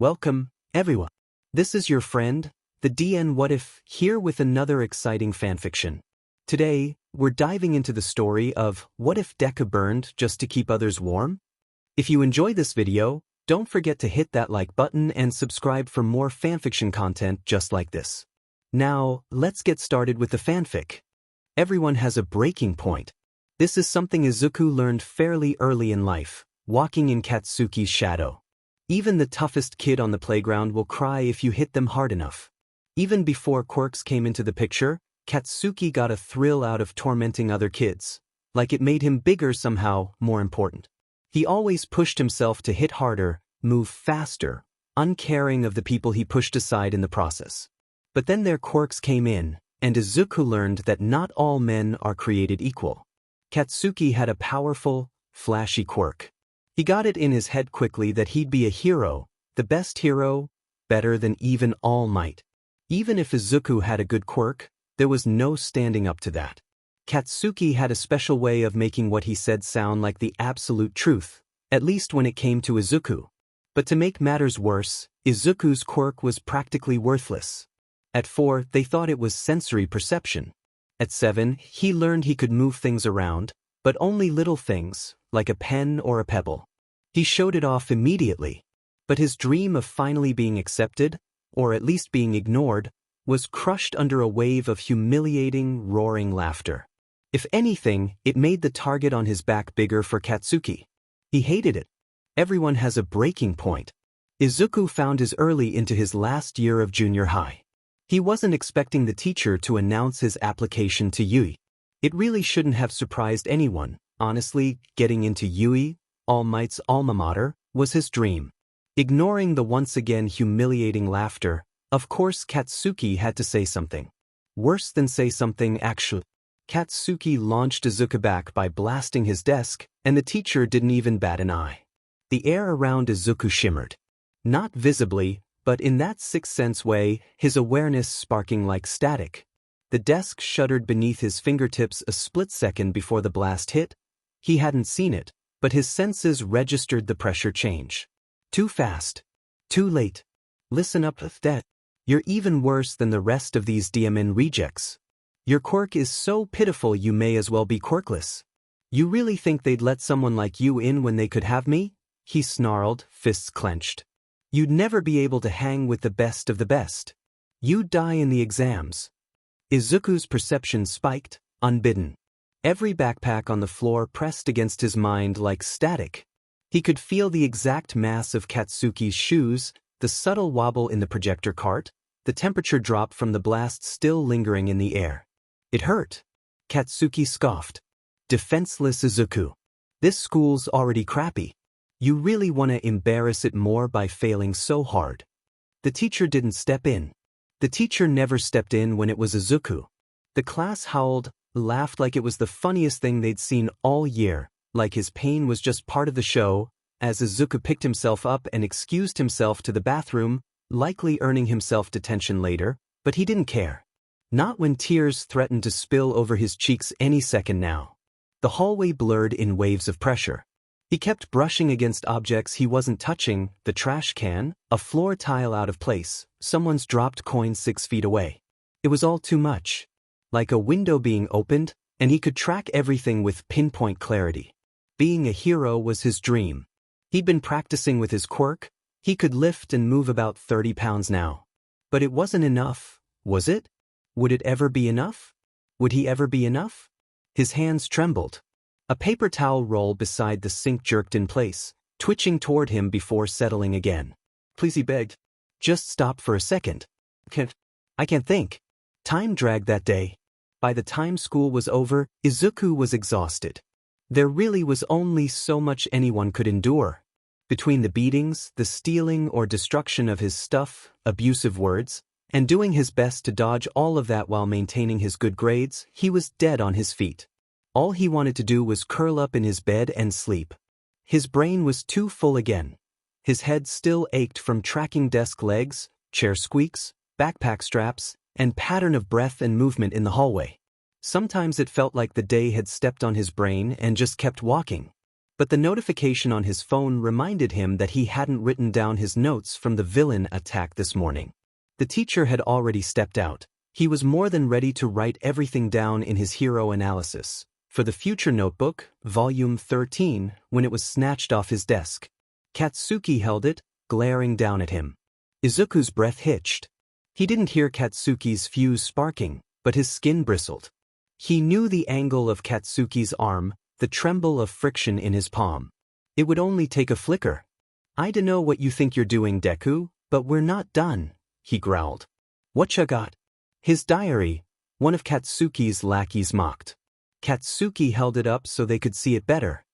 Welcome, everyone. This is your friend, the DN What If, here with another exciting fanfiction. Today, we're diving into the story of What If Deku Burned Just to Keep Others Warm? If you enjoy this video, don't forget to hit that like button and subscribe for more fanfiction content just like this. Now, let's get started with the fanfic. Everyone has a breaking point. This is something Izuku learned fairly early in life, walking in Katsuki's shadow. Even the toughest kid on the playground will cry if you hit them hard enough. Even before quirks came into the picture, Katsuki got a thrill out of tormenting other kids, like it made him bigger somehow, more important. He always pushed himself to hit harder, move faster, uncaring of the people he pushed aside in the process. But then their quirks came in, and Izuku learned that not all men are created equal. Katsuki had a powerful, flashy quirk. He got it in his head quickly that he'd be a hero, the best hero, better than even All Might. Even if Izuku had a good quirk, there was no standing up to that. Katsuki had a special way of making what he said sound like the absolute truth, at least when it came to Izuku. But to make matters worse, Izuku's quirk was practically worthless. At 4, they thought it was sensory perception. At 7, he learned he could move things around, but only little things, like a pen or a pebble. He showed it off immediately. But his dream of finally being accepted, or at least being ignored, was crushed under a wave of humiliating, roaring laughter. If anything, it made the target on his back bigger for Katsuki. He hated it. Everyone has a breaking point. Izuku found his early into his last year of junior high. He wasn't expecting the teacher to announce his application to Yui. It really shouldn't have surprised anyone. Honestly, getting into Yui, All Might's alma mater, was his dream. Ignoring the once again humiliating laughter, of course Katsuki had to say something. Worse than say something actually. Katsuki launched Izuku back by blasting his desk, and the teacher didn't even bat an eye. The air around Izuku shimmered. Not visibly, but in that sixth sense way, his awareness sparking like static. The desk shuddered beneath his fingertips a split second before the blast hit. He hadn't seen it, but his senses registered the pressure change. Too fast. Too late. Listen up, that. You're even worse than the rest of these DMN rejects. Your quirk is so pitiful you may as well be quirkless. You really think they'd let someone like you in when they could have me? He snarled, fists clenched. You'd never be able to hang with the best of the best. You'd die in the exams. Izuku's perception spiked, unbidden. Every backpack on the floor pressed against his mind like static. He could feel the exact mass of Katsuki's shoes, the subtle wobble in the projector cart, the temperature drop from the blast still lingering in the air. It hurt. Katsuki scoffed. Defenseless Izuku. This school's already crappy. You really want to embarrass it more by failing so hard. The teacher didn't step in. The teacher never stepped in when it was Izuku. The class howled, laughed like it was the funniest thing they'd seen all year, like his pain was just part of the show, as Izuku picked himself up and excused himself to the bathroom, likely earning himself detention later, but he didn't care. Not when tears threatened to spill over his cheeks any second now. The hallway blurred in waves of pressure. He kept brushing against objects he wasn't touching, the trash can, a floor tile out of place, someone's dropped coin 6 feet away. It was all too much. Like a window being opened, and he could track everything with pinpoint clarity. Being a hero was his dream. He'd been practicing with his quirk. He could lift and move about 30 pounds now. But it wasn't enough, was it? Would it ever be enough? Would he ever be enough? His hands trembled. A paper towel roll beside the sink jerked in place, twitching toward him before settling again. Please, he begged. Just stop for a second. I can't think. Time dragged that day. By the time school was over, Izuku was exhausted. There really was only so much anyone could endure. Between the beatings, the stealing or destruction of his stuff, abusive words, and doing his best to dodge all of that while maintaining his good grades, he was dead on his feet. All he wanted to do was curl up in his bed and sleep. His brain was too full again. His head still ached from tracking desk legs, chair squeaks, backpack straps, and pattern of breath and movement in the hallway. Sometimes it felt like the day had stepped on his brain and just kept walking. But the notification on his phone reminded him that he hadn't written down his notes from the villain attack this morning. The teacher had already stepped out. He was more than ready to write everything down in his hero analysis for the future notebook, volume 13, when it was snatched off his desk. Katsuki held it, glaring down at him. Izuku's breath hitched. He didn't hear Katsuki's fuse sparking, but his skin bristled. He knew the angle of Katsuki's arm, the tremble of friction in his palm. It would only take a flicker. "I dunno what you think you're doing, Deku, but we're not done," he growled. "Whatcha got?" "His diary," one of Katsuki's lackeys mocked. Katsuki held it up so they could see it better.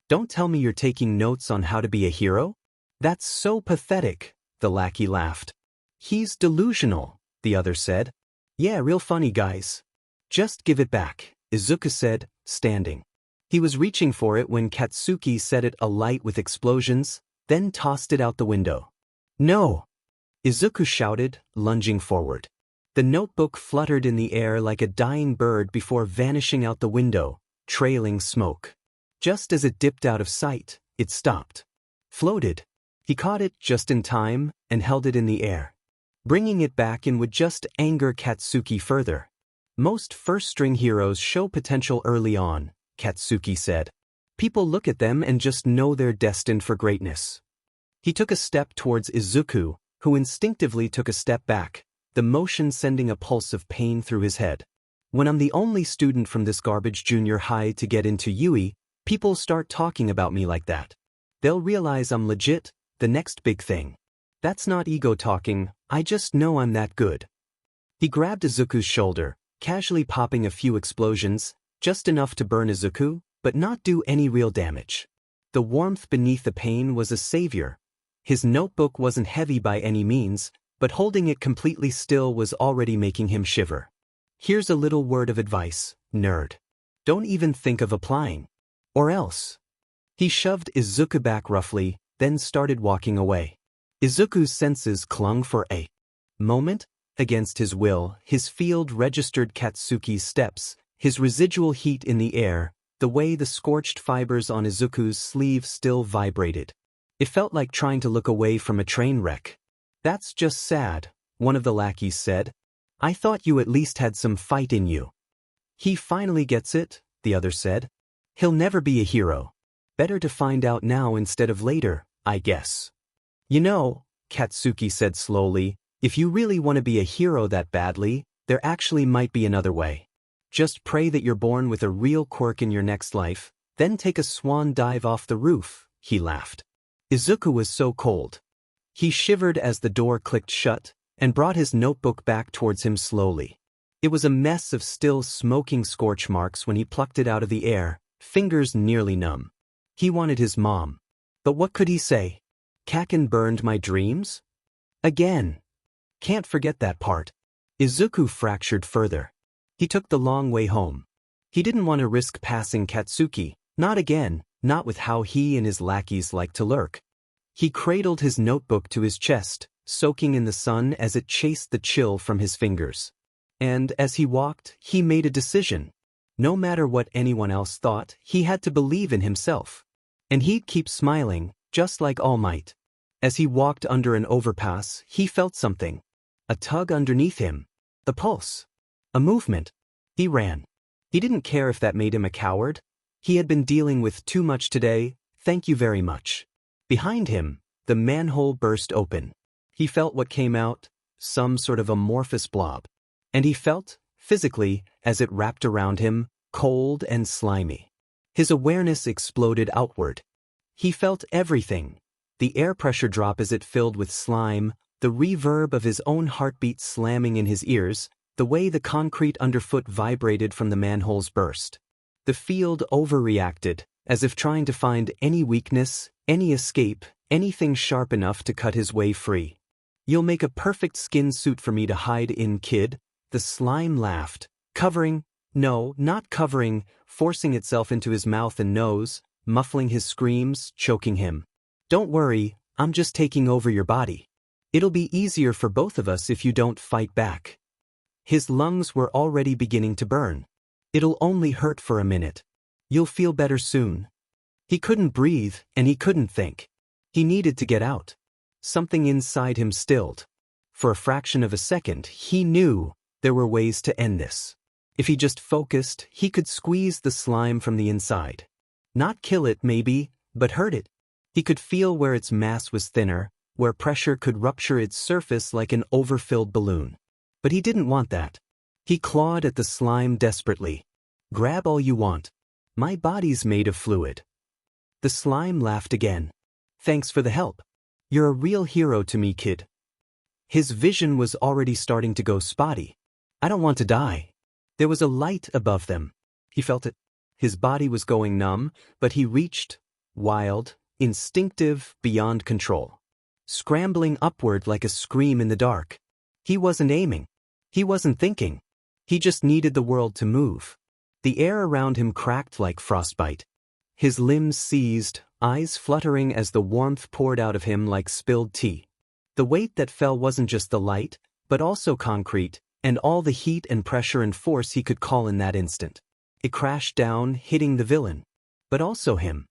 "Don't tell me you're taking notes on how to be a hero? That's so pathetic," the lackey laughed. "He's delusional," the other said. "Yeah, real funny, guys." "Just give it back," Izuku said, standing. He was reaching for it when Katsuki set it alight with explosions, then tossed it out the window. "No!" Izuku shouted, lunging forward. The notebook fluttered in the air like a dying bird before vanishing out the window, trailing smoke. Just as it dipped out of sight, it stopped. Floated. He caught it just in time and held it in the air. Bringing it back in would just anger Katsuki further. "Most first-string heroes show potential early on," Katsuki said. "People look at them and just know they're destined for greatness." He took a step towards Izuku, who instinctively took a step back, the motion sending a pulse of pain through his head. "When I'm the only student from this garbage junior high to get into UE, people start talking about me like that. They'll realize I'm legit, the next big thing. That's not ego talking, I just know I'm that good." He grabbed Izuku's shoulder, casually popping a few explosions, just enough to burn Izuku, but not do any real damage. The warmth beneath the pain was a savior. His notebook wasn't heavy by any means, but holding it completely still was already making him shiver. "Here's a little word of advice, nerd. Don't even think of applying. Or else." He shoved Izuku back roughly, then started walking away. Izuku's senses clung for a moment. Against his will, his field registered Katsuki's steps, his residual heat in the air, the way the scorched fibers on Izuku's sleeve still vibrated. It felt like trying to look away from a train wreck. "That's just sad," one of the lackeys said. "I thought you at least had some fight in you." "He finally gets it," the other said. "He'll never be a hero. Better to find out now instead of later, I guess." "You know," Katsuki said slowly, "if you really want to be a hero that badly, there actually might be another way. Just pray that you're born with a real quirk in your next life, then take a swan dive off the roof," he laughed. Izuku was so cold. He shivered as the door clicked shut, and brought his notebook back towards him slowly. It was a mess of still smoking scorch marks when he plucked it out of the air, fingers nearly numb. He wanted his mom. But what could he say? "Kaken burned my dreams?" Again. Can't forget that part. Izuku fractured further. He took the long way home. He didn't want to risk passing Katsuki, not again, not with how he and his lackeys liked to lurk. He cradled his notebook to his chest, soaking in the sun as it chased the chill from his fingers. And as he walked, he made a decision. No matter what anyone else thought, he had to believe in himself. And he'd keep smiling, just like All Might. As he walked under an overpass, he felt something. A tug underneath him. The pulse. A movement. He ran. He didn't care if that made him a coward. He had been dealing with too much today, thank you very much. Behind him, the manhole burst open. He felt what came out, some sort of amorphous blob. And he felt, physically, as it wrapped around him, cold and slimy. His awareness exploded outward. He felt everything. The air pressure drop as it filled with slime, the reverb of his own heartbeat slamming in his ears, the way the concrete underfoot vibrated from the manhole's burst. The field overreacted, as if trying to find any weakness, any escape, anything sharp enough to cut his way free. "You'll make a perfect skin suit for me to hide in, kid," the slime laughed, covering, no, not covering, forcing itself into his mouth and nose, muffling his screams, choking him. "Don't worry, I'm just taking over your body. It'll be easier for both of us if you don't fight back." His lungs were already beginning to burn. "It'll only hurt for a minute. You'll feel better soon." He couldn't breathe, and he couldn't think. He needed to get out. Something inside him stilled. For a fraction of a second, he knew there were ways to end this. If he just focused, he could squeeze the slime from the inside. Not kill it, maybe, but hurt it. He could feel where its mass was thinner, where pressure could rupture its surface like an overfilled balloon. But he didn't want that. He clawed at the slime desperately. Grab all you want. My body's made of fluid. The slime laughed again. Thanks for the help. You're a real hero to me, kid. His vision was already starting to go spotty. I don't want to die. There was a light above them. He felt it. His body was going numb, but he reached, wild, instinctive, beyond control. Scrambling upward like a scream in the dark. He wasn't aiming. He wasn't thinking. He just needed the world to move. The air around him cracked like frostbite. His limbs seized, eyes fluttering as the warmth poured out of him like spilled tea. The weight that fell wasn't just the light, but also concrete, and all the heat and pressure and force he could call in that instant. It crashed down, hitting the villain. But also him.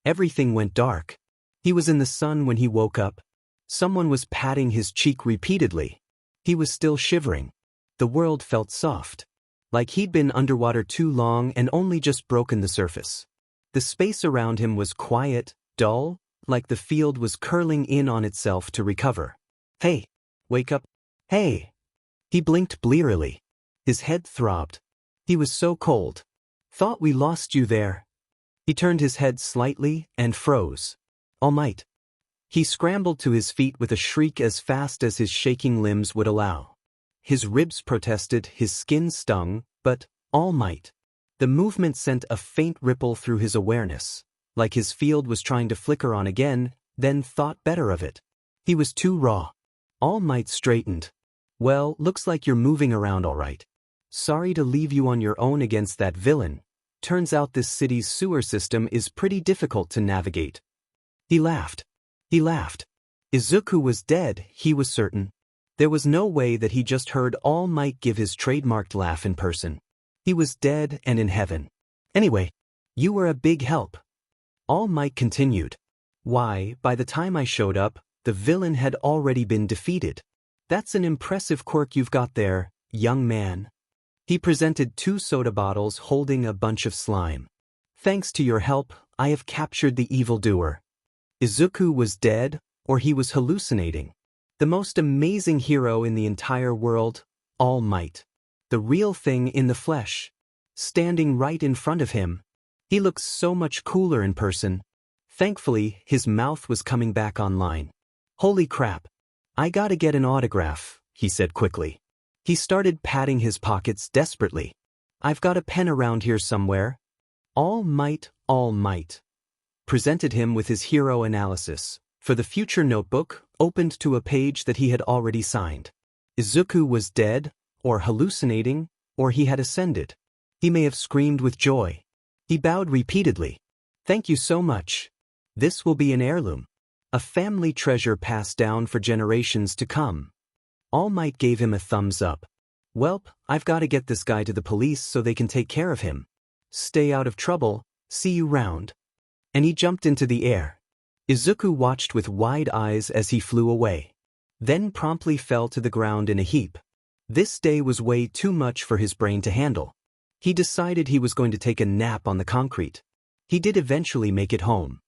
Everything went dark. He was in the sun when he woke up. Someone was patting his cheek repeatedly. He was still shivering. The world felt soft. Like he'd been underwater too long and only just broken the surface. The space around him was quiet, dull, like the field was curling in on itself to recover. Hey, wake up. Hey. He blinked blearily. His head throbbed. He was so cold. Thought we lost you there. He turned his head slightly and froze. All Might. He scrambled to his feet with a shriek as fast as his shaking limbs would allow. His ribs protested, his skin stung, but All Might. The movement sent a faint ripple through his awareness, like his field was trying to flicker on again, then thought better of it. He was too raw. All Might straightened. Well, looks like you're moving around all right. Sorry to leave you on your own against that villain. Turns out this city's sewer system is pretty difficult to navigate. He laughed. He laughed. Izuku was dead, he was certain. There was no way that he just heard All Might give his trademarked laugh in person. He was dead and in heaven. Anyway, you were a big help. All Might continued. Why, by the time I showed up, the villain had already been defeated. That's an impressive quirk you've got there, young man. He presented 2 soda bottles holding a bunch of slime. Thanks to your help, I have captured the evildoer. Izuku was dead, or he was hallucinating. The most amazing hero in the entire world, All Might. The real thing in the flesh. Standing right in front of him. He looks so much cooler in person. Thankfully, his mouth was coming back online. Holy crap. I gotta get an autograph, he said quickly. He started patting his pockets desperately. I've got a pen around here somewhere. All Might, presented him with his hero analysis, for the future notebook, opened to a page that he had already signed. Izuku was dead, or hallucinating, or he had ascended. He may have screamed with joy. He bowed repeatedly. Thank you so much. This will be an heirloom. A family treasure passed down for generations to come. All Might gave him a thumbs up. Welp, I've got to get this guy to the police so they can take care of him. Stay out of trouble, see you round. And he jumped into the air. Izuku watched with wide eyes as he flew away. Then promptly fell to the ground in a heap. This day was way too much for his brain to handle. He decided he was going to take a nap on the concrete. He did eventually make it home.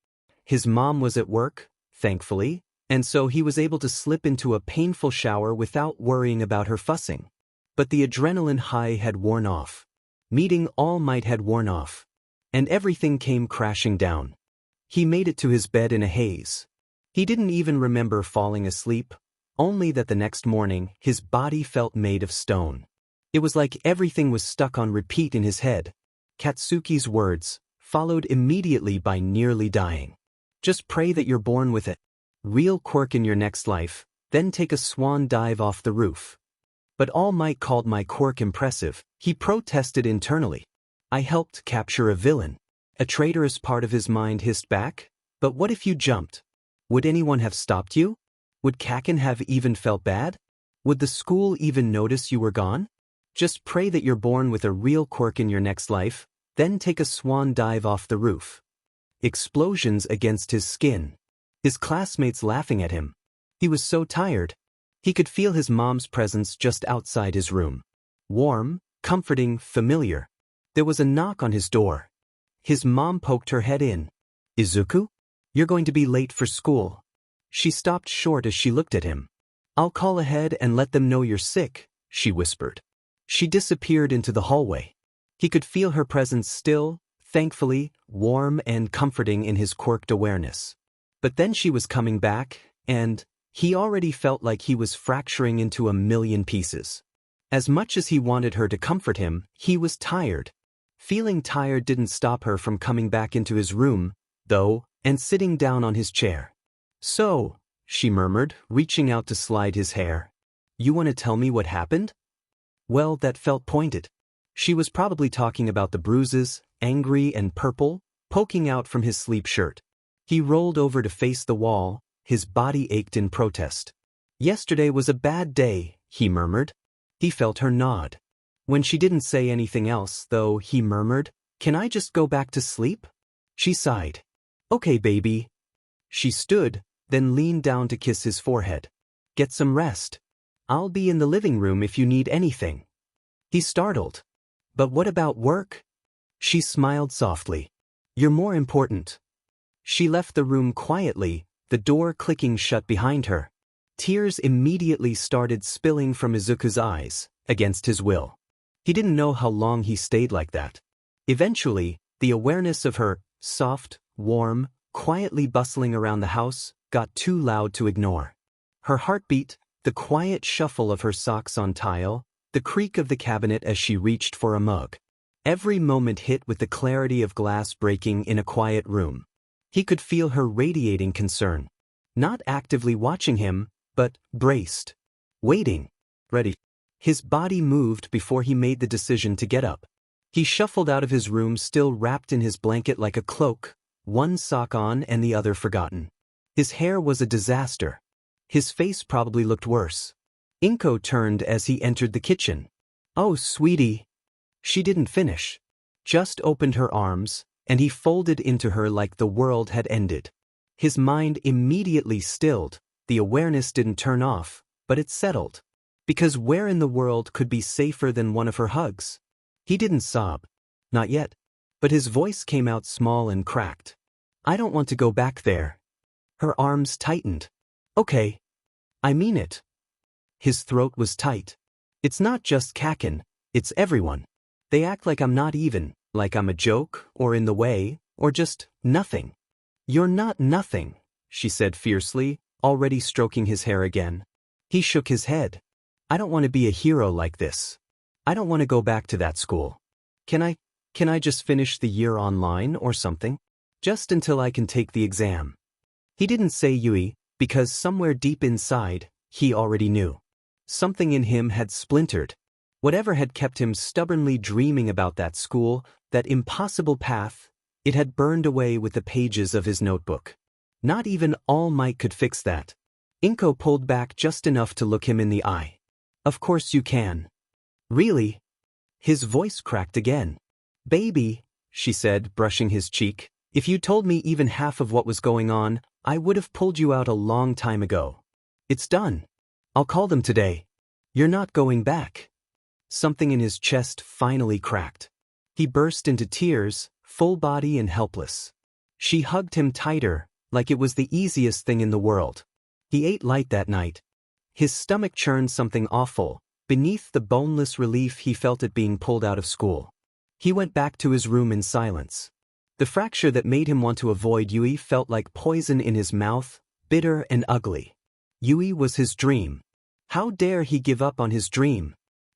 His mom was at work, thankfully, and so he was able to slip into a painful shower without worrying about her fussing. But the adrenaline high had worn off. Meeting All Might had worn off. And everything came crashing down. He made it to his bed in a haze. He didn't even remember falling asleep, only that the next morning his body felt made of stone. It was like everything was stuck on repeat in his head. Katsuki's words, followed immediately by nearly dying. Just pray that you're born with it. Real quirk in your next life, then take a swan dive off the roof. But All Might called my quirk impressive. He protested internally. I helped capture a villain. A traitorous part of his mind hissed back. But what if you jumped? Would anyone have stopped you? Would Kaken have even felt bad? Would the school even notice you were gone? Just pray that you're born with a real quirk in your next life, then take a swan dive off the roof. explosions against his skin. His classmates laughing at him. He was so tired. He could feel his mom's presence just outside his room. Warm, comforting, familiar. There was a knock on his door. His mom poked her head in. "Izuku? You're going to be late for school." She stopped short as she looked at him. "I'll call ahead and let them know you're sick," she whispered. She disappeared into the hallway. He could feel her presence still, thankfully, warm and comforting in his quirked awareness. But then she was coming back, and he already felt like he was fracturing into a million pieces. As much as he wanted her to comfort him, he was tired. Feeling tired didn't stop her from coming back into his room, though, and sitting down on his chair. "So," she murmured, reaching out to slide his hair. "You want to tell me what happened?" Well, that felt pointed. She was probably talking about the bruises, angry and purple, poking out from his sleep shirt. He rolled over to face the wall, his body ached in protest. "Yesterday was a bad day," he murmured. He felt her nod. When she didn't say anything else, though, he murmured, "Can I just go back to sleep?" She sighed. "Okay, baby." She stood, then leaned down to kiss his forehead. "Get some rest. I'll be in the living room if you need anything." He startled. "But what about work?" She smiled softly. "You're more important." She left the room quietly, the door clicking shut behind her. Tears immediately started spilling from Izuku's eyes, against his will. He didn't know how long he stayed like that. Eventually, the awareness of her, soft, warm, quietly bustling around the house, got too loud to ignore. Her heartbeat, the quiet shuffle of her socks on tile, the creak of the cabinet as she reached for a mug. Every moment hit with the clarity of glass breaking in a quiet room. He could feel her radiating concern. Not actively watching him, but braced. Waiting. Ready. His body moved before he made the decision to get up. He shuffled out of his room still wrapped in his blanket like a cloak, one sock on and the other forgotten. His hair was a disaster. His face probably looked worse. Inko turned as he entered the kitchen. "Oh, sweetie." She didn't finish. Just opened her arms, and he folded into her like the world had ended. His mind immediately stilled. The awareness didn't turn off, but it settled. Because where in the world could be safer than one of her hugs? He didn't sob. Not yet. But his voice came out small and cracked. "I don't want to go back there." Her arms tightened. "Okay. I mean it." His throat was tight. "It's not just Kakin, it's everyone. They act like I'm not even, like I'm a joke, or in the way, or just nothing." "You're not nothing," she said fiercely, already stroking his hair again. He shook his head. "I don't want to be a hero like this. I don't want to go back to that school. Can I just finish the year online or something? Just until I can take the exam." He didn't say Yui, because somewhere deep inside, he already knew. Something in him had splintered. Whatever had kept him stubbornly dreaming about that school, that impossible path, it had burned away with the pages of his notebook. Not even All Might could fix that. Inko pulled back just enough to look him in the eye. "Of course you can." "Really?" His voice cracked again. "Baby," she said, brushing his cheek, "if you told me even half of what was going on, I would have pulled you out a long time ago. It's done. I'll call them today. You're not going back." Something in his chest finally cracked. He burst into tears, full body and helpless. She hugged him tighter, like it was the easiest thing in the world. He ate light that night. His stomach churned something awful, beneath the boneless relief he felt at being pulled out of school. He went back to his room in silence. The fracture that made him want to avoid Yui felt like poison in his mouth, bitter and ugly. Yui was his dream. How dare he give up on his dream?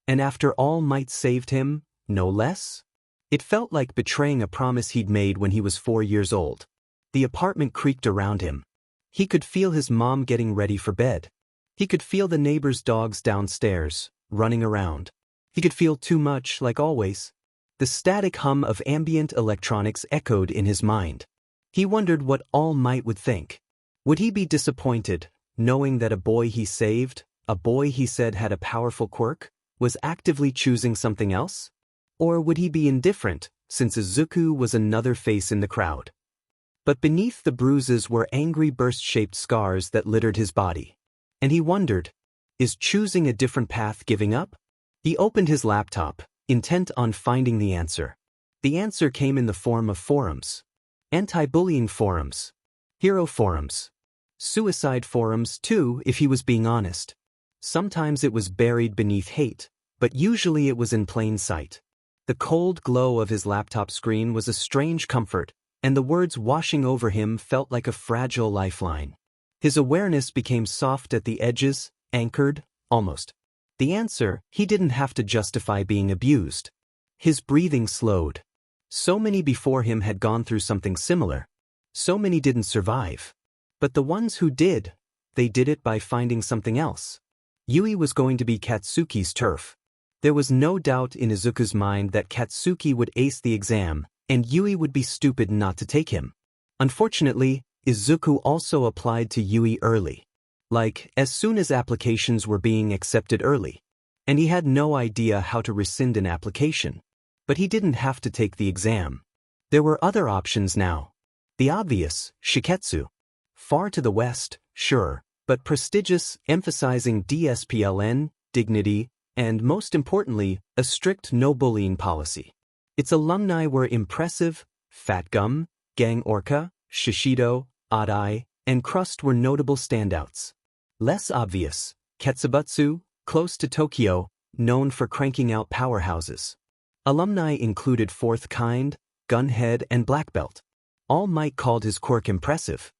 And after All Might saved him, no less? It felt like betraying a promise he'd made when he was 4 years old. The apartment creaked around him. He could feel his mom getting ready for bed. He could feel the neighbor's dogs downstairs, running around. He could feel too much, like always. The static hum of ambient electronics echoed in his mind. He wondered what All Might would think. Would he be disappointed, knowing that a boy he saved, a boy he said had a powerful quirk, was actively choosing something else? Or would he be indifferent, since Izuku was another face in the crowd? But beneath the bruises were angry burst-shaped scars that littered his body. And he wondered, is choosing a different path giving up? He opened his laptop, intent on finding the answer. The answer came in the form of forums. Anti-bullying forums. Hero forums. Suicide forums too, if he was being honest. Sometimes it was buried beneath hate, but usually it was in plain sight. The cold glow of his laptop screen was a strange comfort, and the words washing over him felt like a fragile lifeline. His awareness became soft at the edges, anchored, almost. The answer, he didn't have to justify being abused. His breathing slowed. So many before him had gone through something similar. So many didn't survive. But the ones who did, they did it by finding something else. Yui was going to be Katsuki's turf. There was no doubt in Izuku's mind that Katsuki would ace the exam, and Yui would be stupid not to take him. Unfortunately, Izuku also applied to Yui early. Like, as soon as applications were being accepted early. And he had no idea how to rescind an application. But he didn't have to take the exam. There were other options now. The obvious, Shiketsu. Far to the west, sure, but prestigious, emphasizing DSPLN, dignity, and most importantly, a strict no-bullying policy. Its alumni were impressive. Fat Gum, Gang Orca, Shishido, Odd Eye, and Crust were notable standouts. Less obvious, Ketsubutsu, close to Tokyo, known for cranking out powerhouses. Alumni included Fourth Kind, Gunhead, and Black Belt. All Might called his quirk impressive.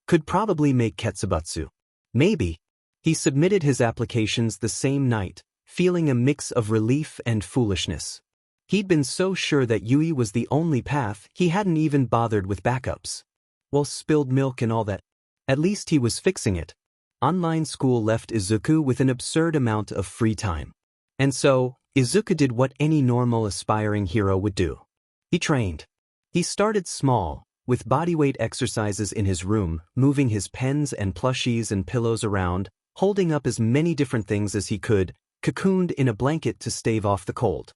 Could probably make Ketsubutsu. Maybe. He submitted his applications the same night, feeling a mix of relief and foolishness. He'd been so sure that Yui was the only path, he hadn't even bothered with backups. Well, spilled milk and all that. At least he was fixing it. Online school left Izuku with an absurd amount of free time. And so, Izuku did what any normal aspiring hero would do. He trained. He started small, with bodyweight exercises in his room, moving his pens and plushies and pillows around, holding up as many different things as he could, cocooned in a blanket to stave off the cold.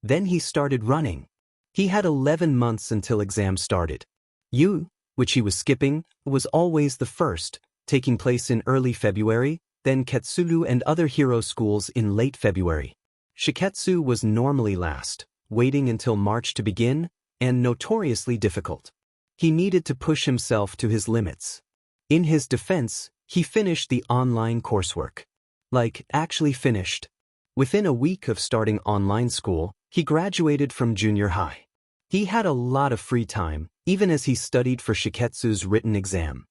Then he started running. He had 11 months until exams started. Yu, which he was skipping, was always the first, taking place in early February, then Ketsuru and other hero schools in late February. Shiketsu was normally last, waiting until March to begin, and notoriously difficult. He needed to push himself to his limits. In his defense, he finished the online coursework. Like, actually finished. Within a week of starting online school, he graduated from junior high. He had a lot of free time, even as he studied for Shiketsu's written exam.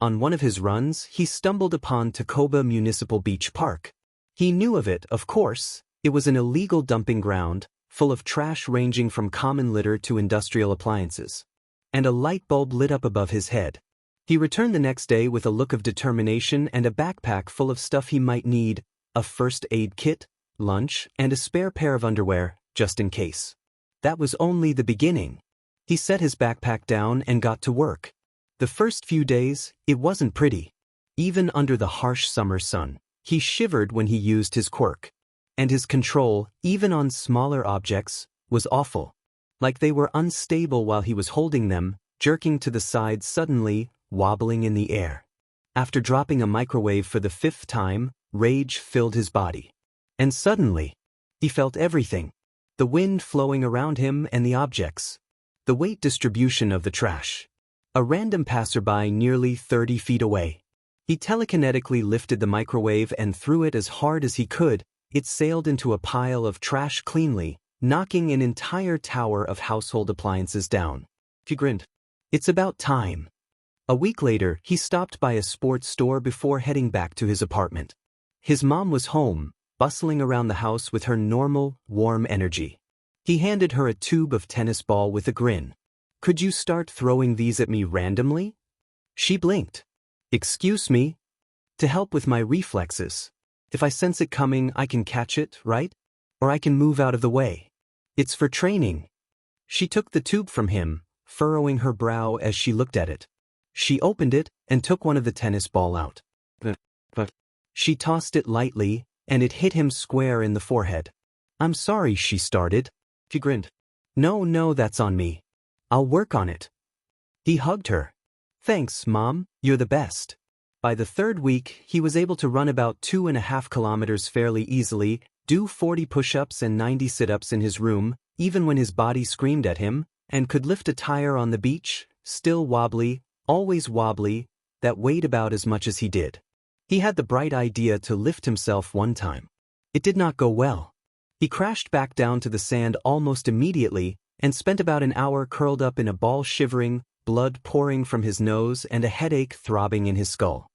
On one of his runs, he stumbled upon Takoba Municipal Beach Park. He knew of it, of course. It was an illegal dumping ground, full of trash ranging from common litter to industrial appliances. And a light bulb lit up above his head. He returned the next day with a look of determination and a backpack full of stuff he might need, a first aid kit, lunch, and a spare pair of underwear, just in case. That was only the beginning. He set his backpack down and got to work. The first few days, it wasn't pretty. Even under the harsh summer sun, he shivered when he used his quirk. And his control, even on smaller objects, was awful. Like they were unstable while he was holding them, jerking to the side suddenly, wobbling in the air. After dropping a microwave for the 5th time, rage filled his body. And suddenly, he felt everything. The wind flowing around him and the objects. The weight distribution of the trash. A random passerby nearly 30 feet away. He telekinetically lifted the microwave and threw it as hard as he could. It sailed into a pile of trash cleanly, knocking an entire tower of household appliances down. He grinned. It's about time. A week later, he stopped by a sports store before heading back to his apartment. His mom was home, bustling around the house with her normal, warm energy. He handed her a tube of tennis ball with a grin. Could you start throwing these at me randomly? She blinked. Excuse me? To help with my reflexes. If I sense it coming, I can catch it, right? Or I can move out of the way. It's for training. She took the tube from him, furrowing her brow as she looked at it. She opened it and took one of the tennis ball out. But she tossed it lightly, and it hit him square in the forehead. I'm sorry, she started. He grinned. No, that's on me. I'll work on it. He hugged her. "Thanks, Mom, you're the best." By the third week, he was able to run about 2.5 kilometers fairly easily, do 40 push-ups and 90 sit-ups in his room, even when his body screamed at him, and could lift a tire on the beach, still wobbly, always wobbly, that weighed about as much as he did. He had the bright idea to lift himself one time. It did not go well. He crashed back down to the sand almost immediately and spent about an hour curled up in a ball shivering, blood pouring from his nose and a headache throbbing in his skull.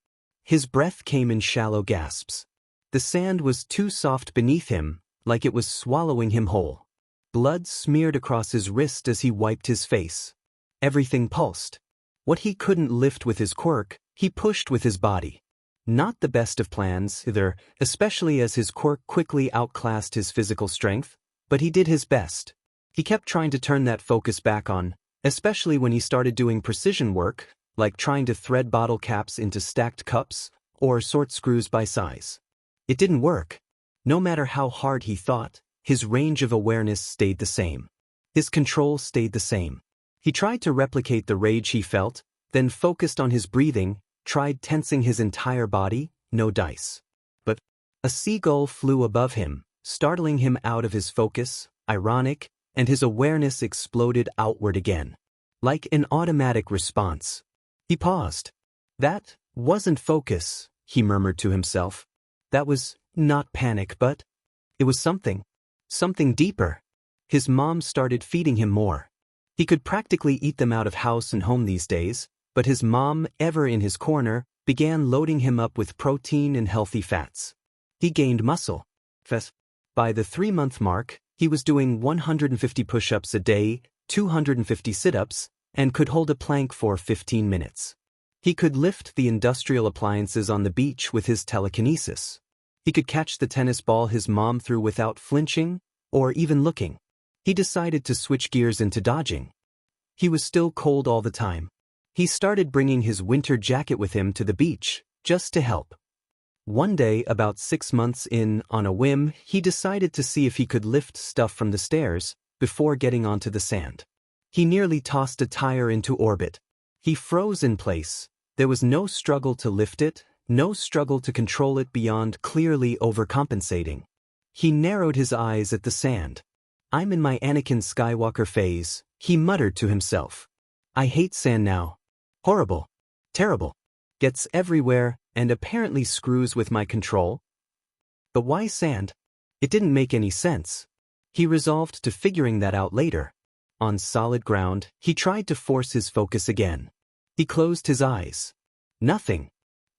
His breath came in shallow gasps. The sand was too soft beneath him, like it was swallowing him whole. Blood smeared across his wrist as he wiped his face. Everything pulsed. What he couldn't lift with his quirk, he pushed with his body. Not the best of plans, either, especially as his quirk quickly outclassed his physical strength, but he did his best. He kept trying to turn that focus back on, especially when he started doing precision work, like trying to thread bottle caps into stacked cups, or sort screws by size. It didn't work. No matter how hard he thought, his range of awareness stayed the same. His control stayed the same. He tried to replicate the rage he felt, then focused on his breathing, tried tensing his entire body, no dice. But a seagull flew above him, startling him out of his focus, ironic, and his awareness exploded outward again. Like an automatic response. He paused. That wasn't focus, he murmured to himself. That was not panic, but it was something. Something deeper. His mom started feeding him more. He could practically eat them out of house and home these days, but his mom, ever in his corner, began loading him up with protein and healthy fats. He gained muscle. By the 3-month mark, he was doing 150 push-ups a day, 250 sit-ups, and could hold a plank for 15 minutes. He could lift the industrial appliances on the beach with his telekinesis. He could catch the tennis ball his mom threw without flinching, or even looking. He decided to switch gears into dodging. He was still cold all the time. He started bringing his winter jacket with him to the beach, just to help. One day, about 6 months in, on a whim, he decided to see if he could lift stuff from the stairs, before getting onto the sand. He nearly tossed a tire into orbit. He froze in place. There was no struggle to lift it, no struggle to control it beyond clearly overcompensating. He narrowed his eyes at the sand. "I'm in my Anakin Skywalker phase," he muttered to himself. "I hate sand now. Horrible. Terrible. Gets everywhere, and apparently screws with my control. But why sand? It didn't make any sense." He resolved to figuring that out later. On solid ground, he tried to force his focus again. He closed his eyes. Nothing.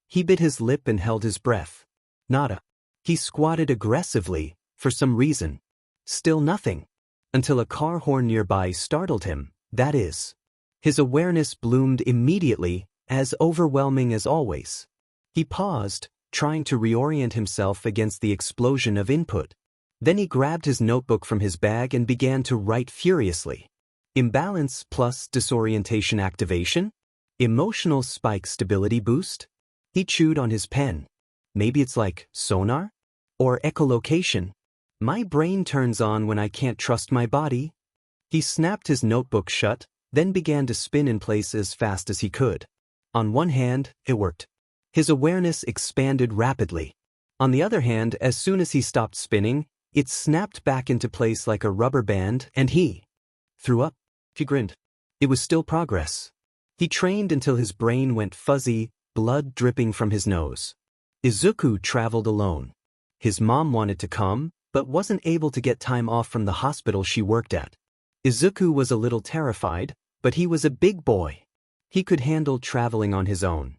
He bit his lip and held his breath. Nada. He squatted aggressively, for some reason. Still nothing. Until a car horn nearby startled him, that is. His awareness bloomed immediately, as overwhelming as always. He paused, trying to reorient himself against the explosion of input. Then he grabbed his notebook from his bag and began to write furiously. Imbalance plus disorientation activation? Emotional spike stability boost? He chewed on his pen. Maybe it's like sonar? Or echolocation? My brain turns on when I can't trust my body. He snapped his notebook shut, then began to spin in place as fast as he could. On one hand, it worked. His awareness expanded rapidly. On the other hand, as soon as he stopped spinning, it snapped back into place like a rubber band, and he threw up. He grinned. It was still progress. He trained until his brain went fuzzy, blood dripping from his nose. Izuku traveled alone. His mom wanted to come, but wasn't able to get time off from the hospital she worked at. Izuku was a little terrified, but he was a big boy. He could handle traveling on his own.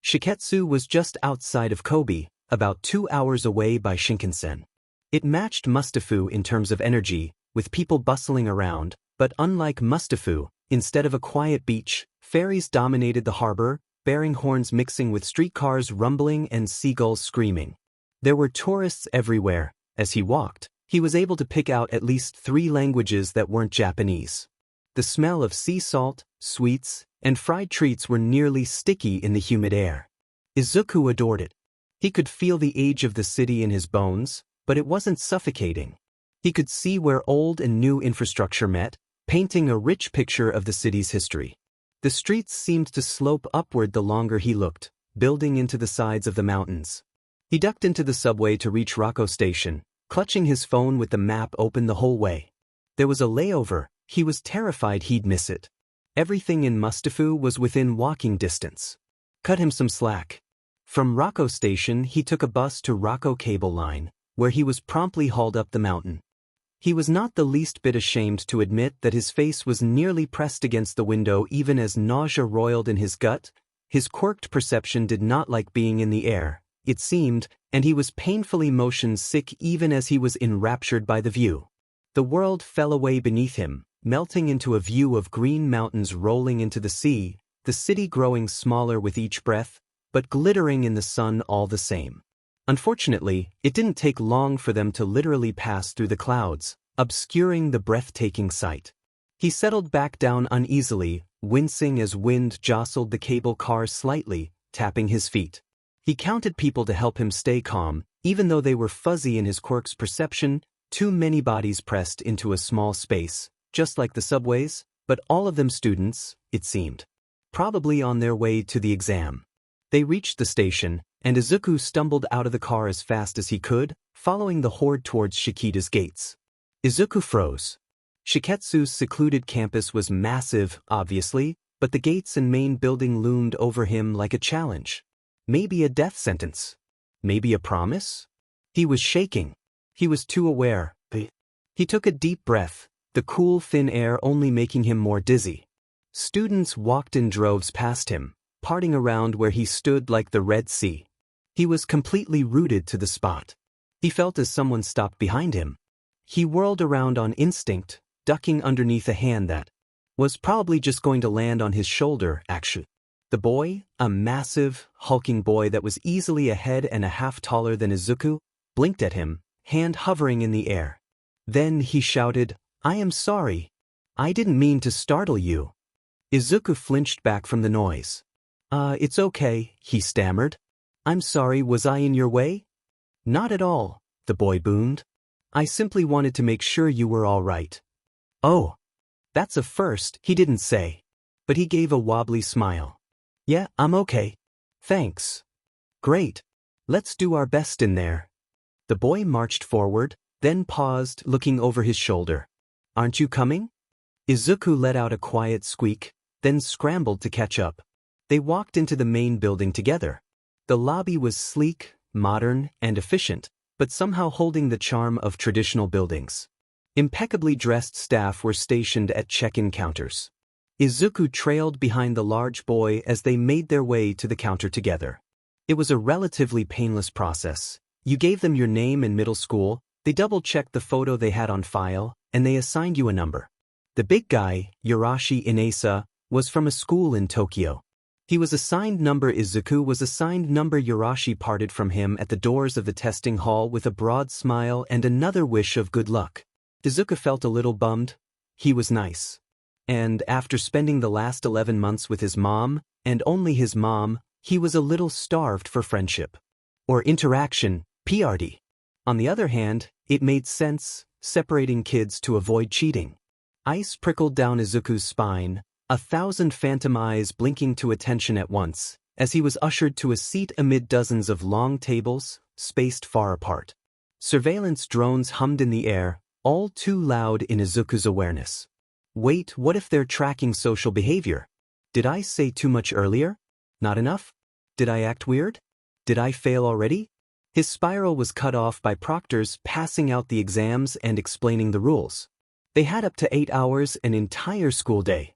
Shiketsu was just outside of Kobe, about 2 hours away by Shinkansen. It matched Mustafu in terms of energy, with people bustling around, but unlike Mustafu, instead of a quiet beach, ferries dominated the harbor, bearing horns mixing with streetcars rumbling and seagulls screaming. There were tourists everywhere. As he walked, he was able to pick out at least 3 languages that weren't Japanese. The smell of sea salt, sweets, and fried treats were nearly sticky in the humid air. Izuku adored it. He could feel the age of the city in his bones, but it wasn't suffocating. He could see where old and new infrastructure met, painting a rich picture of the city's history. The streets seemed to slope upward the longer he looked, building into the sides of the mountains. He ducked into the subway to reach Rako Station, clutching his phone with the map open the whole way. There was a layover. He was terrified he'd miss it. Everything in Mustafu was within walking distance. Cut him some slack. From Rako Station he took a bus to Rako Cable Line, where he was promptly hauled up the mountain. He was not the least bit ashamed to admit that his face was nearly pressed against the window even as nausea roiled in his gut. His quirked perception did not like being in the air, it seemed, and he was painfully motion sick even as he was enraptured by the view. The world fell away beneath him, melting into a view of green mountains rolling into the sea, the city growing smaller with each breath, but glittering in the sun all the same. Unfortunately, it didn't take long for them to literally pass through the clouds, obscuring the breathtaking sight. He settled back down uneasily, wincing as wind jostled the cable car slightly, tapping his feet. He counted people to help him stay calm, even though they were fuzzy in his quirk's perception, too many bodies pressed into a small space, just like the subways, but all of them students, it seemed. Probably on their way to the exam. They reached the station, and Izuku stumbled out of the car as fast as he could, following the horde towards Shikita's gates. Izuku froze. Shiketsu's secluded campus was massive, obviously, but the gates and main building loomed over him like a challenge. Maybe a death sentence. Maybe a promise? He was shaking. He was too aware. He took a deep breath, the cool thin air only making him more dizzy. Students walked in droves past him, parting around where he stood like the Red Sea. He was completely rooted to the spot. He felt as someone stopped behind him. He whirled around on instinct, ducking underneath a hand that was probably just going to land on his shoulder, actually. The boy, a massive, hulking boy that was easily a head and a half taller than Izuku, blinked at him, hand hovering in the air. Then he shouted, "I am sorry. I didn't mean to startle you." Izuku flinched back from the noise. It's okay," he stammered. "I'm sorry, was I in your way?" "Not at all," the boy boomed. "I simply wanted to make sure you were all right." "Oh, that's a first," he didn't say. But he gave a wobbly smile. "Yeah, I'm okay. Thanks." "Great. Let's do our best in there." The boy marched forward, then paused, looking over his shoulder. "Aren't you coming?" Izuku let out a quiet squeak, then scrambled to catch up. They walked into the main building together. The lobby was sleek, modern, and efficient, but somehow holding the charm of traditional buildings. Impeccably dressed staff were stationed at check-in counters. Izuku trailed behind the large boy as they made their way to the counter together. It was a relatively painless process. You gave them your name and middle school, they double-checked the photo they had on file, and they assigned you a number. The big guy, Yurashi Inesa, was from a school in Tokyo. He was assigned number Izuku was assigned number Yurashi parted from him at the doors of the testing hall with a broad smile and another wish of good luck. Izuku felt a little bummed. He was nice. And after spending the last 11 months with his mom, and only his mom, he was a little starved for friendship. Or interaction, PRD. On the other hand, it made sense, separating kids to avoid cheating. Ice prickled down Izuku's spine, 1,000 phantom eyes blinking to attention at once, as he was ushered to a seat amid dozens of long tables, spaced far apart. Surveillance drones hummed in the air, all too loud in Izuku's awareness. Wait, what if they're tracking social behavior? Did I say too much earlier? Not enough? Did I act weird? Did I fail already? His spiral was cut off by proctors passing out the exams and explaining the rules. They had up to 8 hours, an entire school day,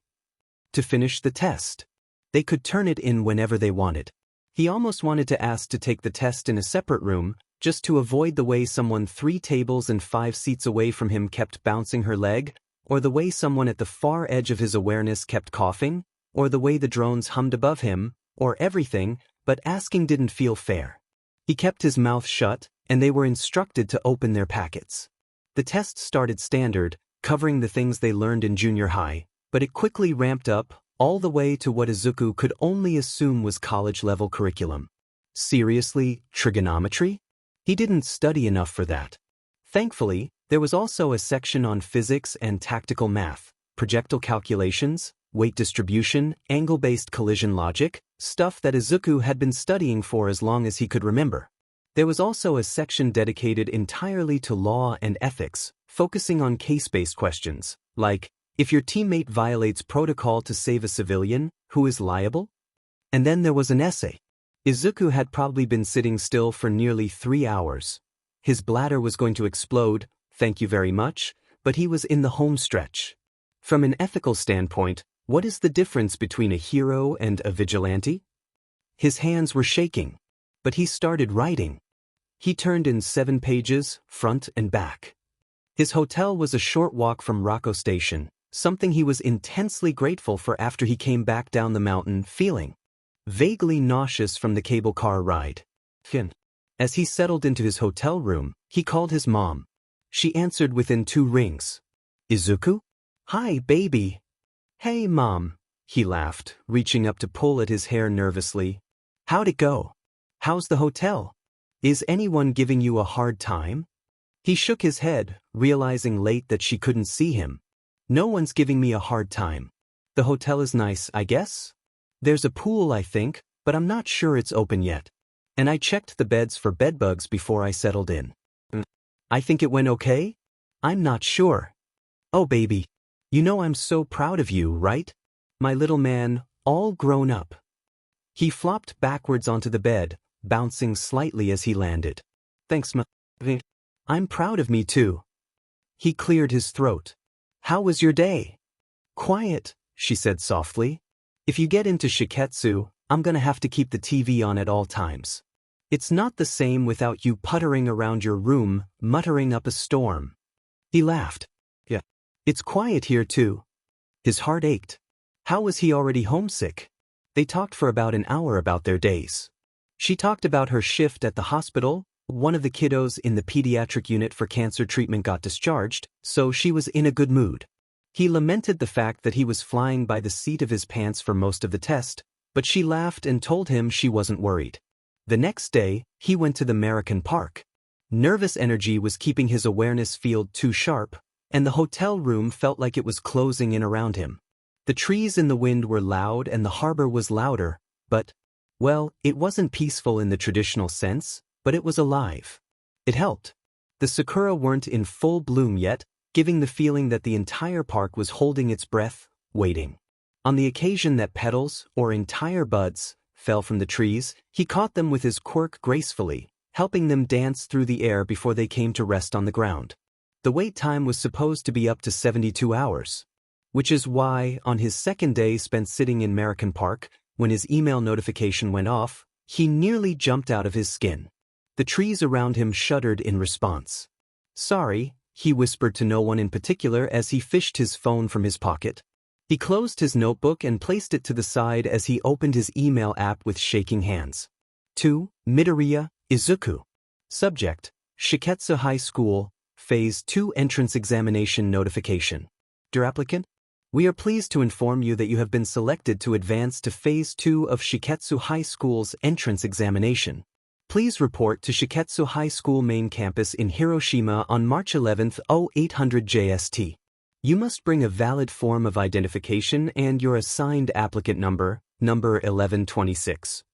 to finish the test. They could turn it in whenever they wanted. He almost wanted to ask to take the test in a separate room, just to avoid the way someone 3 tables and 5 seats away from him kept bouncing her leg, or the way someone at the far edge of his awareness kept coughing, or the way the drones hummed above him, or everything, but asking didn't feel fair. He kept his mouth shut, and they were instructed to open their packets. The test started standard, covering the things they learned in junior high, but it quickly ramped up, all the way to what Izuku could only assume was college-level curriculum. Seriously, trigonometry? He didn't study enough for that. Thankfully, there was also a section on physics and tactical math, projectile calculations, weight distribution, angle-based collision logic, stuff that Izuku had been studying for as long as he could remember. There was also a section dedicated entirely to law and ethics, focusing on case-based questions, like, if your teammate violates protocol to save a civilian, who is liable? And then there was an essay. Izuku had probably been sitting still for nearly 3 hours. His bladder was going to explode, thank you very much, but he was in the home stretch. From an ethical standpoint, what is the difference between a hero and a vigilante? His hands were shaking, but he started writing. He turned in 7 pages, front and back. His hotel was a short walk from Rocco Station, something he was intensely grateful for after he came back down the mountain feeling vaguely nauseous from the cable car ride. As he settled into his hotel room, he called his mom. She answered within 2 rings. Izuku? Hi, baby. Hey, Mom. He laughed, reaching up to pull at his hair nervously. How'd it go? How's the hotel? Is anyone giving you a hard time? He shook his head, realizing late that she couldn't see him. No one's giving me a hard time. The hotel is nice, I guess? There's a pool, I think, but I'm not sure it's open yet. And I checked the beds for bedbugs before I settled in. I think it went okay? I'm not sure. Oh, baby. You know I'm so proud of you, right? My little man, all grown up. He flopped backwards onto the bed, bouncing slightly as he landed. Thanks, I'm proud of me too. He cleared his throat. How was your day? Quiet, she said softly. If you get into Shiketsu, I'm gonna have to keep the TV on at all times. It's not the same without you puttering around your room, muttering up a storm. He laughed. Yeah. It's quiet here too. His heart ached. How was he already homesick? They talked for about an hour about their days. She talked about her shift at the hospital. One of the kiddos in the pediatric unit for cancer treatment got discharged, so she was in a good mood. He lamented the fact that he was flying by the seat of his pants for most of the test, but she laughed and told him she wasn't worried. The next day, he went to the American Park. Nervous energy was keeping his awareness field too sharp, and the hotel room felt like it was closing in around him. The trees in the wind were loud and the harbor was louder, but, well, it wasn't peaceful in the traditional sense, but it was alive. It helped. The sakura weren't in full bloom yet, giving the feeling that the entire park was holding its breath, waiting. On the occasion that petals, or entire buds, fell from the trees, he caught them with his quirk gracefully, helping them dance through the air before they came to rest on the ground. The wait time was supposed to be up to 72 hours. Which is why, on his second day spent sitting in American Park, when his email notification went off, he nearly jumped out of his skin. The trees around him shuddered in response. Sorry, he whispered to no one in particular as he fished his phone from his pocket. He closed his notebook and placed it to the side as he opened his email app with shaking hands. To Midoriya, Izuku. Subject, Shiketsu High School, Phase 2 Entrance Examination Notification. Dear applicant, we are pleased to inform you that you have been selected to advance to Phase 2 of Shiketsu High School's entrance examination. Please report to Shiketsu High School main campus in Hiroshima on March 11, 0800 JST. You must bring a valid form of identification and your assigned applicant number, number 1126.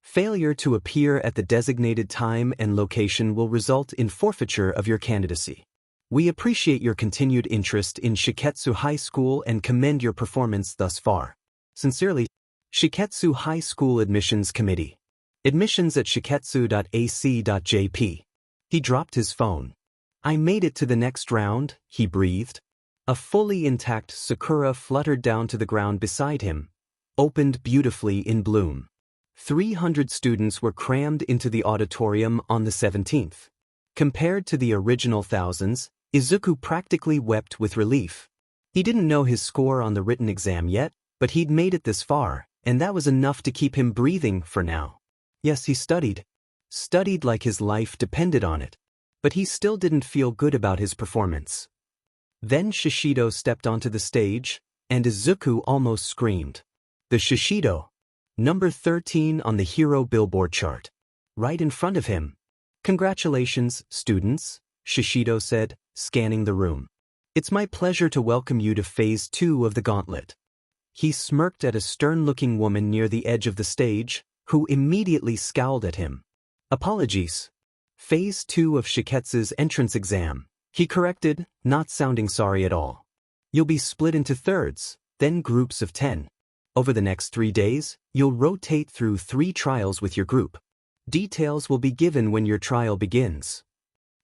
Failure to appear at the designated time and location will result in forfeiture of your candidacy. We appreciate your continued interest in Shiketsu High School and commend your performance thus far. Sincerely, Shiketsu High School Admissions Committee. Admissions at shiketsu.ac.jp. He dropped his phone. I made it to the next round, he breathed. A fully intact sakura fluttered down to the ground beside him, opened beautifully in bloom. 300 students were crammed into the auditorium on the 17th. Compared to the original thousands, Izuku practically wept with relief. He didn't know his score on the written exam yet, but he'd made it this far, and that was enough to keep him breathing for now. Yes, he studied. Studied like his life depended on it. But he still didn't feel good about his performance. Then Shishido stepped onto the stage, and Izuku almost screamed. The Shishido. Number 13 on the Hero Billboard chart. Right in front of him. Congratulations, students, Shishido said, scanning the room. It's my pleasure to welcome you to Phase 2 of the Gauntlet. He smirked at a stern-looking woman near the edge of the stage, who immediately scowled at him. Apologies. Phase 2 of Shiketsu's entrance exam, he corrected, not sounding sorry at all. You'll be split into thirds, then groups of 10. Over the next 3 days, you'll rotate through 3 trials with your group. Details will be given when your trial begins.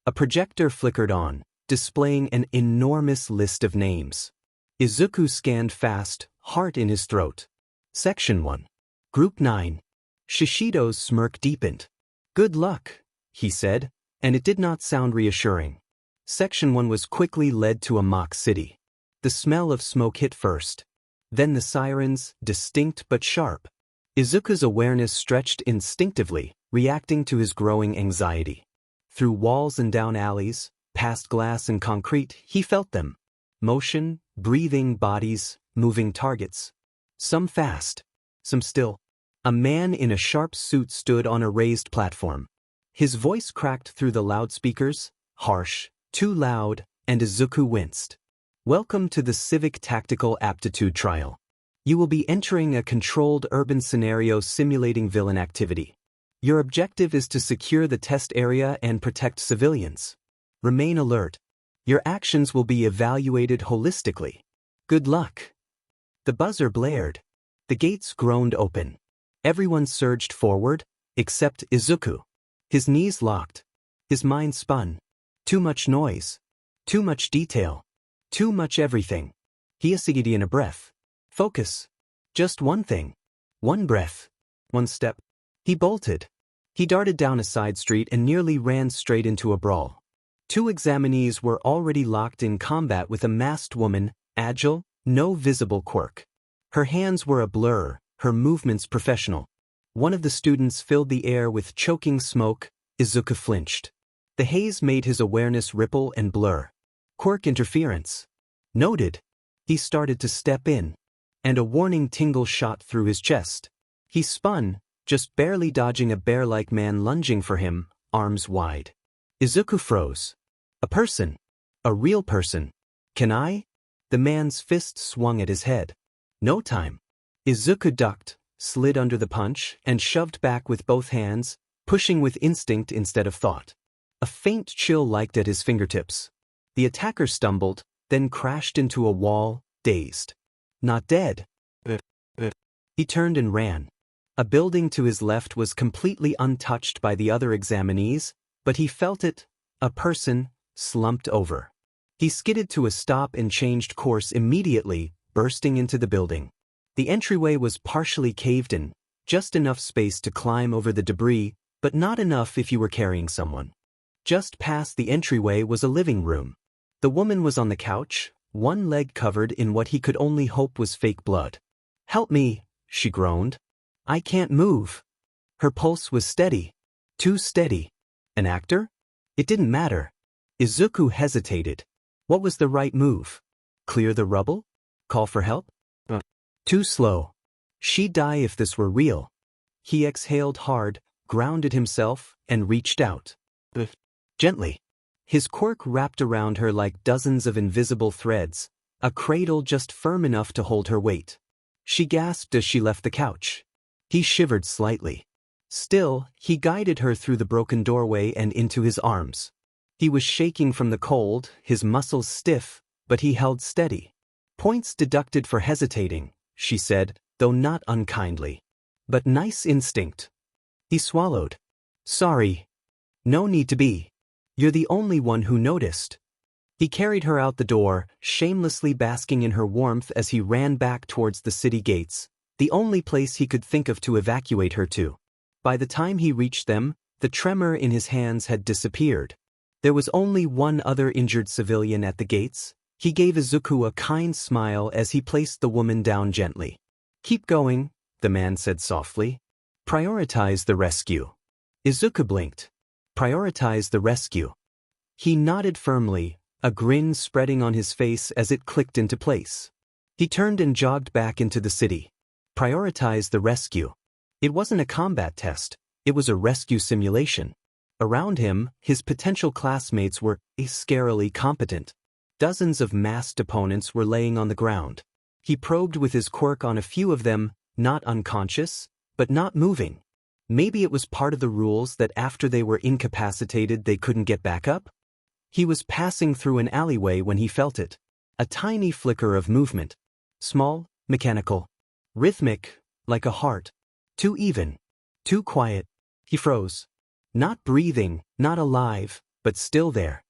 A projector flickered on, displaying an enormous list of names. Izuku scanned fast, heart in his throat. Section 1. Group 9. Shishido's smirk deepened. Good luck, he said, and it did not sound reassuring. Section 1 was quickly led to a mock city. The smell of smoke hit first. Then the sirens, distinct but sharp. Izuku's awareness stretched instinctively, reacting to his growing anxiety. Through walls and down alleys, past glass and concrete, he felt them. Motion, breathing bodies, moving targets. Some fast, some still. A man in a sharp suit stood on a raised platform. His voice cracked through the loudspeakers, harsh, too loud, and Izuku winced. Welcome to the Civic Tactical Aptitude Trial. You will be entering a controlled urban scenario simulating villain activity. Your objective is to secure the test area and protect civilians. Remain alert. Your actions will be evaluated holistically. Good luck. The buzzer blared. The gates groaned open. Everyone surged forward, except Izuku. His knees locked. His mind spun. Too much noise. Too much detail. Too much everything. He assigid in a breath. Focus. Just one thing. One breath. One step. He bolted. He darted down a side street and nearly ran straight into a brawl. 2 examinees were already locked in combat with a masked woman, agile, no visible quirk. Her hands were a blur, her movements professional. One of the students filled the air with choking smoke. Izuku flinched. The haze made his awareness ripple and blur. Quirk interference. Noted. He started to step in. And a warning tingle shot through his chest. He spun, just barely dodging a bear-like man lunging for him, arms wide. Izuku froze. A person. A real person. Can I? The man's fist swung at his head. No time. Izuku ducked, slid under the punch, and shoved back with both hands, pushing with instinct instead of thought. A faint chill licked at his fingertips. The attacker stumbled, then crashed into a wall, dazed. Not dead. He turned and ran. A building to his left was completely untouched by the other examinees, but he felt it. A person, slumped over. He skidded to a stop and changed course immediately, bursting into the building. The entryway was partially caved in, just enough space to climb over the debris, but not enough if you were carrying someone. Just past the entryway was a living room. The woman was on the couch, one leg covered in what he could only hope was fake blood. Help me, she groaned. I can't move. Her pulse was steady. Too steady. An actor? It didn't matter. Izuku hesitated. What was the right move? Clear the rubble? Call for help? Too slow. She'd die if this were real. He exhaled hard, grounded himself, and reached out. Gently. His quirk wrapped around her like dozens of invisible threads, a cradle just firm enough to hold her weight. She gasped as she left the couch. He shivered slightly. Still, he guided her through the broken doorway and into his arms. He was shaking from the cold, his muscles stiff, but he held steady. Points deducted for hesitating, she said, though not unkindly. But nice instinct. He swallowed. Sorry. No need to be. You're the only one who noticed. He carried her out the door, shamelessly basking in her warmth as he ran back towards the city gates, the only place he could think of to evacuate her to. By the time he reached them, the tremor in his hands had disappeared. There was only one other injured civilian at the gates. He gave Izuku a kind smile as he placed the woman down gently. Keep going, the man said softly. Prioritize the rescue. Izuku blinked. Prioritize the rescue. He nodded firmly, a grin spreading on his face as it clicked into place. He turned and jogged back into the city. Prioritize the rescue. It wasn't a combat test, it was a rescue simulation. Around him, his potential classmates were scarily competent. Dozens of masked opponents were laying on the ground. He probed with his quirk on a few of them, not unconscious, but not moving. Maybe it was part of the rules that after they were incapacitated they couldn't get back up? He was passing through an alleyway when he felt it. A tiny flicker of movement. Small, mechanical. Rhythmic, like a heart. Too even. Too quiet. He froze. Not breathing, not alive, but still there.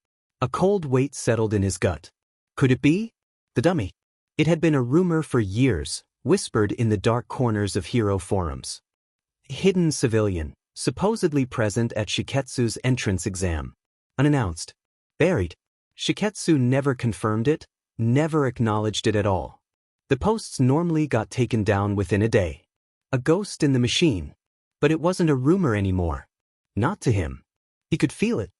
A cold weight settled in his gut. Could it be? The dummy. It had been a rumor for years, whispered in the dark corners of hero forums. Hidden civilian, supposedly present at Shiketsu's entrance exam. Unannounced. Buried. Shiketsu never confirmed it, never acknowledged it at all. The posts normally got taken down within a day. A ghost in the machine. But it wasn't a rumor anymore. Not to him. He could feel it.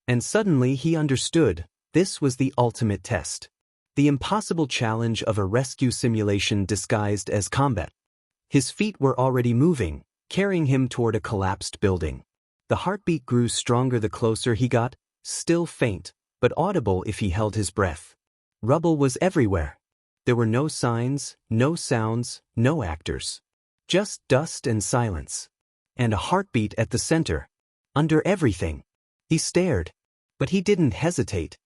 And suddenly he understood, this was the ultimate test. The impossible challenge of a rescue simulation disguised as combat. His feet were already moving, carrying him toward a collapsed building. The heartbeat grew stronger the closer he got, still faint, but audible if he held his breath. Rubble was everywhere. There were no signs, no sounds, no actors. Just dust and silence. And a heartbeat at the center. Under everything. He stared. But he didn't hesitate.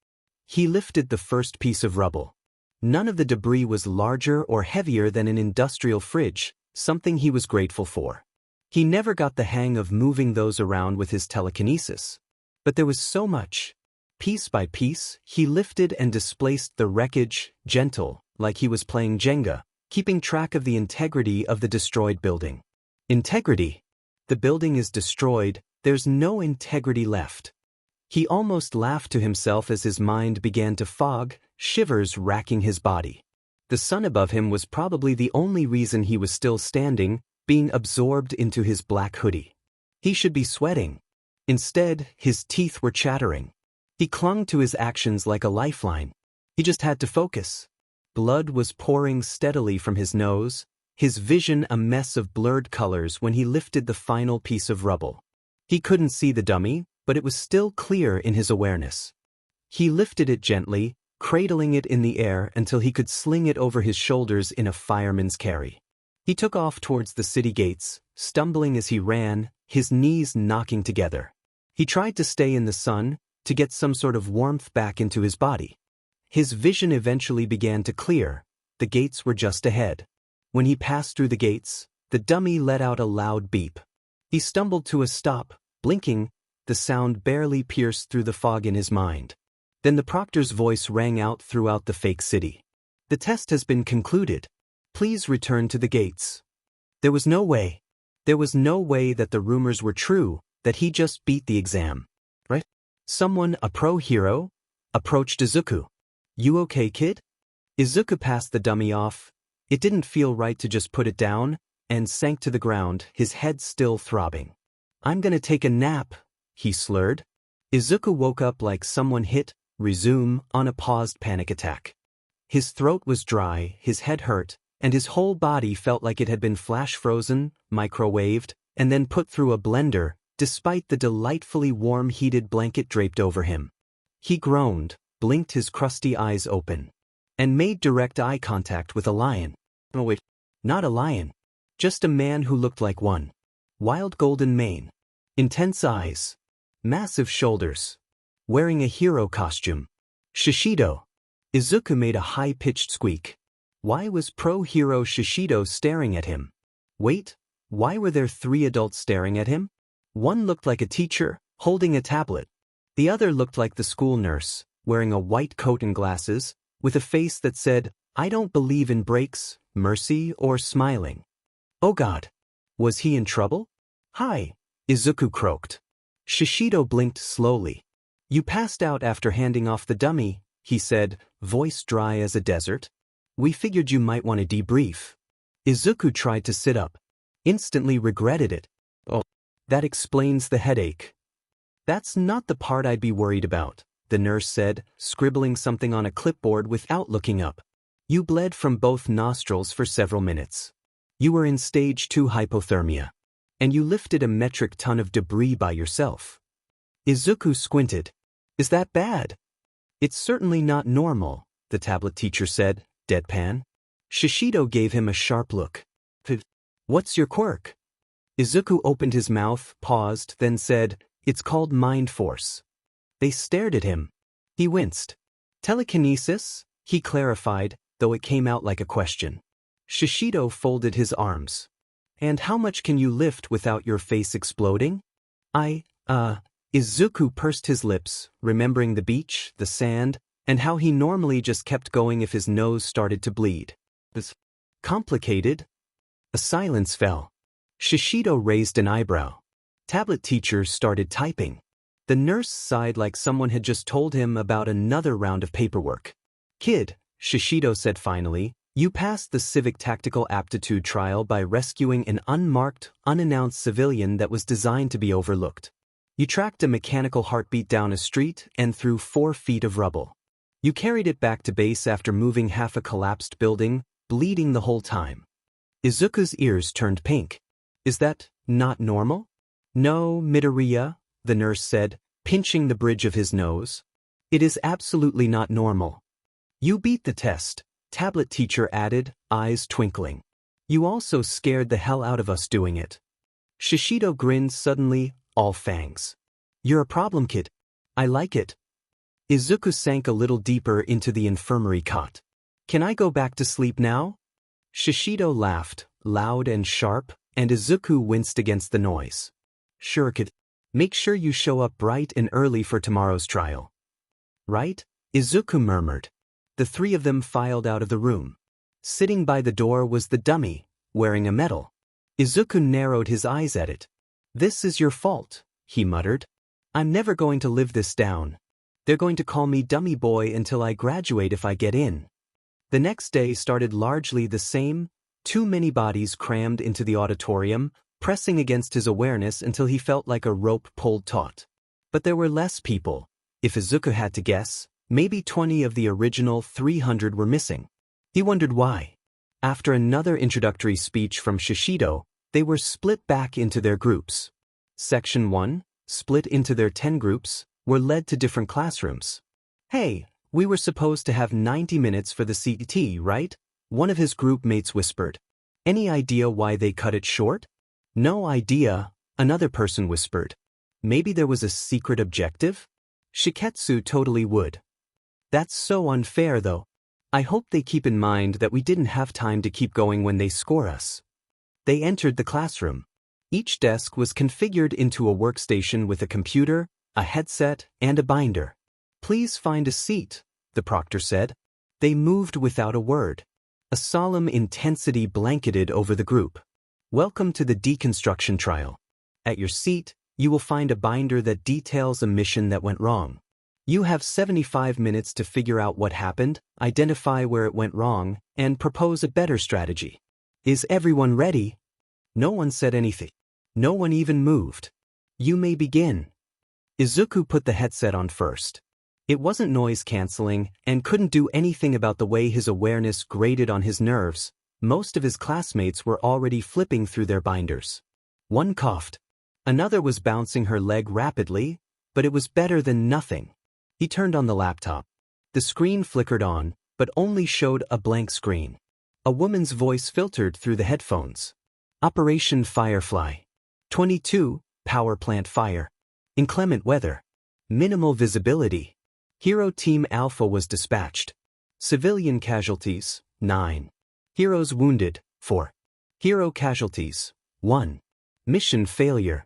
He lifted the first piece of rubble. None of the debris was larger or heavier than an industrial fridge, something he was grateful for. He never got the hang of moving those around with his telekinesis. But there was so much. Piece by piece, he lifted and displaced the wreckage, gentle, like he was playing Jenga, keeping track of the integrity of the destroyed building. Integrity. The building is destroyed, there's no integrity left. He almost laughed to himself as his mind began to fog, shivers racking his body. The sun above him was probably the only reason he was still standing, being absorbed into his black hoodie. He should be sweating. Instead, his teeth were chattering. He clung to his actions like a lifeline. He just had to focus. Blood was pouring steadily from his nose, his vision a mess of blurred colors when he lifted the final piece of rubble. He couldn't see the dummy, but it was still clear in his awareness. He lifted it gently, cradling it in the air until he could sling it over his shoulders in a fireman's carry. He took off towards the city gates, stumbling as he ran, his knees knocking together. He tried to stay in the sun, to get some sort of warmth back into his body. His vision eventually began to clear. The gates were just ahead. When he passed through the gates, the dummy let out a loud beep. He stumbled to a stop, blinking, the sound barely pierced through the fog in his mind. Then the proctor's voice rang out throughout the fake city. The test has been concluded. Please return to the gates. There was no way. There was no way that the rumors were true, that he just beat the exam. Right? Someone, a pro hero, approached Izuku. You okay, kid? Izuku passed the dummy off. It didn't feel right to just put it down, and sank to the ground, his head still throbbing. I'm gonna take a nap, he slurred. Izuku woke up like someone hit, resume, on a paused panic attack. His throat was dry, his head hurt, and his whole body felt like it had been flash-frozen, microwaved, and then put through a blender, despite the delightfully warm heated blanket draped over him. He groaned, blinked his crusty eyes open, and made direct eye contact with a lion. Oh wait, not a lion. Just a man who looked like one. Wild golden mane. Intense eyes. Massive shoulders. Wearing a hero costume. Shishido. Izuku made a high-pitched squeak. Why was pro-hero Shishido staring at him? Wait, why were there 3 adults staring at him? One looked like a teacher, holding a tablet. The other looked like the school nurse, wearing a white coat and glasses, with a face that said, I don't believe in breaks, mercy, or smiling. Oh God. Was he in trouble? Hi, Izuku croaked. Shishido blinked slowly. You passed out after handing off the dummy, he said, voice dry as a desert. We figured you might want to debrief. Izuku tried to sit up. Instantly regretted it. Oh, that explains the headache. That's not the part I'd be worried about, the nurse said, scribbling something on a clipboard without looking up. You bled from both nostrils for several minutes. You were in stage 2 hypothermia. And you lifted a metric ton of debris by yourself. Izuku squinted. Is that bad? It's certainly not normal, the tablet teacher said, deadpan. Shishido gave him a sharp look. What's your quirk? Izuku opened his mouth, paused, then said, It's called mind force. They stared at him. He winced. Telekinesis? He clarified, though it came out like a question. Shishido folded his arms. And how much can you lift without your face exploding? Izuku pursed his lips, remembering the beach, the sand, and how he normally just kept going if his nose started to bleed. Was complicated? A silence fell. Shishido raised an eyebrow. Tablet teacher started typing. The nurse sighed like someone had just told him about another round of paperwork. Kid, Shishido said finally, you passed the civic tactical aptitude trial by rescuing an unmarked, unannounced civilian that was designed to be overlooked. You tracked a mechanical heartbeat down a street and through 4 feet of rubble. You carried it back to base after moving half a collapsed building, bleeding the whole time. Izuku's ears turned pink. Is that not normal? No, Midoriya, the nurse said, pinching the bridge of his nose. It is absolutely not normal. You beat the test, tablet teacher added, eyes twinkling. You also scared the hell out of us doing it. Shishido grinned suddenly, all fangs. You're a problem kid. I like it. Izuku sank a little deeper into the infirmary cot. Can I go back to sleep now? Shishido laughed, loud and sharp, and Izuku winced against the noise. Sure kid. Make sure you show up bright and early for tomorrow's trial. Right? Izuku murmured. The 3 of them filed out of the room. Sitting by the door was the dummy, wearing a medal. Izuku narrowed his eyes at it. This is your fault, he muttered. I'm never going to live this down. They're going to call me dummy boy until I graduate if I get in. The next day started largely the same, too many bodies crammed into the auditorium, pressing against his awareness until he felt like a rope pulled taut. But there were less people. If Izuku had to guess, maybe 20 of the original 300 were missing. He wondered why. After another introductory speech from Shishido, they were split back into their groups. Section 1, split into their 10 groups, were led to different classrooms. Hey, we were supposed to have 90 minutes for the CT, right? One of his group mates whispered. Any idea why they cut it short? No idea, another person whispered. Maybe there was a secret objective? Shiketsu totally would. That's so unfair though. I hope they keep in mind that we didn't have time to keep going when they score us. They entered the classroom. Each desk was configured into a workstation with a computer, a headset, and a binder. Please find a seat, the proctor said. They moved without a word. A solemn intensity blanketed over the group. Welcome to the deconstruction trial. At your seat, you will find a binder that details a mission that went wrong. You have 75 minutes to figure out what happened, identify where it went wrong, and propose a better strategy. Is everyone ready? No one said anything. No one even moved. You may begin. Izuku put the headset on first. It wasn't noise-canceling and couldn't do anything about the way his awareness grated on his nerves. Most of his classmates were already flipping through their binders. One coughed. Another was bouncing her leg rapidly, but it was better than nothing. He turned on the laptop. The screen flickered on, but only showed a blank screen. A woman's voice filtered through the headphones. Operation Firefly. 22, power plant fire. Inclement weather. Minimal visibility. Hero Team Alpha was dispatched. Civilian casualties, 9. Heroes wounded, 4. Hero casualties, 1. Mission failure.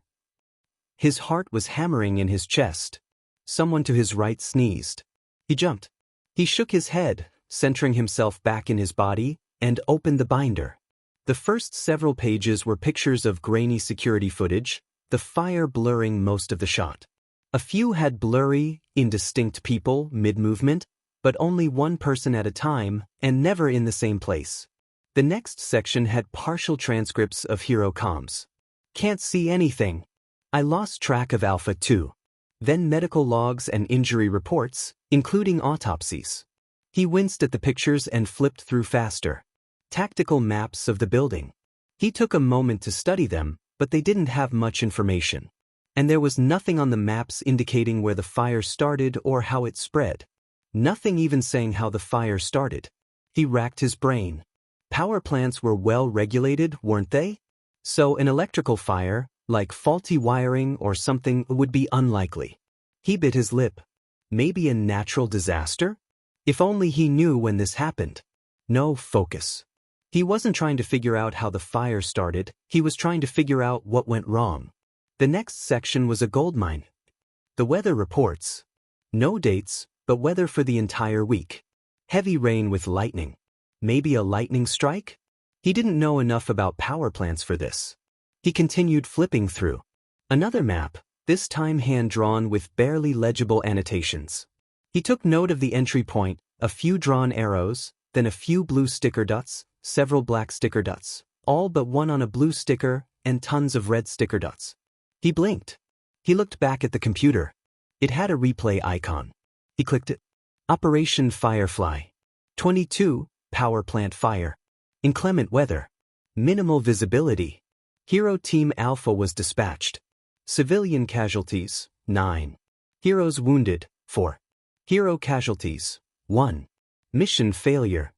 His heart was hammering in his chest. Someone to his right sneezed. He jumped. He shook his head, centering himself back in his body, and opened the binder. The first several pages were pictures of grainy security footage, the fire blurring most of the shot. A few had blurry, indistinct people mid-movement, but only one person at a time, and never in the same place. The next section had partial transcripts of hero comms. Can't see anything. I lost track of Alpha 2. Then medical logs and injury reports, including autopsies. He winced at the pictures and flipped through faster. Tactical maps of the building. He took a moment to study them, but they didn't have much information. And there was nothing on the maps indicating where the fire started or how it spread. Nothing even saying how the fire started. He racked his brain. Power plants were well regulated, weren't they? So an electrical fire, like faulty wiring or something, would be unlikely. He bit his lip. Maybe a natural disaster? If only he knew when this happened. No focus. He wasn't trying to figure out how the fire started, he was trying to figure out what went wrong. The next section was a goldmine. The weather reports. No dates, but weather for the entire week. Heavy rain with lightning. Maybe a lightning strike? He didn't know enough about power plants for this. He continued flipping through. Another map, this time hand-drawn with barely legible annotations. He took note of the entry point, a few drawn arrows, then a few blue sticker dots, several black sticker dots, all but one on a blue sticker, and tons of red sticker dots. He blinked. He looked back at the computer. It had a replay icon. He clicked it. Operation Firefly. 22, power plant fire. Inclement weather. Minimal visibility. Hero Team Alpha was dispatched. Civilian casualties, 9. Heroes wounded, 4. Hero casualties, 1. Mission failure.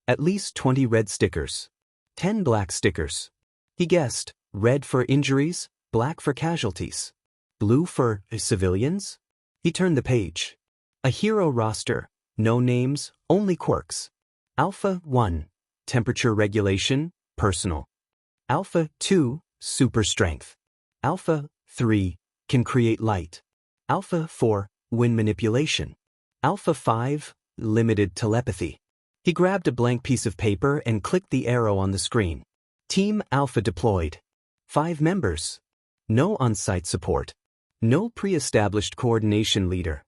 At least 20 red stickers. 10 black stickers. He guessed, red for injuries, black for casualties. Blue for civilians? He turned the page. A hero roster, no names, only quirks. Alpha 1, temperature regulation, personal. Alpha 2, super strength. Alpha 3, can create light. Alpha 4, wind manipulation. Alpha 5, limited telepathy. He grabbed a blank piece of paper and clicked the arrow on the screen. Team Alpha deployed. 5 members. No on-site support. No pre-established coordination leader.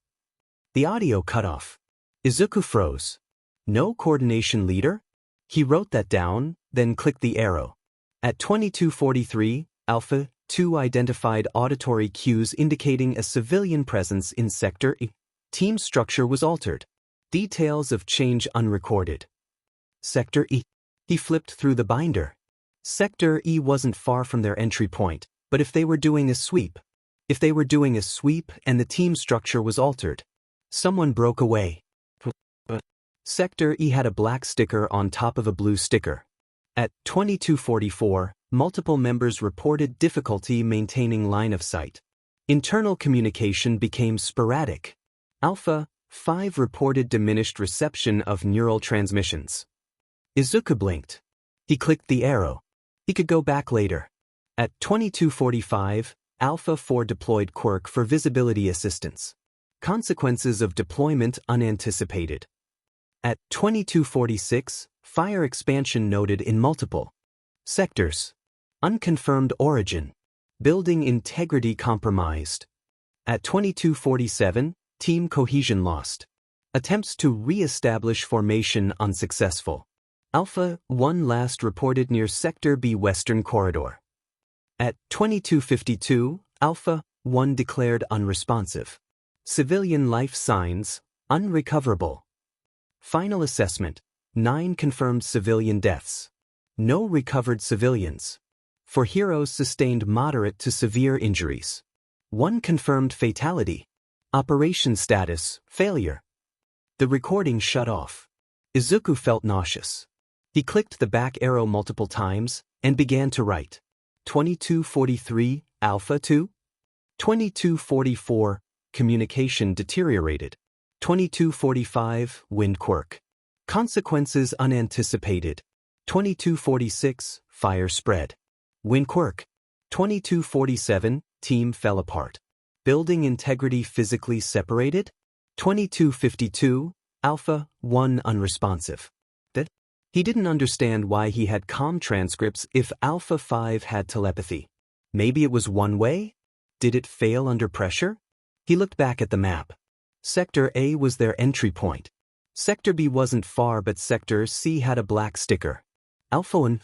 The audio cut off. Izuku froze. No coordination leader? He wrote that down, then clicked the arrow. At 22:43, Alpha 2 identified auditory cues indicating a civilian presence in Sector E. Team structure was altered. Details of change unrecorded. Sector E. He flipped through the binder. Sector E wasn't far from their entry point, but if they were doing a sweep and the team structure was altered, someone broke away. Sector E had a black sticker on top of a blue sticker. At 22:44, multiple members reported difficulty maintaining line of sight. Internal communication became sporadic. Alpha 5 reported diminished reception of neural transmissions. Izuku blinked. He clicked the arrow. He could go back later. At 22:45, Alpha 4 deployed quirk for visibility assistance. Consequences of deployment unanticipated. At 22:46, fire expansion noted in multiple sectors. Unconfirmed origin. Building integrity compromised. At 22:47, team cohesion lost. Attempts to re-establish formation unsuccessful. Alpha 1 last reported near Sector B Western Corridor. At 22:52, Alpha 1 declared unresponsive. Civilian life signs, unrecoverable. Final assessment, 9 confirmed civilian deaths. No recovered civilians. 4 heroes sustained moderate to severe injuries. 1 confirmed fatality. Operation status, failure. The recording shut off. Izuku felt nauseous. He clicked the back arrow multiple times and began to write. 22:43, Alpha 2. 22:44, communication deteriorated. 22:45, wind quirk. Consequences unanticipated. 22:46, fire spread. Wind quirk. 22:47, team fell apart. Building integrity physically separated. 22:52, Alpha 1 unresponsive. That he didn't understand why he had comm transcripts if Alpha 5 had telepathy. Maybe it was one way? Did it fail under pressure? He looked back at the map. Sector A was their entry point. Sector B wasn't far, but Sector C had a black sticker. Alpha 1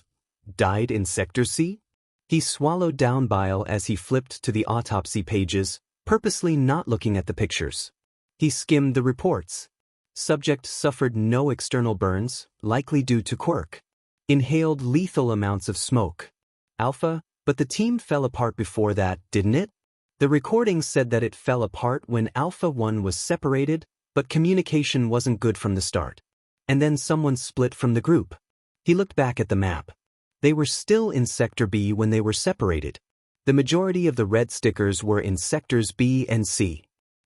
died in Sector C? He swallowed down bile as he flipped to the autopsy pages, purposely not looking at the pictures. He skimmed the reports. Subject suffered no external burns, likely due to quirk. Inhaled lethal amounts of smoke. Alpha, but the team fell apart before that, didn't it? The recording said that it fell apart when Alpha 1 was separated, But communication wasn't good from the start. And then someone split from the group. He looked back at the map. They were still in Sector B when they were separated. The majority of the red stickers were in Sectors B and C.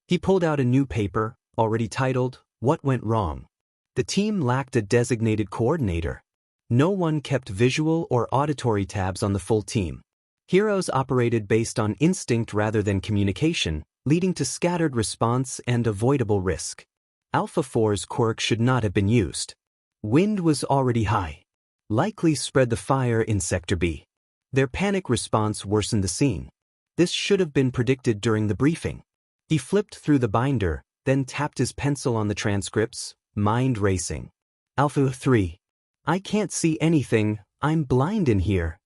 He pulled out a new paper, already titled, "What Went Wrong?" The team lacked a designated coordinator. No one kept visual or auditory tabs on the full team. Heroes operated based on instinct rather than communication, leading to scattered response and avoidable risk. Alpha 4's quirk should not have been used. Wind was already high. Likely spread the fire in Sector B. Their panic response worsened the scene. This should have been predicted during the briefing. He flipped through the binder, then tapped his pencil on the transcripts, mind racing. Alpha 3. I can't see anything, I'm blind in here.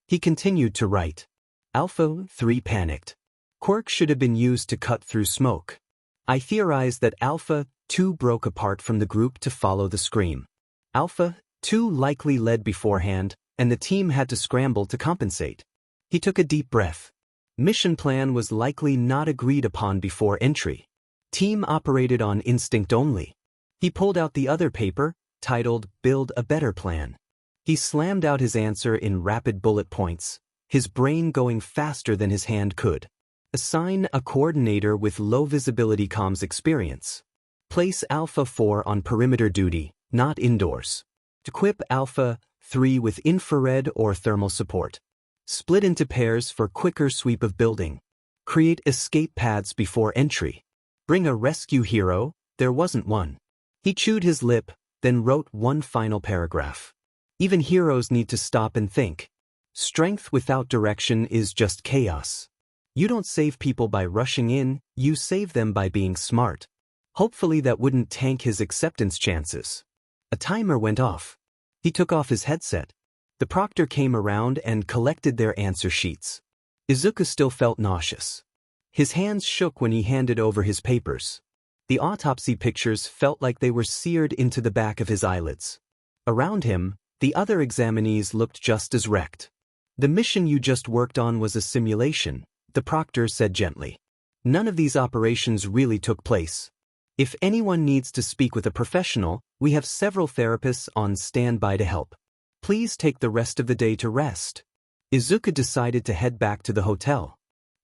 He continued to write. Alpha 3 panicked. Quirk should have been used to cut through smoke. I theorized that Alpha 2 broke apart from the group to follow the scream. Alpha 2 likely led beforehand, and the team had to scramble to compensate. He took a deep breath. Mission plan was likely not agreed upon before entry. Team operated on instinct only. He pulled out the other paper, titled Build a Better Plan. He slammed out his answer in rapid bullet points, his brain going faster than his hand could. Assign a coordinator with low visibility comms experience. Place Alpha 4 on perimeter duty, not indoors. Equip Alpha 3 with infrared or thermal support. Split into pairs for quicker sweep of building. Create escape paths before entry. Bring a rescue hero, there wasn't one. He chewed his lip, then wrote one final paragraph. Even heroes need to stop and think. Strength without direction is just chaos. You don't save people by rushing in, you save them by being smart. Hopefully that wouldn't tank his acceptance chances. A timer went off. He took off his headset. The proctor came around and collected their answer sheets. Izuku still felt nauseous. His hands shook when he handed over his papers. The autopsy pictures felt like they were seared into the back of his eyelids. Around him, the other examinees looked just as wrecked. The mission you just worked on was a simulation, the proctor said gently. None of these operations really took place. If anyone needs to speak with a professional, we have several therapists on standby to help. Please take the rest of the day to rest. Izuku decided to head back to the hotel.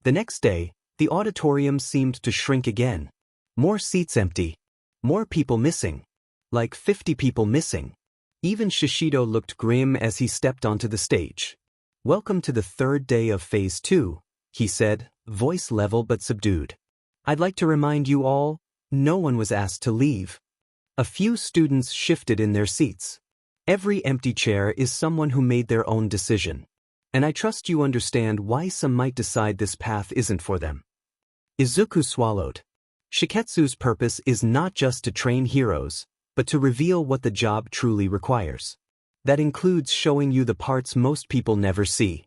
The next day, the auditorium seemed to shrink again. More seats empty. More people missing. Like 50 people missing. Even Shishido looked grim as he stepped onto the stage. Welcome to the third day of Phase 2, he said, voice level but subdued. I'd like to remind you all, no one was asked to leave. A few students shifted in their seats. Every empty chair is someone who made their own decision. And I trust you understand why some might decide this path isn't for them. Izuku swallowed. Shiketsu's purpose is not just to train heroes, but to reveal what the job truly requires. That includes showing you the parts most people never see.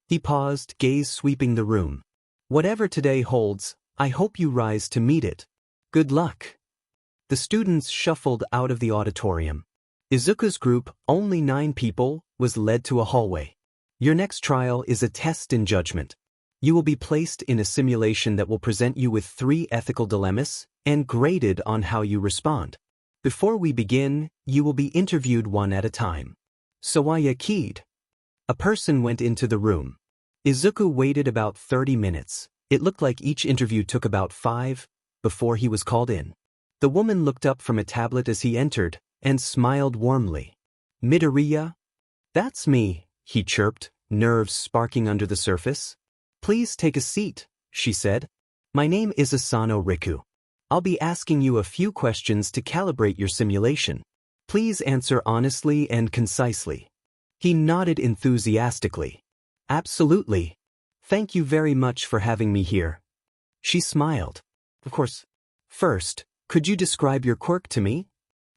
He paused, gaze sweeping the room. Whatever today holds, I hope you rise to meet it. Good luck. The students shuffled out of the auditorium. Izuku's group, only 9 people, was led to a hallway. Your next trial is a test in judgment. You will be placed in a simulation that will present you with 3 ethical dilemmas and graded on how you respond. Before we begin, you will be interviewed one at a time. Sawaya keyed. A person went into the room. Izuku waited about 30 minutes. It looked like each interview took about 5, before he was called in. The woman looked up from a tablet as he entered, and smiled warmly. Midoriya? That's me, he chirped, nerves sparking under the surface. Please take a seat, she said. My name is Asano Riku. I'll be asking you a few questions to calibrate your simulation. Please answer honestly and concisely. He nodded enthusiastically. Absolutely. Thank you very much for having me here. She smiled. Of course. First, could you describe your quirk to me?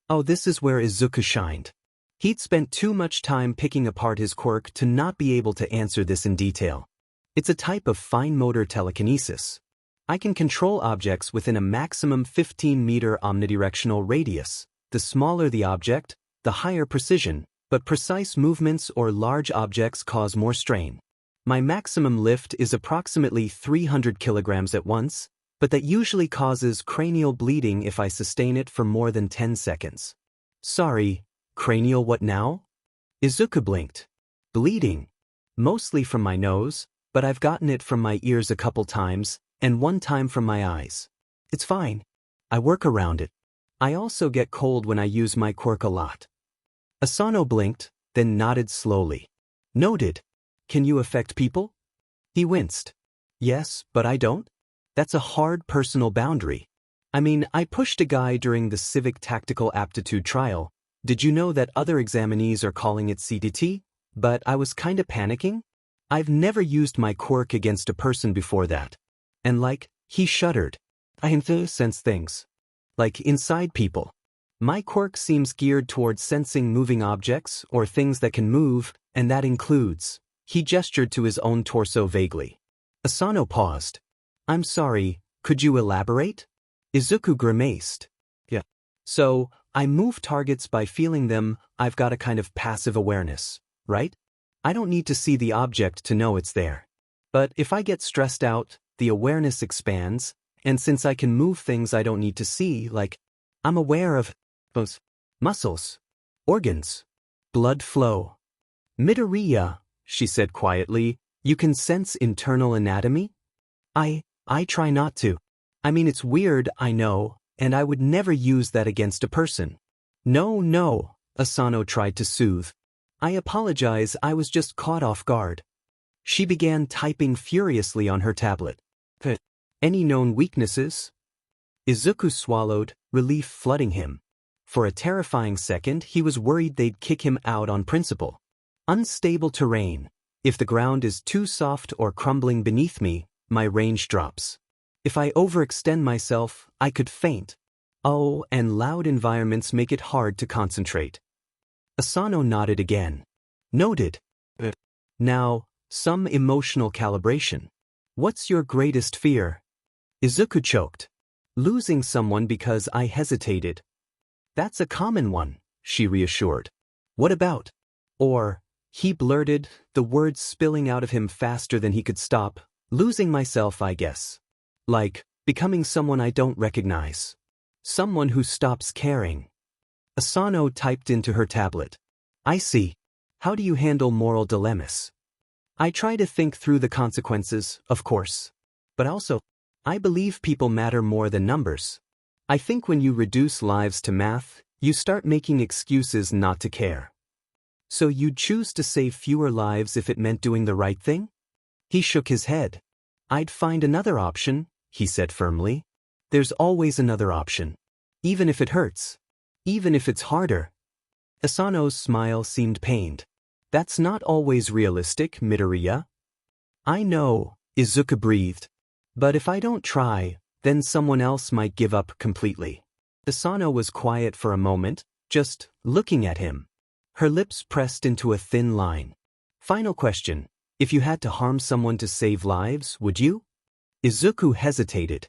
Oh, this is where Izuku shined. He'd spent too much time picking apart his quirk to not be able to answer this in detail. It's a type of fine motor telekinesis. I can control objects within a maximum 15-meter omnidirectional radius. The smaller the object, the higher precision, but precise movements or large objects cause more strain. My maximum lift is approximately 300 kilograms at once, but that usually causes cranial bleeding if I sustain it for more than 10 seconds. Sorry, cranial what now? Izuku blinked. Bleeding. Mostly from my nose, but I've gotten it from my ears a couple times, and one time from my eyes. It's fine. I work around it. I also get cold when I use my quirk a lot. Asano blinked, then nodded slowly. Noted. Can you affect people? He winced. Yes, but I don't. That's a hard personal boundary. I mean, I pushed a guy during the Civic Tactical Aptitude trial. Did you know that other examinees are calling it CDT? But I was kinda panicking. I've never used my quirk against a person before that. And he shuddered. I can sense things. Like inside people. My quirk seems geared towards sensing moving objects or things that can move, and that includes. He gestured to his own torso vaguely. Asano paused. I'm sorry, could you elaborate? Izuku grimaced. Yeah. So, I move targets by feeling them. I've got a kind of passive awareness, right? I don't need to see the object to know it's there. But if I get stressed out, the awareness expands, and since I can move things I don't need to see, I'm aware of both muscles, organs, blood flow. Midoriya, she said quietly, you can sense internal anatomy? I try not to. I mean, it's weird, I know, and I would never use that against a person. No, Asano tried to soothe. I apologize, I was just caught off guard. She began typing furiously on her tablet. Any known weaknesses? Izuku swallowed, relief flooding him. For a terrifying second, he was worried they'd kick him out on principle. Unstable terrain. If the ground is too soft or crumbling beneath me, my range drops. If I overextend myself, I could faint. Oh, and loud environments make it hard to concentrate. Asano nodded again. Noted. Now, some emotional calibration. What's your greatest fear? Izuku choked. Losing someone because I hesitated. That's a common one, she reassured. What about? Or, he blurted, the words spilling out of him faster than he could stop. Losing myself, I guess. Becoming someone I don't recognize. Someone who stops caring. Asano typed into her tablet. I see. How do you handle moral dilemmas? I try to think through the consequences, of course. But also, I believe people matter more than numbers. I think when you reduce lives to math, you start making excuses not to care. So you'd choose to save fewer lives if it meant doing the right thing? He shook his head. I'd find another option, he said firmly. There's always another option. Even if it hurts. Even if it's harder. Asano's smile seemed pained. That's not always realistic, Midoriya. I know, Izuku breathed. But if I don't try, then someone else might give up completely. Asano was quiet for a moment, just looking at him. Her lips pressed into a thin line. Final question. If you had to harm someone to save lives, would you? Izuku hesitated.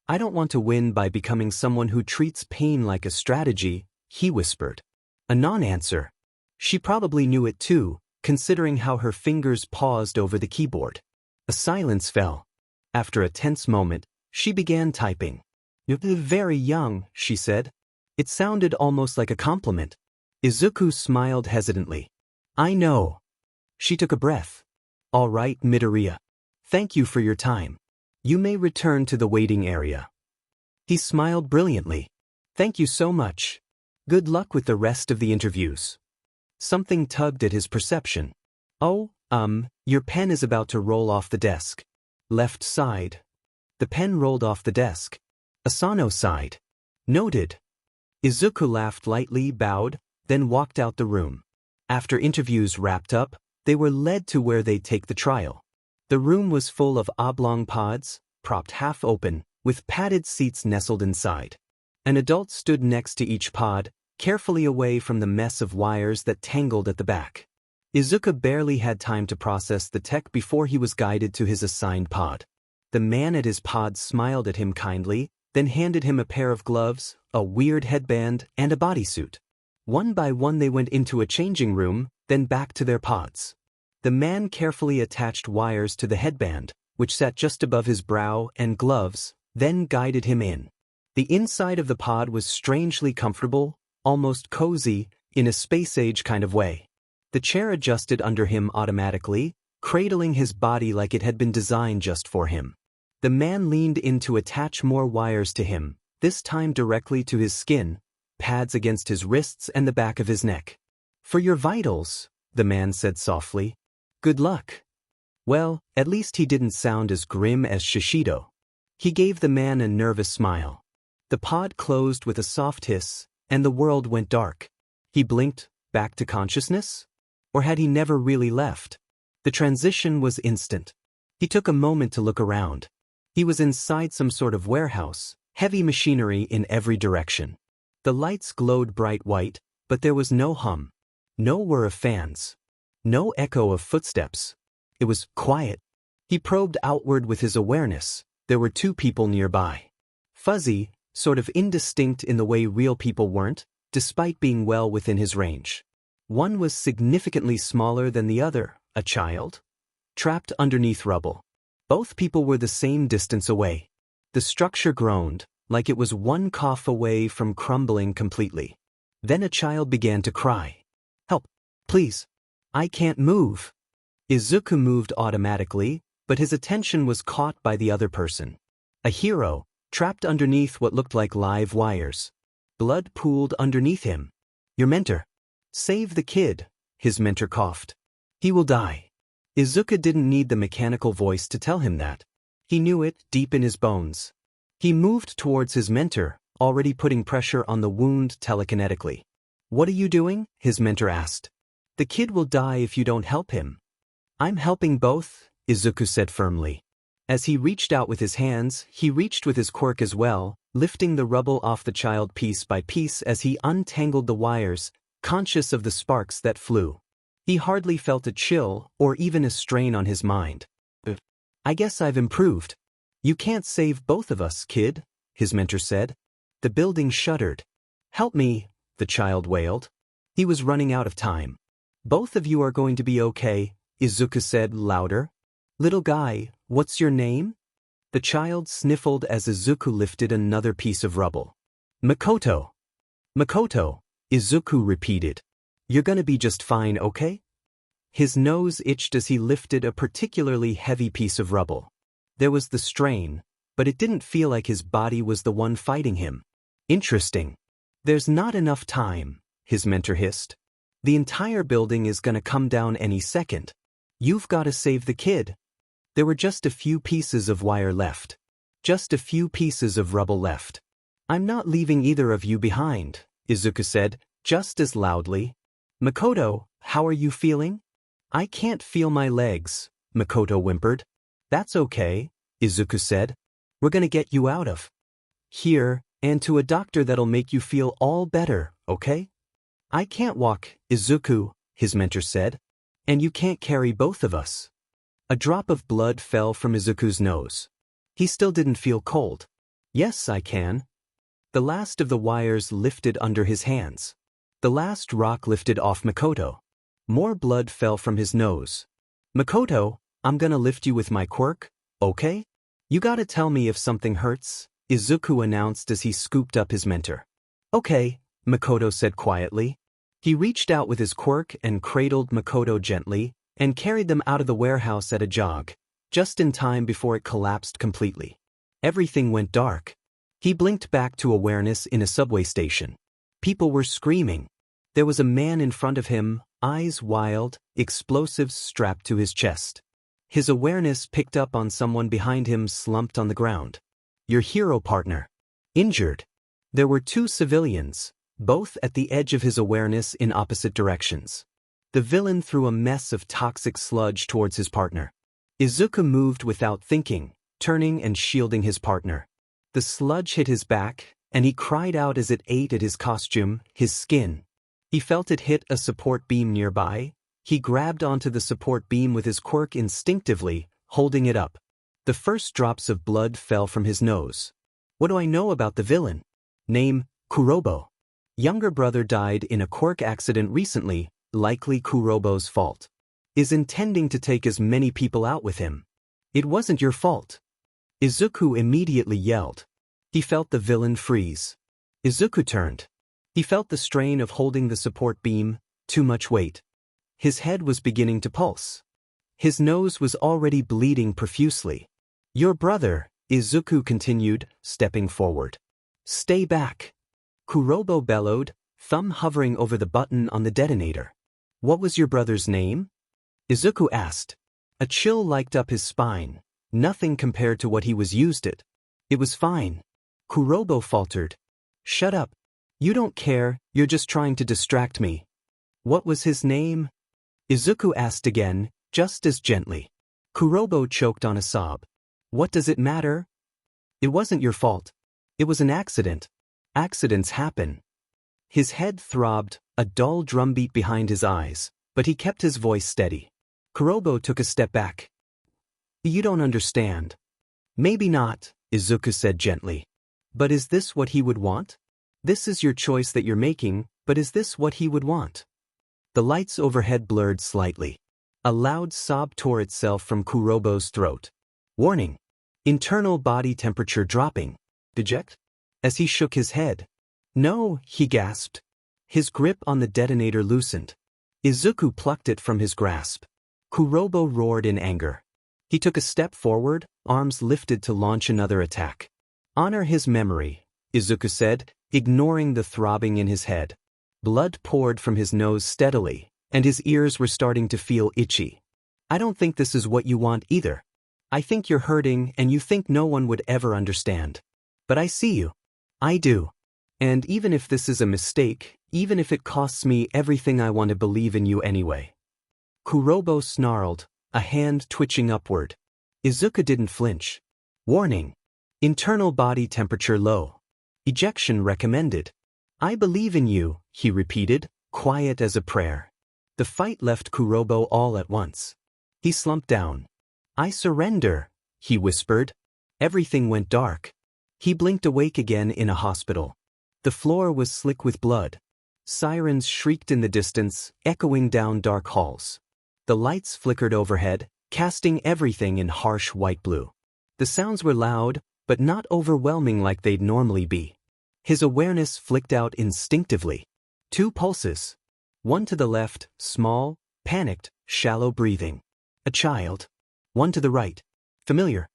I don't want to win by becoming someone who treats pain like a strategy, he whispered. A non-answer. She probably knew it too, considering how her fingers paused over the keyboard. A silence fell. After a tense moment, she began typing. You're very young, she said. It sounded almost like a compliment. Izuku smiled hesitantly. I know. She took a breath. All right, Midoriya. Thank you for your time. You may return to the waiting area. He smiled brilliantly. Thank you so much. Good luck with the rest of the interviews. Something tugged at his perception. Oh, your pen is about to roll off the desk. Left side. The pen rolled off the desk. Asano sighed. Noted. Izuku laughed lightly, bowed, then walked out the room. After interviews wrapped up, they were led to where they'd take the trial. The room was full of oblong pods, propped half open, with padded seats nestled inside. An adult stood next to each pod, carefully away from the mess of wires that tangled at the back. Izuku barely had time to process the tech before he was guided to his assigned pod. The man at his pod smiled at him kindly, then handed him a pair of gloves, a weird headband, and a bodysuit. One by one they went into a changing room, then back to their pods. The man carefully attached wires to the headband, which sat just above his brow, and gloves, then guided him in. The inside of the pod was strangely comfortable, almost cozy, in a space-age kind of way. The chair adjusted under him automatically, cradling his body like it had been designed just for him. The man leaned in to attach more wires to him, this time directly to his skin, pads against his wrists and the back of his neck. "For your vitals," the man said softly. "Good luck." Well, at least he didn't sound as grim as Shishido. He gave the man a nervous smile. The pod closed with a soft hiss, and the world went dark. He blinked, back to consciousness? Or had he never really left? The transition was instant. He took a moment to look around. He was inside some sort of warehouse, heavy machinery in every direction. The lights glowed bright white, but there was no hum. No whir of fans. No echo of footsteps. It was quiet. He probed outward with his awareness. There were two people nearby. Fuzzy, sort of indistinct in the way real people weren't, despite being well within his range. One was significantly smaller than the other, a child, trapped underneath rubble. Both people were the same distance away. The structure groaned, like it was one cough away from crumbling completely. Then a child began to cry. "Help, please. I can't move." Izuku moved automatically, but his attention was caught by the other person. A hero, trapped underneath what looked like live wires. Blood pooled underneath him. "Your mentor. Save the kid," his mentor coughed. "He will die." Izuku didn't need the mechanical voice to tell him that. He knew it deep in his bones. He moved towards his mentor, already putting pressure on the wound telekinetically. "What are you doing?" his mentor asked. "The kid will die if you don't help him." "I'm helping both," Izuku said firmly. As he reached out with his hands, he reached with his quirk as well, lifting the rubble off the child piece by piece as he untangled the wires, conscious of the sparks that flew. He hardly felt a chill or even a strain on his mind. "I guess I've improved." "You can't save both of us, kid," his mentor said. The building shuddered. "Help me," the child wailed. He was running out of time. "Both of you are going to be okay," Izuku said louder. "Little guy, what's your name?" The child sniffled as Izuku lifted another piece of rubble. "Makoto." "Makoto," Izuku repeated. "You're gonna be just fine, okay?" His nose itched as he lifted a particularly heavy piece of rubble. There was the strain, but it didn't feel like his body was the one fighting him. "Interesting. There's not enough time," his mentor hissed. "The entire building is gonna come down any second. You've gotta save the kid." There were just a few pieces of wire left. Just a few pieces of rubble left. "I'm not leaving either of you behind," Izuku said, just as loudly. "Makoto, how are you feeling?" "I can't feel my legs," Makoto whimpered. "That's okay," Izuku said. "We're gonna get you out of here, and to a doctor that'll make you feel all better, okay?" "I can't walk, Izuku," his mentor said. "And you can't carry both of us." A drop of blood fell from Izuku's nose. He still didn't feel cold. "Yes, I can." The last of the wires lifted under his hands. The last rock lifted off Makoto. More blood fell from his nose. "Makoto, I'm gonna lift you with my quirk, okay? You gotta tell me if something hurts," Izuku announced as he scooped up his mentor. "Okay," Makoto said quietly. He reached out with his quirk and cradled Makoto gently, and carried them out of the warehouse at a jog, just in time before it collapsed completely. Everything went dark. He blinked back to awareness in a subway station. People were screaming. There was a man in front of him, eyes wild, explosives strapped to his chest. His awareness picked up on someone behind him slumped on the ground. Your hero partner. Injured. There were two civilians, both at the edge of his awareness in opposite directions. The villain threw a mess of toxic sludge towards his partner. Izuku moved without thinking, turning and shielding his partner. The sludge hit his back, and he cried out as it ate at his costume, his skin. He felt it hit a support beam nearby. He grabbed onto the support beam with his quirk instinctively, holding it up. The first drops of blood fell from his nose. What do I know about the villain? Name, Kurobo. Younger brother died in a quirk accident recently, likely Kurobo's fault. Is intending to take as many people out with him. It wasn't your fault. Izuku immediately yelled. He felt the villain freeze. Izuku turned. He felt the strain of holding the support beam, too much weight. His head was beginning to pulse. His nose was already bleeding profusely. Your brother, Izuku continued, stepping forward. Stay back. Kurobo bellowed, thumb hovering over the button on the detonator. What was your brother's name? Izuku asked. A chill licked up his spine. Nothing compared to what he was used it. It was fine. Kurobo faltered. Shut up. You don't care, you're just trying to distract me. What was his name? Izuku asked again, just as gently. Kurobo choked on a sob. What does it matter? It wasn't your fault. It was an accident. Accidents happen. His head throbbed, a dull drumbeat behind his eyes, but he kept his voice steady. Kurobo took a step back. You don't understand. Maybe not, Izuku said gently. But is this what he would want? This is your choice that you're making, but is this what he would want? The lights overhead blurred slightly. A loud sob tore itself from Kurobo's throat. Warning. Internal body temperature dropping. Deject? As he shook his head. No, he gasped. His grip on the detonator loosened. Izuku plucked it from his grasp. Kurobo roared in anger. He took a step forward, arms lifted to launch another attack. Honor his memory, Izuku said, ignoring the throbbing in his head. Blood poured from his nose steadily, and his ears were starting to feel itchy. I don't think this is what you want either. I think you're hurting and you think no one would ever understand. But I see you. I do. And even if this is a mistake, even if it costs me everything, I want to believe in you anyway. Kurobo snarled, a hand twitching upward. Izuku didn't flinch. Warning. Internal body temperature low. Ejection recommended. I believe in you, he repeated, quiet as a prayer. The fight left Kurobo all at once. He slumped down. I surrender, he whispered. Everything went dark. He blinked awake again in a hospital. The floor was slick with blood. Sirens shrieked in the distance, echoing down dark halls. The lights flickered overhead, casting everything in harsh white-blue. The sounds were loud, but not overwhelming like they'd normally be. His awareness flicked out instinctively. 2 pulses. One to the left, small, panicked, shallow breathing. A child. One to the right. Familiar.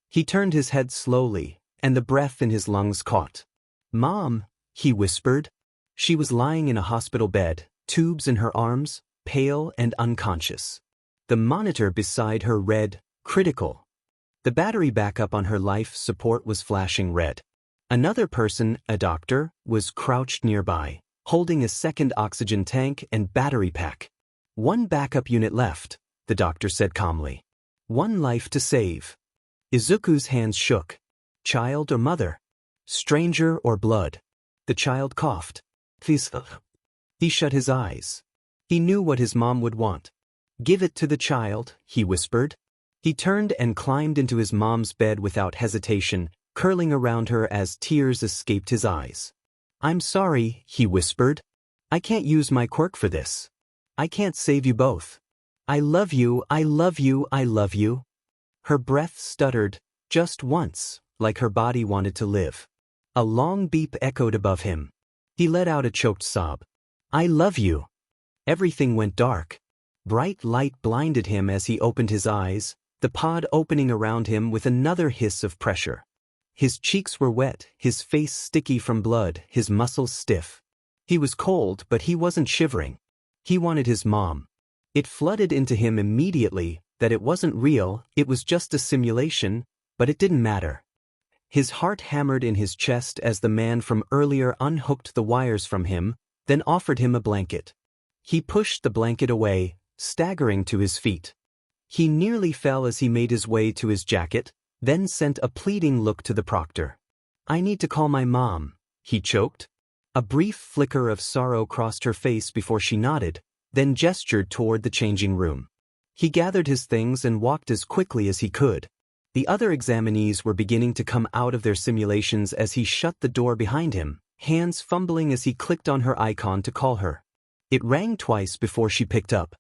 He turned his head slowly, and the breath in his lungs caught. Mom, he whispered. She was lying in a hospital bed, tubes in her arms, pale and unconscious. The monitor beside her read, critical. The battery backup on her life support was flashing red. Another person, a doctor, was crouched nearby, holding a second oxygen tank and battery pack. 1 backup unit left, the doctor said calmly. 1 life to save. Izuku's hands shook. Child or mother? Stranger or blood? The child coughed. Please. He shut his eyes. He knew what his mom would want. Give it to the child, he whispered. He turned and climbed into his mom's bed without hesitation, curling around her as tears escaped his eyes. I'm sorry, he whispered. I can't use my quirk for this. I can't save you both. I love you, I love you, I love you. Her breath stuttered, just once, like her body wanted to live. A long beep echoed above him. He let out a choked sob. I love you. Everything went dark. Bright light blinded him as he opened his eyes, the pod opening around him with another hiss of pressure. His cheeks were wet, his face sticky from blood, his muscles stiff. He was cold, but he wasn't shivering. He wanted his mom. It flooded into him immediately that it wasn't real, it was just a simulation, but it didn't matter. His heart hammered in his chest as the man from earlier unhooked the wires from him, then offered him a blanket. He pushed the blanket away, staggering to his feet. He nearly fell as he made his way to his jacket, then sent a pleading look to the proctor. I need to call my mom, he choked. A brief flicker of sorrow crossed her face before she nodded, then gestured toward the changing room. He gathered his things and walked as quickly as he could. The other examinees were beginning to come out of their simulations as he shut the door behind him, hands fumbling as he clicked on her icon to call her. It rang twice before she picked up.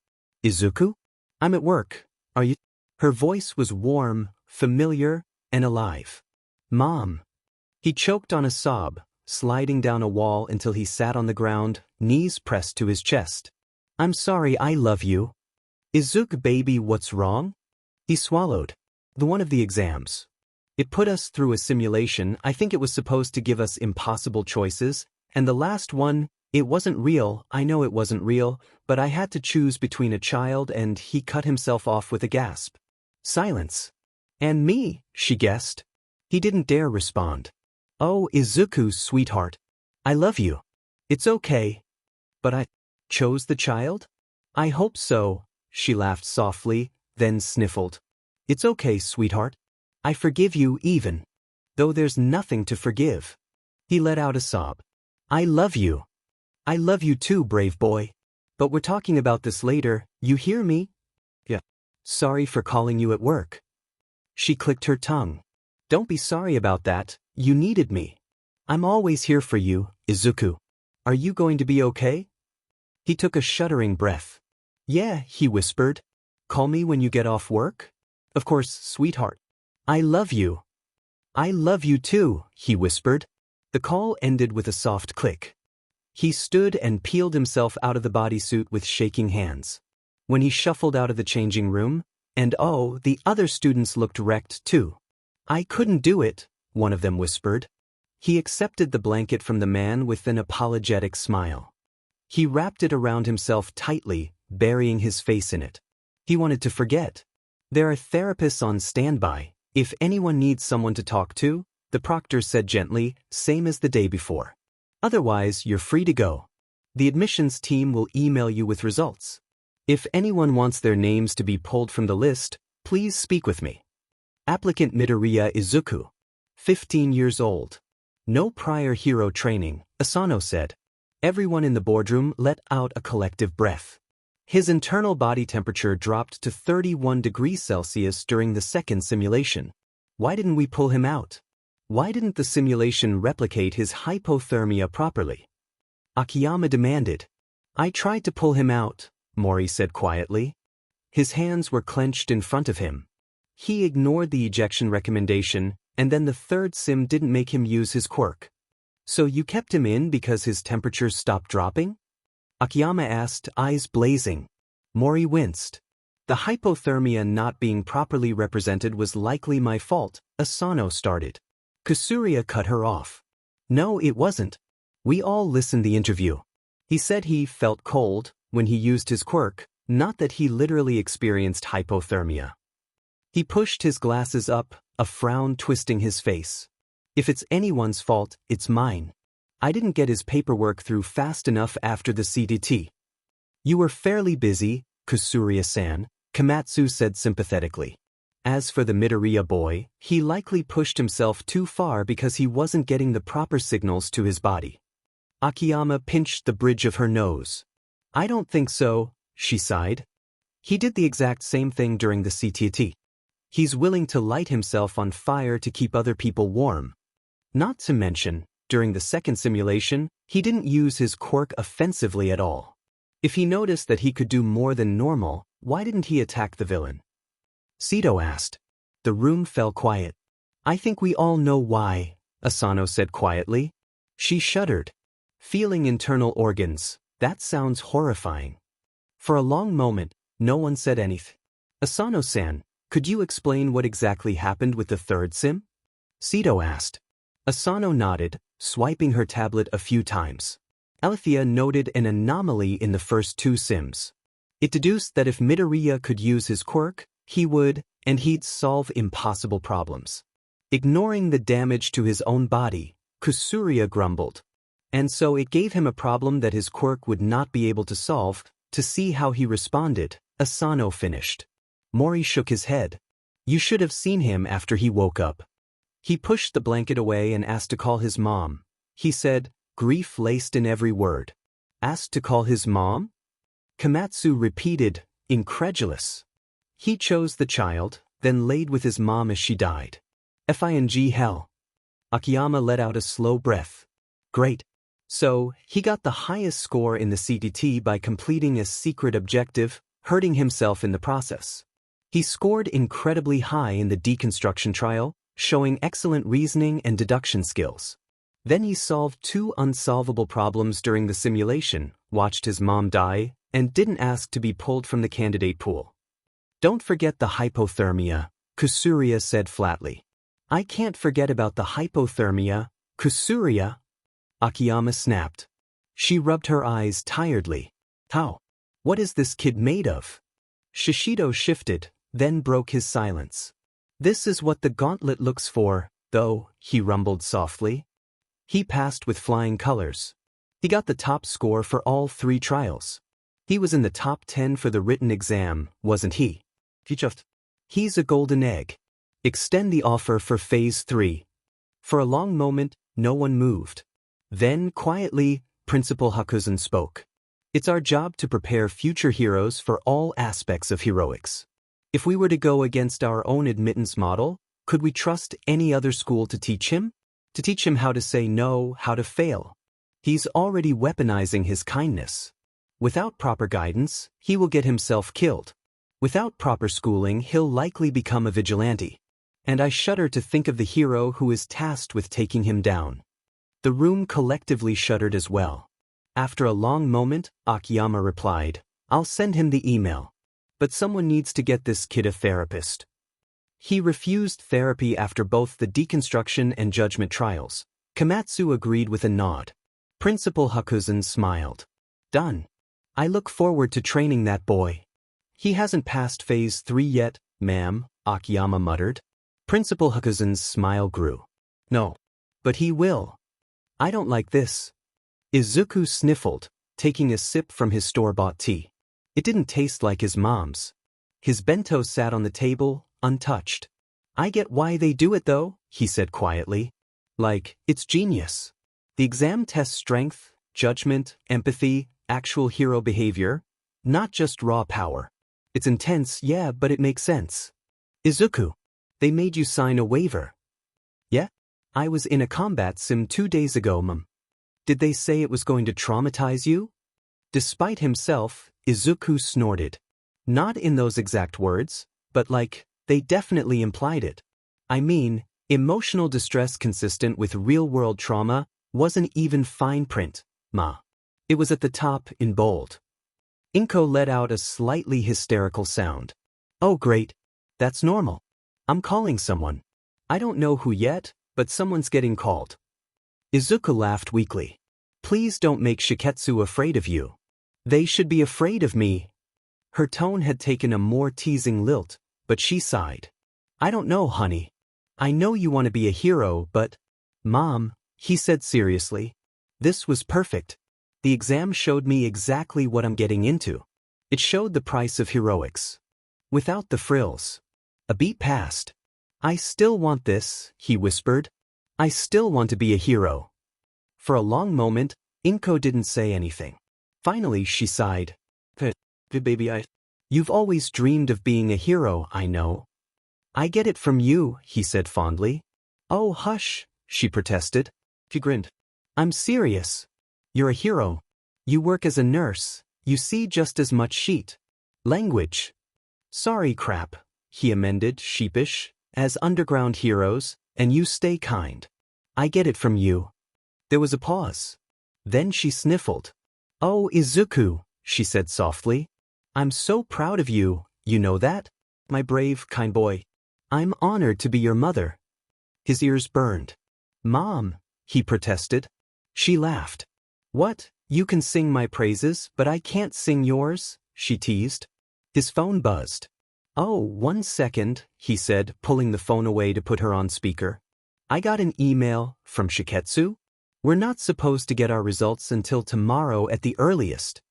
Izuku? I'm at work. Are you? Her voice was warm, familiar, and alive. Mom. He choked on a sob, sliding down a wall until he sat on the ground, knees pressed to his chest. I'm sorry, I love you. Izuku baby, what's wrong? He swallowed. The one of the exams. It put us through a simulation. I think it was supposed to give us impossible choices, and the last one, it wasn't real. I know it wasn't real, but I had to choose between a child and he cut himself off with a gasp. Silence. And me, she guessed. He didn't dare respond. Oh, Izuku, sweetheart. I love you. It's okay. But I chose the child? I hope so, she laughed softly, then sniffled. It's okay, sweetheart. I forgive you even. Though there's nothing to forgive. He let out a sob. I love you. I love you too, brave boy. But we're talking about this later, you hear me? Yeah. Sorry for calling you at work. She clicked her tongue. Don't be sorry about that, you needed me. I'm always here for you, Izuku. Are you going to be okay? He took a shuddering breath. Yeah, he whispered. Call me when you get off work? Of course, sweetheart. I love you. I love you too, he whispered. The call ended with a soft click. He stood and peeled himself out of the bodysuit with shaking hands. When he shuffled out of the changing room, and oh, the other students looked wrecked too. I couldn't do it, one of them whispered. He accepted the blanket from the man with an apologetic smile. He wrapped it around himself tightly, burying his face in it. He wanted to forget. There are therapists on standby. If anyone needs someone to talk to, the proctor said gently, same as the day before. Otherwise, you're free to go. The admissions team will email you with results. If anyone wants their names to be pulled from the list, please speak with me. Applicant Midoriya Izuku. 15 years old. No prior hero training, Asano said. Everyone in the boardroom let out a collective breath. His internal body temperature dropped to 31 degrees Celsius during the second simulation. Why didn't we pull him out? Why didn't the simulation replicate his hypothermia properly? Akiyama demanded. I tried to pull him out, Mori said quietly. His hands were clenched in front of him. He ignored the ejection recommendation, and then the third sim didn't make him use his quirk. So you kept him in because his temperature stopped dropping? Akiyama asked, eyes blazing. Mori winced. The hypothermia not being properly represented was likely my fault, Asano started. Kasuria cut her off. No, it wasn't. We all listened the interview. He said he felt cold when he used his quirk, not that he literally experienced hypothermia. He pushed his glasses up, a frown twisting his face. If it's anyone's fault, it's mine. I didn't get his paperwork through fast enough after the CDT. You were fairly busy, Kasuria-san, Komatsu said sympathetically. As for the Midoriya boy, he likely pushed himself too far because he wasn't getting the proper signals to his body. Akiyama pinched the bridge of her nose. I don't think so, she sighed. He did the exact same thing during the CTT. He's willing to light himself on fire to keep other people warm. Not to mention, during the second simulation, he didn't use his quirk offensively at all. If he noticed that he could do more than normal, why didn't he attack the villain? Sito asked. The room fell quiet. I think we all know why, Asano said quietly. She shuddered. Feeling internal organs, that sounds horrifying. For a long moment, no one said anything. Asano-san, could you explain what exactly happened with the third sim? Sito asked. Asano nodded, swiping her tablet a few times. Alethea noted an anomaly in the first two sims. It deduced that if Midoriya could use his quirk, he would, and he'd solve impossible problems. Ignoring the damage to his own body, Kasuria grumbled. And so it gave him a problem that his quirk would not be able to solve. To see how he responded, Asano finished. Mori shook his head. You should have seen him after he woke up. He pushed the blanket away and asked to call his mom. He said, grief laced in every word. Asked to call his mom? Komatsu repeated, incredulous. He chose the child, then laid with his mom as she died. F-I-N-G hell. Akiyama let out a slow breath. Great. So, he got the highest score in the CTT by completing a secret objective, hurting himself in the process. He scored incredibly high in the deconstruction trial, showing excellent reasoning and deduction skills. Then he solved 2 unsolvable problems during the simulation, watched his mom die, and didn't ask to be pulled from the candidate pool. Don't forget the hypothermia, Kusuria said flatly. I can't forget about the hypothermia, Kusuria, Akiyama snapped. She rubbed her eyes tiredly. How? What is this kid made of? Shishido shifted, then broke his silence. This is what the gauntlet looks for, though, he rumbled softly. He passed with flying colors. He got the top score for all 3 trials. He was in the top 10 for the written exam, wasn't he? He's a golden egg. Extend the offer for Phase 3. For a long moment, no one moved. Then, quietly, Principal Hakuzen spoke. It's our job to prepare future heroes for all aspects of heroics. If we were to go against our own admittance model, could we trust any other school to teach him? To teach him how to say no, how to fail? He's already weaponizing his kindness. Without proper guidance, he will get himself killed. Without proper schooling, he'll likely become a vigilante. And I shudder to think of the hero who is tasked with taking him down. The room collectively shuddered as well. After a long moment, Akiyama replied, I'll send him the email. But someone needs to get this kid a therapist. He refused therapy after both the deconstruction and judgment trials. Komatsu agreed with a nod. Principal Hakuzen smiled. Done. I look forward to training that boy. He hasn't passed Phase 3 yet, ma'am, Akiyama muttered. Principal Hakuzen's smile grew. No. But he will. I don't like this. Izuku sniffled, taking a sip from his store-bought tea. It didn't taste like his mom's. His bento sat on the table, untouched. I get why they do it though, he said quietly. Like, it's genius. The exam tests strength, judgment, empathy, actual hero behavior, not just raw power. It's intense, yeah, but it makes sense. Izuku, they made you sign a waiver. Yeah? I was in a combat sim 2 days ago, mum. Did they say it was going to traumatize you? Despite himself, Izuku snorted. Not in those exact words, but like, they definitely implied it. I mean, emotional distress consistent with real-world trauma wasn't even fine print, ma. It was at the top in bold. Inko let out a slightly hysterical sound. Oh great. That's normal. I'm calling someone. I don't know who yet, but someone's getting called. Izuku laughed weakly. Please don't make Shiketsu afraid of you. They should be afraid of me. Her tone had taken a more teasing lilt, but she sighed. I don't know, honey. I know you want to be a hero, but... Mom, he said seriously. This was perfect. The exam showed me exactly what I'm getting into. It showed the price of heroics. Without the frills. A beat passed. I still want this, he whispered. I still want to be a hero. For a long moment, Inko didn't say anything. Finally, she sighed. Baby, You've always dreamed of being a hero, I know. I get it from you, he said fondly. Oh, hush, she protested. She grinned. I'm serious. You're a hero. You work as a nurse. You see just as much sheet. Language. Sorry, crap, he amended, sheepish, as underground heroes, and you stay kind. I get it from you. There was a pause. Then she sniffled. Oh, Izuku, she said softly. I'm so proud of you, you know that? My brave, kind boy. I'm honored to be your mother. His ears burned. Mom, he protested. She laughed. What? You can sing my praises, but I can't sing yours, she teased. His phone buzzed. Oh, 1 second, he said, pulling the phone away to put her on speaker. I got an email from Shiketsu. We're not supposed to get our results until tomorrow at the earliest.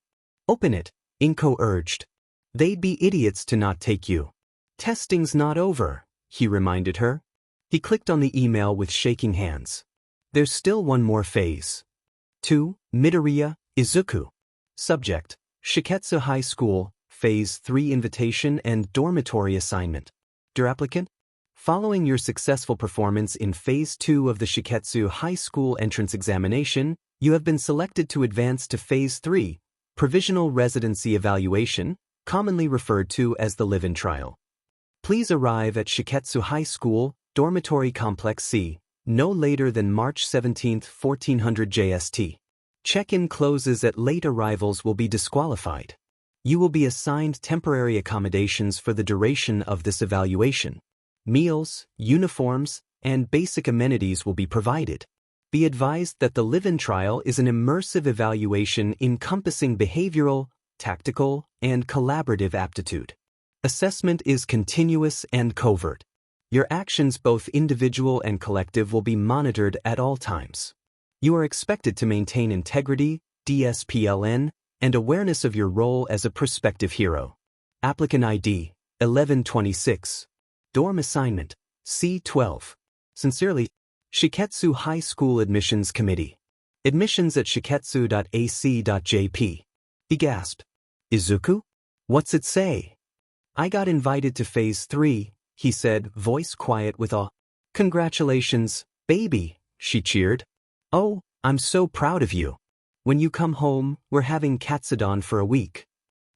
Open it, Inko urged. They'd be idiots to not take you. Testing's not over, he reminded her. He clicked on the email with shaking hands. There's still one more phase. 2. Midoriya, Izuku. Subject, Shiketsu High School, Phase 3 Invitation and Dormitory Assignment. Dear applicant, following your successful performance in Phase 2 of the Shiketsu High School Entrance Examination, you have been selected to advance to Phase 3, Provisional Residency Evaluation, commonly referred to as the live-in trial. Please arrive at Shiketsu High School Dormitory Complex C, no later than March 17, 1400 JST. Check-in closes at late arrivals will be disqualified. You will be assigned temporary accommodations for the duration of this evaluation. Meals, uniforms, and basic amenities will be provided. Be advised that the live-in trial is an immersive evaluation encompassing behavioral, tactical, and collaborative aptitude. Assessment is continuous and covert. Your actions, both individual and collective, will be monitored at all times. You are expected to maintain integrity, DSPLN, and awareness of your role as a prospective hero. Applicant ID, 1126. Dorm assignment, C12. Sincerely, Shiketsu High School Admissions Committee. Admissions at shiketsu.ac.jp. He gasped. Izuku? What's it say? I got invited to Phase 3, he said, voice quiet with awe. Congratulations, baby, she cheered. Oh, I'm so proud of you. When you come home, we're having katsudon for a week.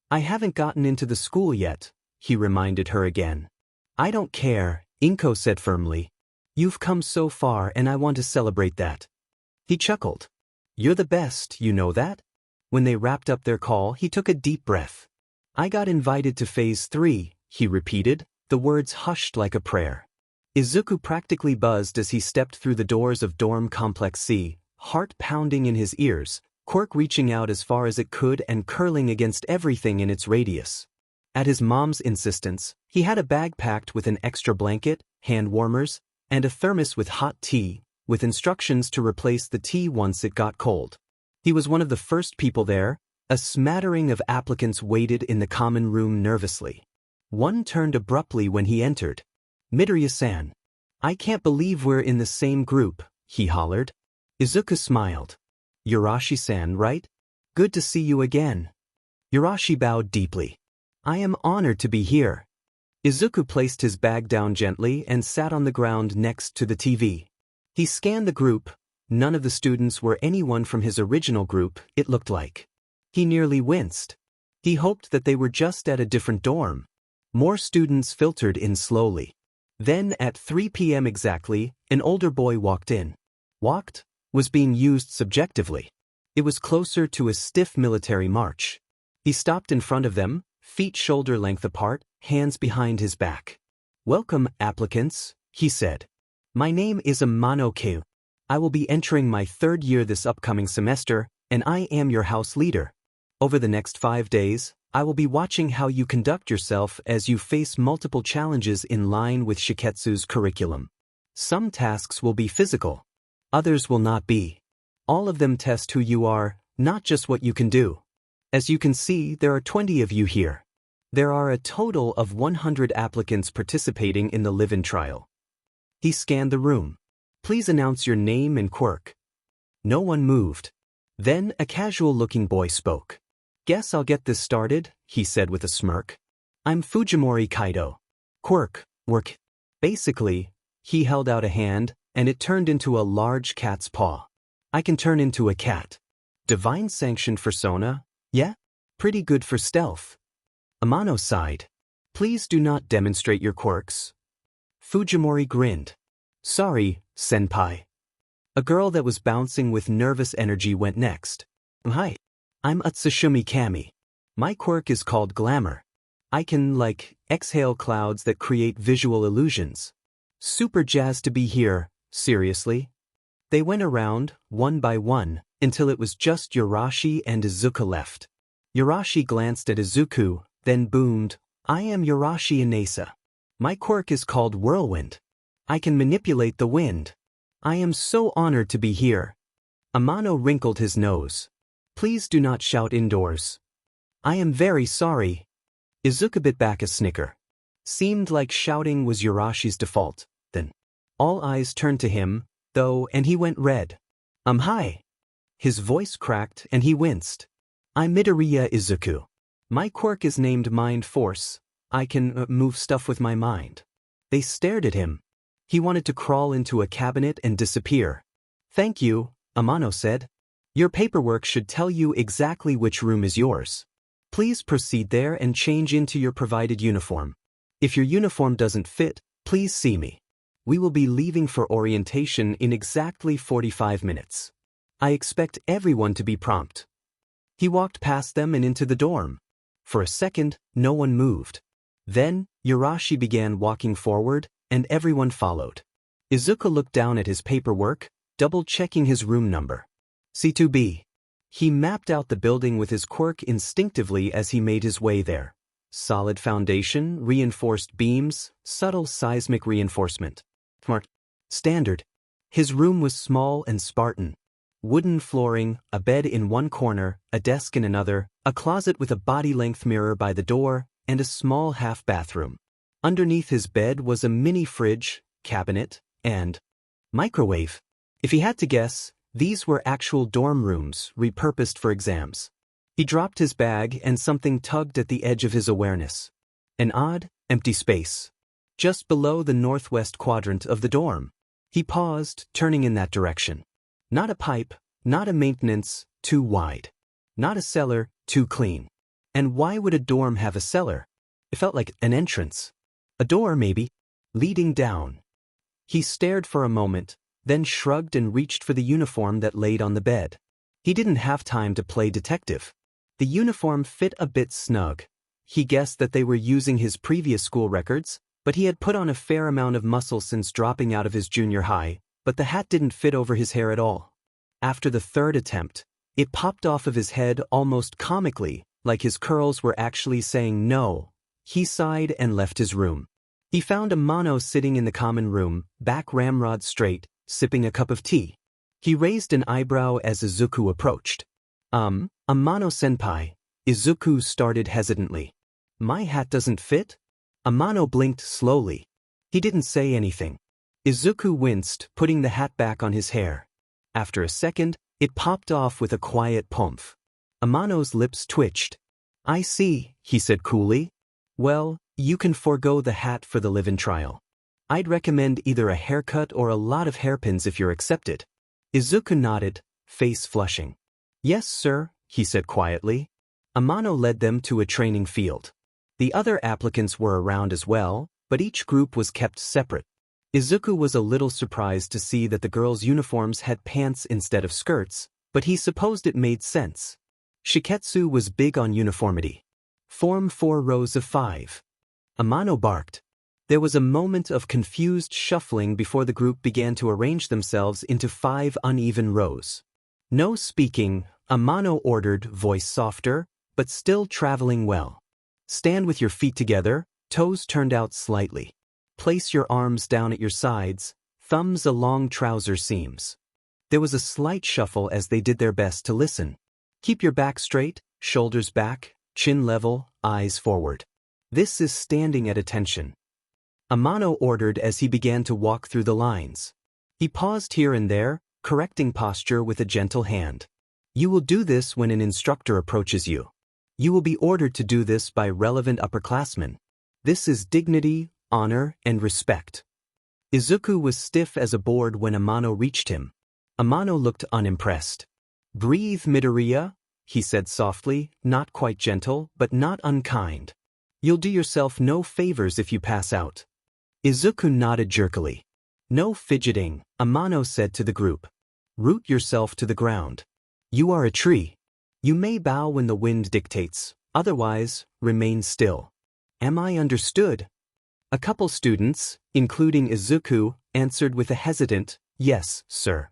I haven't gotten into the school yet, he reminded her again. I don't care, Inko said firmly. You've come so far and I want to celebrate that. He chuckled. You're the best, you know that? When they wrapped up their call, he took a deep breath. I got invited to Phase 3, he repeated, the words hushed like a prayer. Izuku practically buzzed as he stepped through the doors of Dorm Complex C, heart pounding in his ears, quirk reaching out as far as it could and curling against everything in its radius. At his mom's insistence, he had a bag packed with an extra blanket, hand warmers, and a thermos with hot tea, with instructions to replace the tea once it got cold. He was one of the first people there. A smattering of applicants waited in the common room nervously. One turned abruptly when he entered. Midoriya-san. I can't believe we're in the same group, he hollered. Izuku smiled. Yurashi-san, right? Good to see you again. Yurashi bowed deeply. I am honored to be here. Izuku placed his bag down gently and sat on the ground next to the TV. He scanned the group. None of the students were anyone from his original group, it looked like. He nearly winced. He hoped that they were just at a different dorm. More students filtered in slowly. Then at 3 p.m. exactly, an older boy walked in. Walked? Was being used subjectively. It was closer to a stiff military march. He stopped in front of them, feet shoulder-length apart, hands behind his back. Welcome, applicants, he said. My name is Amano Keu. I will be entering my 3rd year this upcoming semester, and I am your house leader. Over the next 5 days, I will be watching how you conduct yourself as you face multiple challenges in line with Shiketsu's curriculum. Some tasks will be physical. Others will not be. All of them test who you are, not just what you can do. As you can see, there are 20 of you here. There are a total of 100 applicants participating in the live-in trial. He scanned the room. Please announce your name and quirk. No one moved. Then a casual-looking boy spoke. Guess I'll get this started, he said with a smirk. I'm Fujimori Kaido. Quirk, work. Basically, he held out a hand, and it turned into a large cat's paw. I can turn into a cat. Divine sanctioned fursona? Yeah? Pretty good for stealth. Amano sighed. Please do not demonstrate your quirks. Fujimori grinned. Sorry, senpai. A girl that was bouncing with nervous energy went next. Hi. I'm Utsushimi Kami. My quirk is called Glamour. I can, exhale clouds that create visual illusions. Super jazzed to be here, seriously. They went around, one by one, until it was just Yurashi and Izuku left. Yurashi glanced at Izuku, then boomed, I am Yurashi Inesa. My quirk is called Whirlwind. I can manipulate the wind. I am so honored to be here. Amano wrinkled his nose. Please do not shout indoors. I am very sorry. Izuku bit back a snicker. Seemed like shouting was Yurashi's default, then. All eyes turned to him, though, and he went red. Hi. His voice cracked and he winced. I'm Midoriya Izuku. My quirk is named Mind Force. I can move stuff with my mind. They stared at him. He wanted to crawl into a cabinet and disappear. Thank you, Amano said. Your paperwork should tell you exactly which room is yours. Please proceed there and change into your provided uniform. If your uniform doesn't fit, please see me. We will be leaving for orientation in exactly 45 minutes. I expect everyone to be prompt." He walked past them and into the dorm. For a second, no one moved. Then, Yurashi began walking forward, and everyone followed. Izuku looked down at his paperwork, double-checking his room number. C2B. He mapped out the building with his quirk instinctively as he made his way there. Solid foundation, reinforced beams, subtle seismic reinforcement. Smart. Standard. His room was small and Spartan. Wooden flooring, a bed in one corner, a desk in another, a closet with a body-length mirror by the door, and a small half-bathroom. Underneath his bed was a mini fridge, cabinet, and microwave. If he had to guess, these were actual dorm rooms repurposed for exams. He dropped his bag and something tugged at the edge of his awareness. An odd, empty space. Just below the northwest quadrant of the dorm. He paused, turning in that direction. Not a pipe, not a maintenance, too wide. Not a cellar, too clean. And why would a dorm have a cellar? It felt like an entrance. A door, maybe, leading down. He stared for a moment, then shrugged and reached for the uniform that laid on the bed. He didn't have time to play detective. The uniform fit a bit snug. He guessed that they were using his previous school records, but he had put on a fair amount of muscle since dropping out of his junior high, but the hat didn't fit over his hair at all. After the third attempt, it popped off of his head almost comically, like his curls were actually saying no. He sighed and left his room. He found Amano sitting in the common room, back ramrod straight, sipping a cup of tea. He raised an eyebrow as Izuku approached. Amano-senpai, Izuku started hesitantly. My hat doesn't fit? Amano blinked slowly. He didn't say anything. Izuku winced, putting the hat back on his hair. After a second, it popped off with a quiet pumph. Amano's lips twitched. I see, he said coolly. Well, you can forego the hat for the live-in trial. I'd recommend either a haircut or a lot of hairpins if you're accepted. Izuku nodded, face flushing. Yes, sir, he said quietly. Amano led them to a training field. The other applicants were around as well, but each group was kept separate. Izuku was a little surprised to see that the girls' uniforms had pants instead of skirts, but he supposed it made sense. Shiketsu was big on uniformity. Form 4 rows of 5. Amano barked. There was a moment of confused shuffling before the group began to arrange themselves into 5 uneven rows. No speaking, Amano ordered, voice softer, but still traveling well. Stand with your feet together, toes turned out slightly. Place your arms down at your sides, thumbs along trouser seams. There was a slight shuffle as they did their best to listen. Keep your back straight, shoulders back, chin level, eyes forward. This is standing at attention. Amano ordered as he began to walk through the lines. He paused here and there, correcting posture with a gentle hand. You will do this when an instructor approaches you. You will be ordered to do this by relevant upperclassmen. This is dignity, honor, and respect. Izuku was stiff as a board when Amano reached him. Amano looked unimpressed. Breathe, Midoriya, he said softly, not quite gentle, but not unkind. You'll do yourself no favors if you pass out. Izuku nodded jerkily. No fidgeting, Amano said to the group. Root yourself to the ground. You are a tree. You may bow when the wind dictates, otherwise, remain still. Am I understood? A couple students, including Izuku, answered with a hesitant, yes, sir.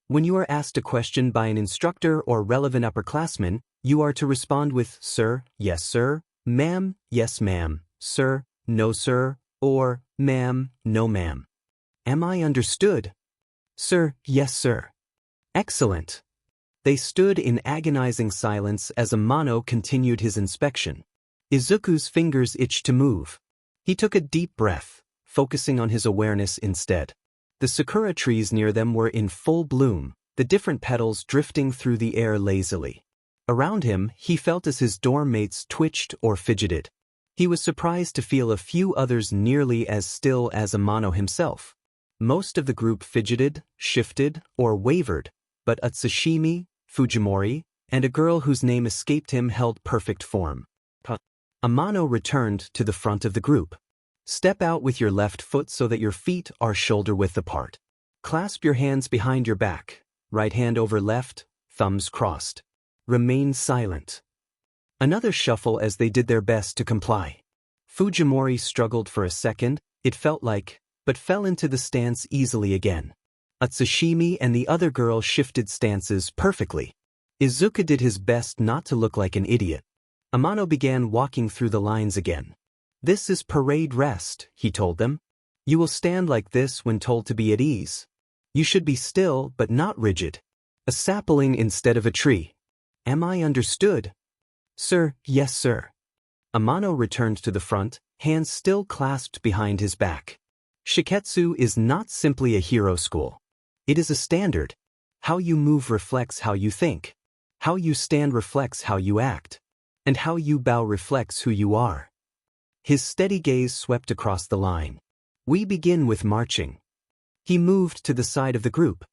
When you are asked a question by an instructor or relevant upperclassman, you are to respond with sir, yes, sir, ma'am, yes, ma'am, sir, no, sir, or ma'am, no, ma'am. Am I understood? Sir, yes, sir. Excellent. They stood in agonizing silence as Amano continued his inspection. Izuku's fingers itched to move. He took a deep breath, focusing on his awareness instead. The sakura trees near them were in full bloom, the different petals drifting through the air lazily. Around him, he felt as his dorm mates twitched or fidgeted. He was surprised to feel a few others nearly as still as Amano himself. Most of the group fidgeted, shifted, or wavered, but Utsushimi, Fujimori, and a girl whose name escaped him held perfect form. Amano returned to the front of the group. Step out with your left foot so that your feet are shoulder-width apart. Clasp your hands behind your back, right hand over left, thumbs crossed. Remain silent. Another shuffle as they did their best to comply. Fujimori struggled for a second, it felt like, but fell into the stance easily again. Atsushimi and the other girl shifted stances perfectly. Izuku did his best not to look like an idiot. Amano began walking through the lines again. This is parade rest, he told them. You will stand like this when told to be at ease. You should be still but not rigid. A sapling instead of a tree. Am I understood? Sir, yes sir. Amano returned to the front, hands still clasped behind his back. Shiketsu is not simply a hero school. It is a standard. How you move reflects how you think. How you stand reflects how you act. And how you bow reflects who you are. His steady gaze swept across the line. We begin with marching. He moved to the side of the group.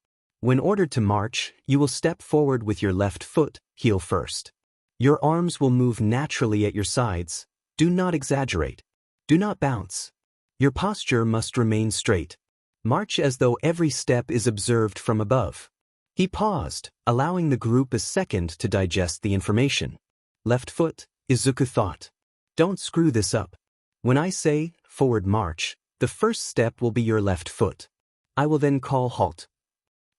When ordered to march, you will step forward with your left foot, heel first. Your arms will move naturally at your sides. Do not exaggerate. Do not bounce. Your posture must remain straight. March as though every step is observed from above. He paused, allowing the group a second to digest the information. Left foot, Izuku thought. Don't screw this up. When I say, forward march, the first step will be your left foot. I will then call halt.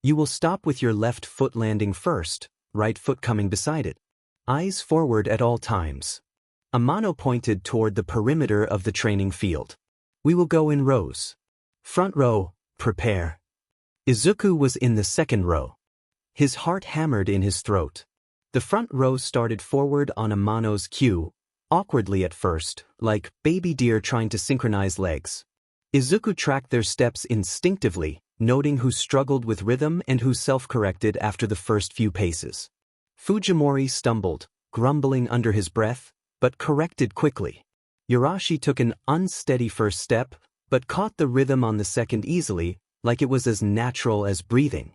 You will stop with your left foot landing first, right foot coming beside it. Eyes forward at all times. Amano pointed toward the perimeter of the training field. We will go in rows. Front row, prepare. Izuku was in the second row. His heart hammered in his throat. The front row started forward on Amano's cue, awkwardly at first, like baby deer trying to synchronize legs. Izuku tracked their steps instinctively, noting who struggled with rhythm and who self-corrected after the first few paces. Fujimori stumbled, grumbling under his breath, but corrected quickly. Yurashi took an unsteady first step, but caught the rhythm on the second easily, like it was as natural as breathing.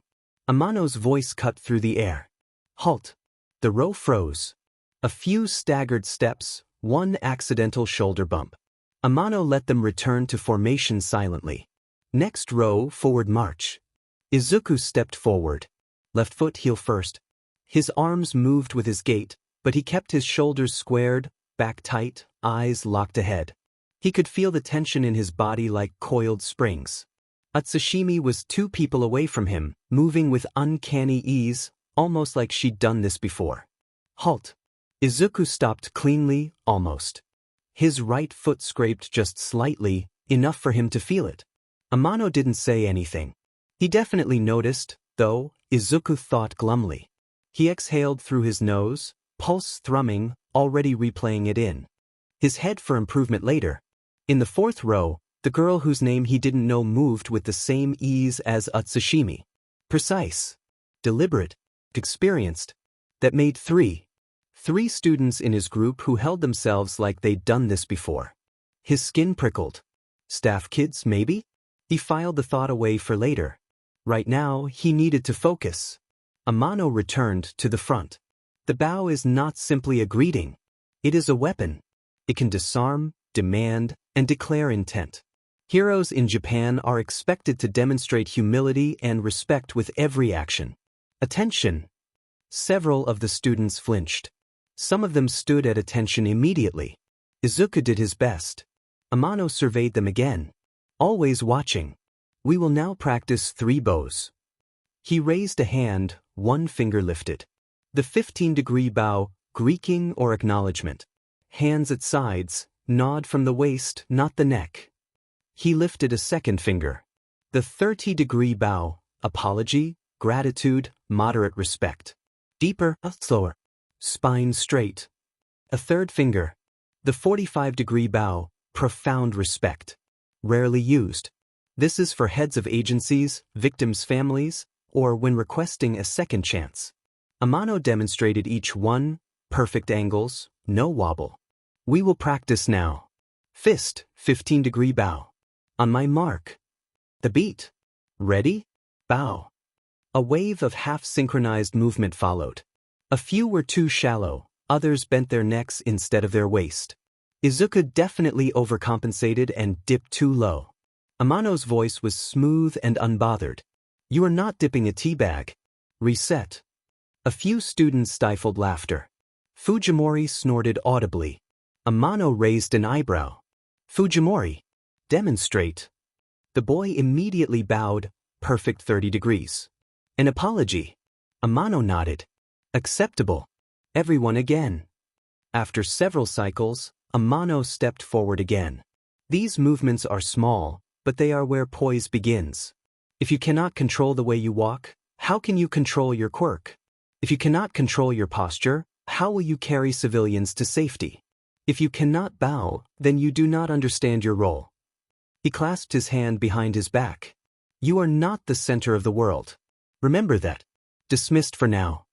Amano's voice cut through the air. Halt. The row froze. A few staggered steps, one accidental shoulder bump. Amano let them return to formation silently. Next row, forward march. Izuku stepped forward. Left foot heel first. His arms moved with his gait, but he kept his shoulders squared, back tight, eyes locked ahead. He could feel the tension in his body like coiled springs. Atsushimi was 2 people away from him, moving with uncanny ease, almost like she'd done this before. Halt. Izuku stopped cleanly, almost. His right foot scraped just slightly, enough for him to feel it. Amano didn't say anything. He definitely noticed, though, Izuku thought glumly. He exhaled through his nose, pulse thrumming, already replaying it in his head for improvement later. In the 4th row, the girl whose name he didn't know moved with the same ease as Atsushimi. Precise. Deliberate. Experienced. That made 3 students in his group who held themselves like they'd done this before. His skin prickled. Staff kids, maybe? He filed the thought away for later. Right now, he needed to focus. Amano returned to the front. The bow is not simply a greeting. It is a weapon. It can disarm, demand, and declare intent. Heroes in Japan are expected to demonstrate humility and respect with every action. Attention. Several of the students flinched. Some of them stood at attention immediately. Izuku did his best. Amano surveyed them again. Always watching. We will now practice 3 bows. He raised a hand, 1 finger lifted. The 15-degree bow, Greeking or acknowledgement. Hands at sides, nod from the waist, not the neck. He lifted a 2nd finger. The 30-degree bow, apology, gratitude, moderate respect. Deeper, slower. Spine straight. A 3rd finger. The 45-degree bow, profound respect. Rarely used. This is for heads of agencies, victims' families, or when requesting a second chance. Amano demonstrated each one, perfect angles, no wobble. We will practice now. Fist, 15-degree bow. On my mark. The beat. Ready? Bow. A wave of half-synchronized movement followed. A few were too shallow, others bent their necks instead of their waist. Izuku definitely overcompensated and dipped too low. Amano's voice was smooth and unbothered. You are not dipping a tea bag. Reset. A few students stifled laughter. Fujimori snorted audibly. Amano raised an eyebrow. Fujimori. Demonstrate. The boy immediately bowed, perfect 30 degrees. An apology. Amano nodded. Acceptable. Everyone again. After several cycles, Amano stepped forward again. These movements are small, but they are where poise begins. If you cannot control the way you walk, how can you control your quirk? If you cannot control your posture, how will you carry civilians to safety? If you cannot bow, then you do not understand your role. He clasped his hand behind his back. You are not the center of the world. Remember that. Dismissed for now.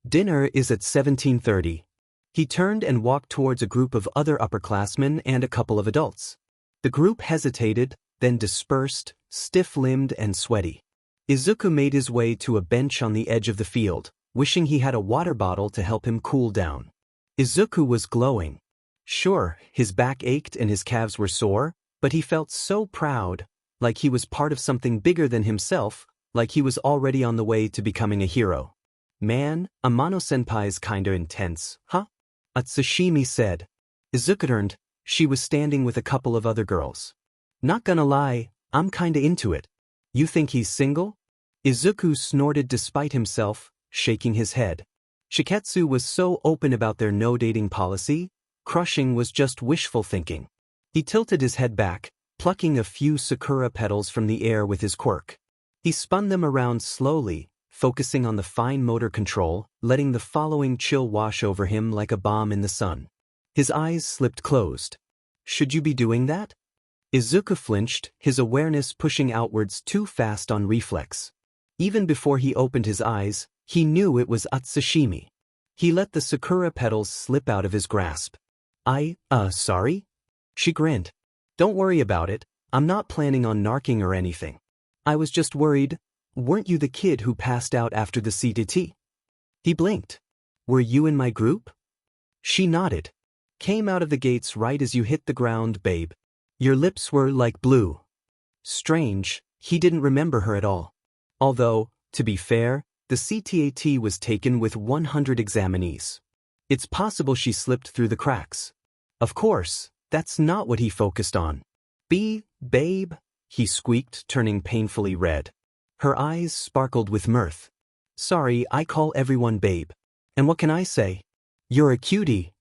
Dinner is at 17:30. He turned and walked towards a group of other upperclassmen and a couple of adults. The group hesitated, then dispersed, stiff-limbed and sweaty. Izuku made his way to a bench on the edge of the field, wishing he had a water bottle to help him cool down. Izuku was glowing. Sure, his back ached and his calves were sore, but he felt so proud, like he was part of something bigger than himself, like he was already on the way to becoming a hero. Man, Amano-senpai's kinda intense, huh? Atsushimi said. Izuku turned. She was standing with a couple of other girls. Not gonna lie, I'm kinda into it. You think he's single? Izuku snorted despite himself, shaking his head. Shiketsu was so open about their no-dating policy, crushing was just wishful thinking. He tilted his head back, plucking a few sakura petals from the air with his quirk. He spun them around slowly, focusing on the fine motor control, letting the following chill wash over him like a balm in the sun. His eyes slipped closed. Should you be doing that? Izuku flinched, his awareness pushing outwards too fast on reflex. Even before he opened his eyes, he knew it was Atsushimi. He let the sakura petals slip out of his grasp. Sorry? She grinned. Don't worry about it, I'm not planning on narking or anything. I was just worried. Weren't you the kid who passed out after the CDT? He blinked. Were you in my group? She nodded. Came out of the gates right as you hit the ground, babe. Your lips were like blue. Strange, he didn't remember her at all. Although, to be fair, the CTAT was taken with 100 examinees. It's possible she slipped through the cracks. Of course, that's not what he focused on. Babe, he squeaked, turning painfully red. Her eyes sparkled with mirth. Sorry, I call everyone babe. And what can I say? You're a cutie.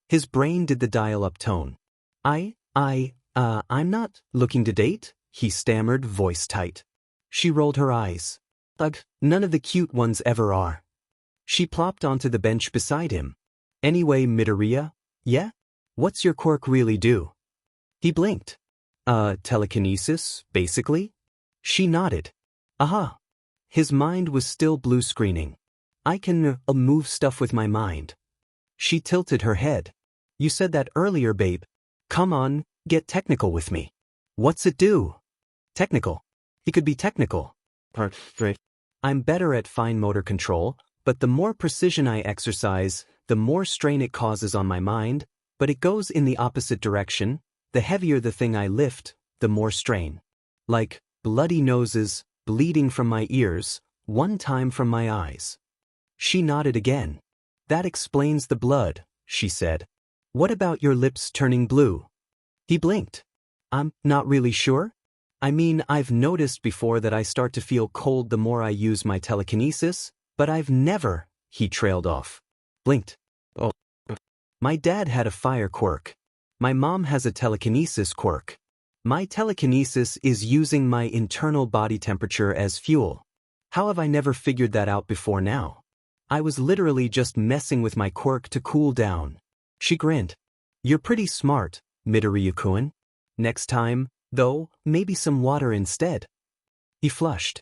His brain did the dial-up tone. I'm not looking to date, he stammered, voice tight. She rolled her eyes. Ugh, none of the cute ones ever are. She plopped onto the bench beside him. Anyway, Midoriya, yeah? What's your quirk really do? He blinked. Telekinesis, basically? She nodded. Aha. His mind was still blue screening. I can move stuff with my mind. She tilted her head. You said that earlier, babe. Come on, get technical with me. What's it do? Technical. He could be technical. I'm better at fine motor control, but the more precision I exercise, the more strain it causes on my mind, but it goes in the opposite direction. The heavier the thing I lift, the more strain. Like bloody noses, bleeding from my ears, one time from my eyes. She nodded again. That explains the blood, she said. What about your lips turning blue? He blinked. I'm not really sure. I mean, I've noticed before that I start to feel cold the more I use my telekinesis, but I've never, he trailed off. Blinked. Oh. My dad had a fire quirk. My mom has a telekinesis quirk. My telekinesis is using my internal body temperature as fuel. How have I never figured that out before now? I was literally just messing with my quirk to cool down. She grinned. You're pretty smart, Midoriya-kun. Next time, though, maybe some water instead. He flushed.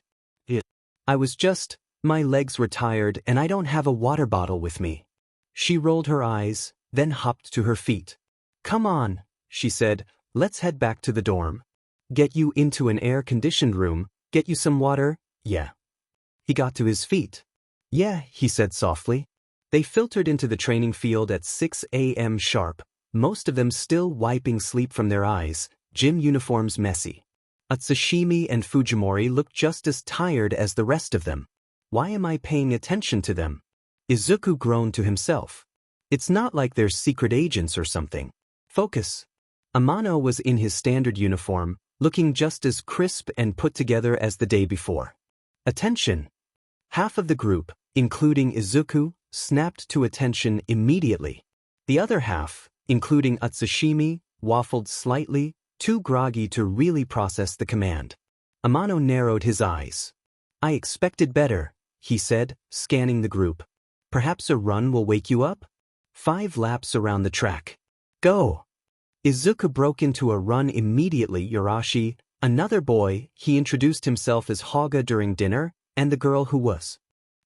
My legs were tired and I don't have a water bottle with me. She rolled her eyes, then hopped to her feet. Come on, she said, let's head back to the dorm. Get you into an air-conditioned room, get you some water, yeah. He got to his feet. Yeah, he said softly. They filtered into the training field at 6 a.m. sharp. most of them still wiping sleep from their eyes, gym uniforms messy. Atsushimi and Fujimori looked just as tired as the rest of them. Why am I paying attention to them? Izuku groaned to himself. It's not like they're secret agents or something. Focus. Amano was in his standard uniform, looking just as crisp and put together as the day before. Attention. Half of the group, including Izuku, snapped to attention immediately. The other half, including Atsushimi, waffled slightly, too groggy to really process the command. Amano narrowed his eyes. I expected better, he said, scanning the group. Perhaps a run will wake you up? 5 laps around the track. Go! Izuku broke into a run immediately. Yurashi, another boy, he introduced himself as Haga during dinner, and the girl who was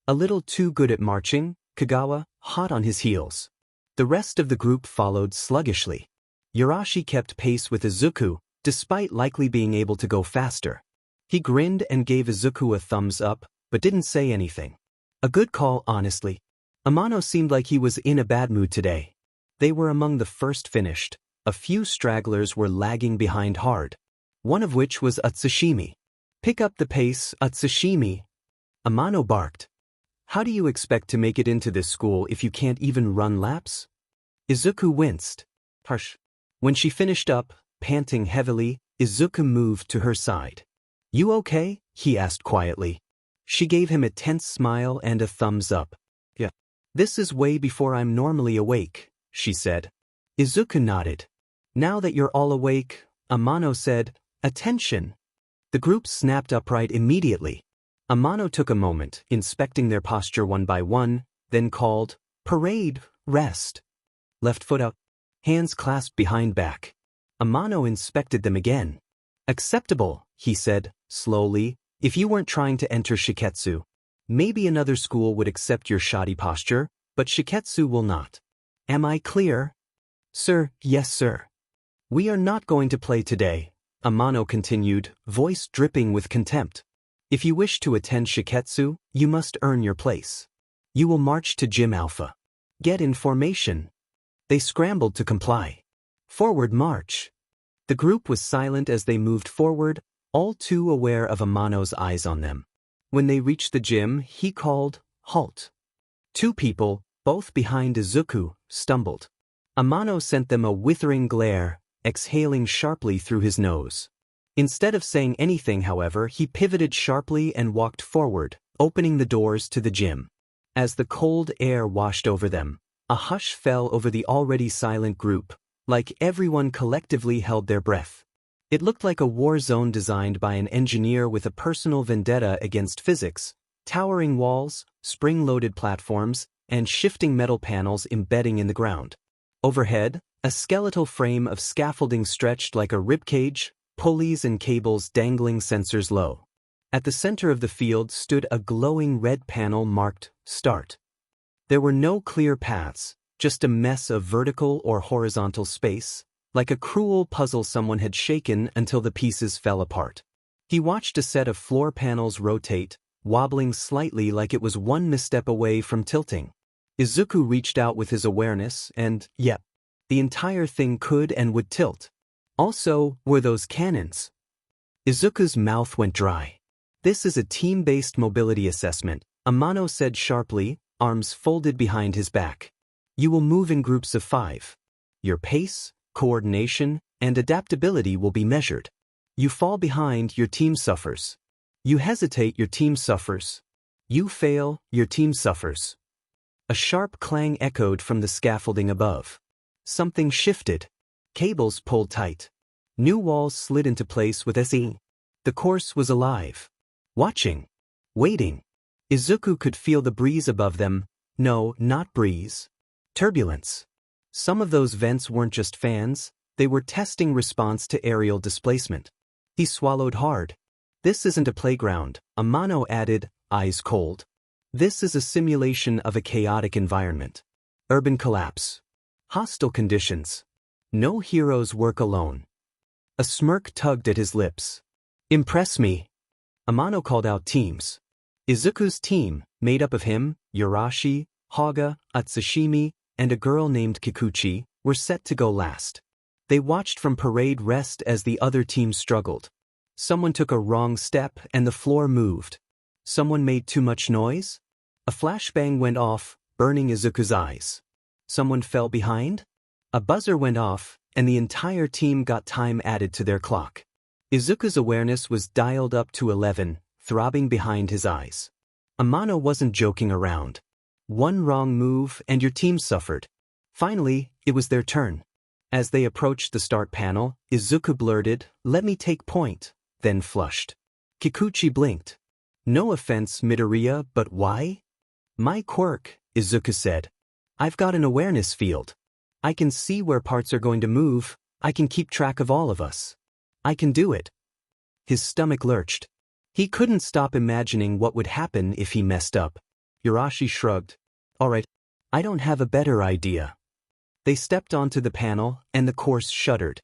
a little too good at marching, Kagawa, hot on his heels. The rest of the group followed sluggishly. Yurashi kept pace with Izuku, despite likely being able to go faster. He grinned and gave Izuku a thumbs up, but didn't say anything. A good call, honestly. Amano seemed like he was in a bad mood today. They were among the first finished. A few stragglers were lagging behind hard. One of which was Atsushimi. Pick up the pace, Atsushimi. Amano barked. How do you expect to make it into this school if you can't even run laps? Izuku winced. Harsh. When she finished up, panting heavily, Izuku moved to her side. You okay? He asked quietly. She gave him a tense smile and a thumbs up. Yeah. This is way before I'm normally awake, she said. Izuku nodded. Now that you're all awake, Amano said, attention. The group snapped upright immediately. Amano took a moment, inspecting their posture one by one, then called, parade, rest. Left foot out, hands clasped behind back. Amano inspected them again. Acceptable, he said, slowly, if you weren't trying to enter Shiketsu. Maybe another school would accept your shoddy posture, but Shiketsu will not. Am I clear? Sir, yes sir. We are not going to play today, Amano continued, voice dripping with contempt. If you wish to attend Shiketsu, you must earn your place. You will march to Gym Alpha. Get in formation. They scrambled to comply. Forward march. The group was silent as they moved forward, all too aware of Amano's eyes on them. When they reached the gym, he called, halt. 2 people, both behind Izuku, stumbled. Amano sent them a withering glare, exhaling sharply through his nose. Instead of saying anything, however, he pivoted sharply and walked forward, opening the doors to the gym. As the cold air washed over them, a hush fell over the already silent group, like everyone collectively held their breath. It looked like a war zone designed by an engineer with a personal vendetta against physics, towering walls, spring-loaded platforms, and shifting metal panels embedding in the ground. Overhead, a skeletal frame of scaffolding stretched like a ribcage, pulleys and cables dangling sensors low. At the center of the field stood a glowing red panel marked Start. There were no clear paths, just a mess of vertical or horizontal space, like a cruel puzzle someone had shaken until the pieces fell apart. He watched a set of floor panels rotate, wobbling slightly like it was one misstep away from tilting. Izuku reached out with his awareness and, yep, the entire thing could and would tilt. Also, were those cannons? Izuku's mouth went dry. This is a team-based mobility assessment, Amano said sharply, arms folded behind his back. You will move in groups of 5. Your pace, coordination, and adaptability will be measured. You fall behind, your team suffers. You hesitate, your team suffers. You fail, your team suffers. A sharp clang echoed from the scaffolding above. Something shifted. Cables pulled tight. New walls slid into place with SE. The course was alive. Watching. Waiting. Izuku could feel the breeze above them. No, not breeze. Turbulence. Some of those vents weren't just fans, they were testing response to aerial displacement. He swallowed hard. This isn't a playground, Amano added, eyes cold. This is a simulation of a chaotic environment. Urban collapse. Hostile conditions. No heroes work alone. A smirk tugged at his lips. Impress me. Amano called out teams. Izuku's team, made up of him, Yurashi, Haga, Atsushimi, and a girl named Kikuchi, were set to go last. They watched from parade rest as the other team struggled. Someone took a wrong step and the floor moved. Someone made too much noise? A flashbang went off, burning Izuku's eyes. Someone fell behind? A buzzer went off, and the entire team got time added to their clock. Izuku's awareness was dialed up to 11, throbbing behind his eyes. Amano wasn't joking around. One wrong move and your team suffered. Finally, it was their turn. As they approached the start panel, Izuku blurted, "Let me take point," then flushed. Kikuchi blinked. "No offense, Midoriya, but why?" "My quirk," Izuku said. "I've got an awareness field. I can see where parts are going to move, I can keep track of all of us. I can do it." His stomach lurched. He couldn't stop imagining what would happen if he messed up. Urashi shrugged. "Alright, I don't have a better idea." They stepped onto the panel, and the course shuddered.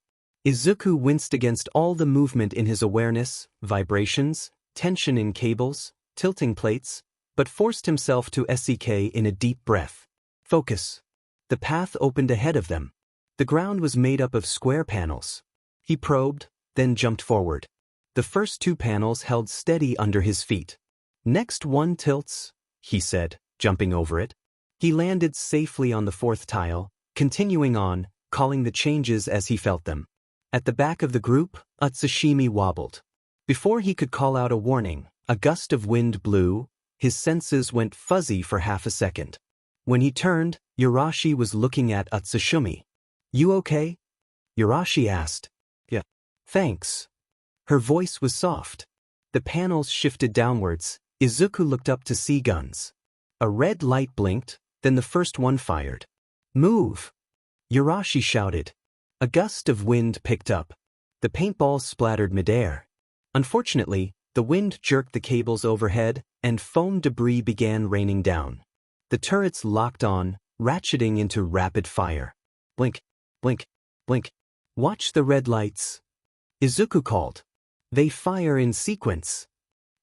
Izuku winced against all the movement in his awareness, vibrations, tension in cables, tilting plates, but forced himself to sek in a deep breath. Focus. The path opened ahead of them. The ground was made up of square panels. He probed, then jumped forward. The first two panels held steady under his feet. "Next one tilts," he said, jumping over it. He landed safely on the fourth tile, continuing on, calling the changes as he felt them. At the back of the group, Utsushimi wobbled. Before he could call out a warning, a gust of wind blew. His senses went fuzzy for half a second. When he turned, Urashi was looking at Utsushimi. "You okay?" Urashi asked. "Yeah. Thanks." Her voice was soft. The panels shifted downwards. Izuku looked up to see guns. A red light blinked, then the first one fired. "Move!" Urashi shouted. A gust of wind picked up. The paintballs splattered midair. Unfortunately, the wind jerked the cables overhead, and foam debris began raining down. The turrets locked on, ratcheting into rapid fire. "Blink, blink, blink. Watch the red lights," Izuku called. "They fire in sequence."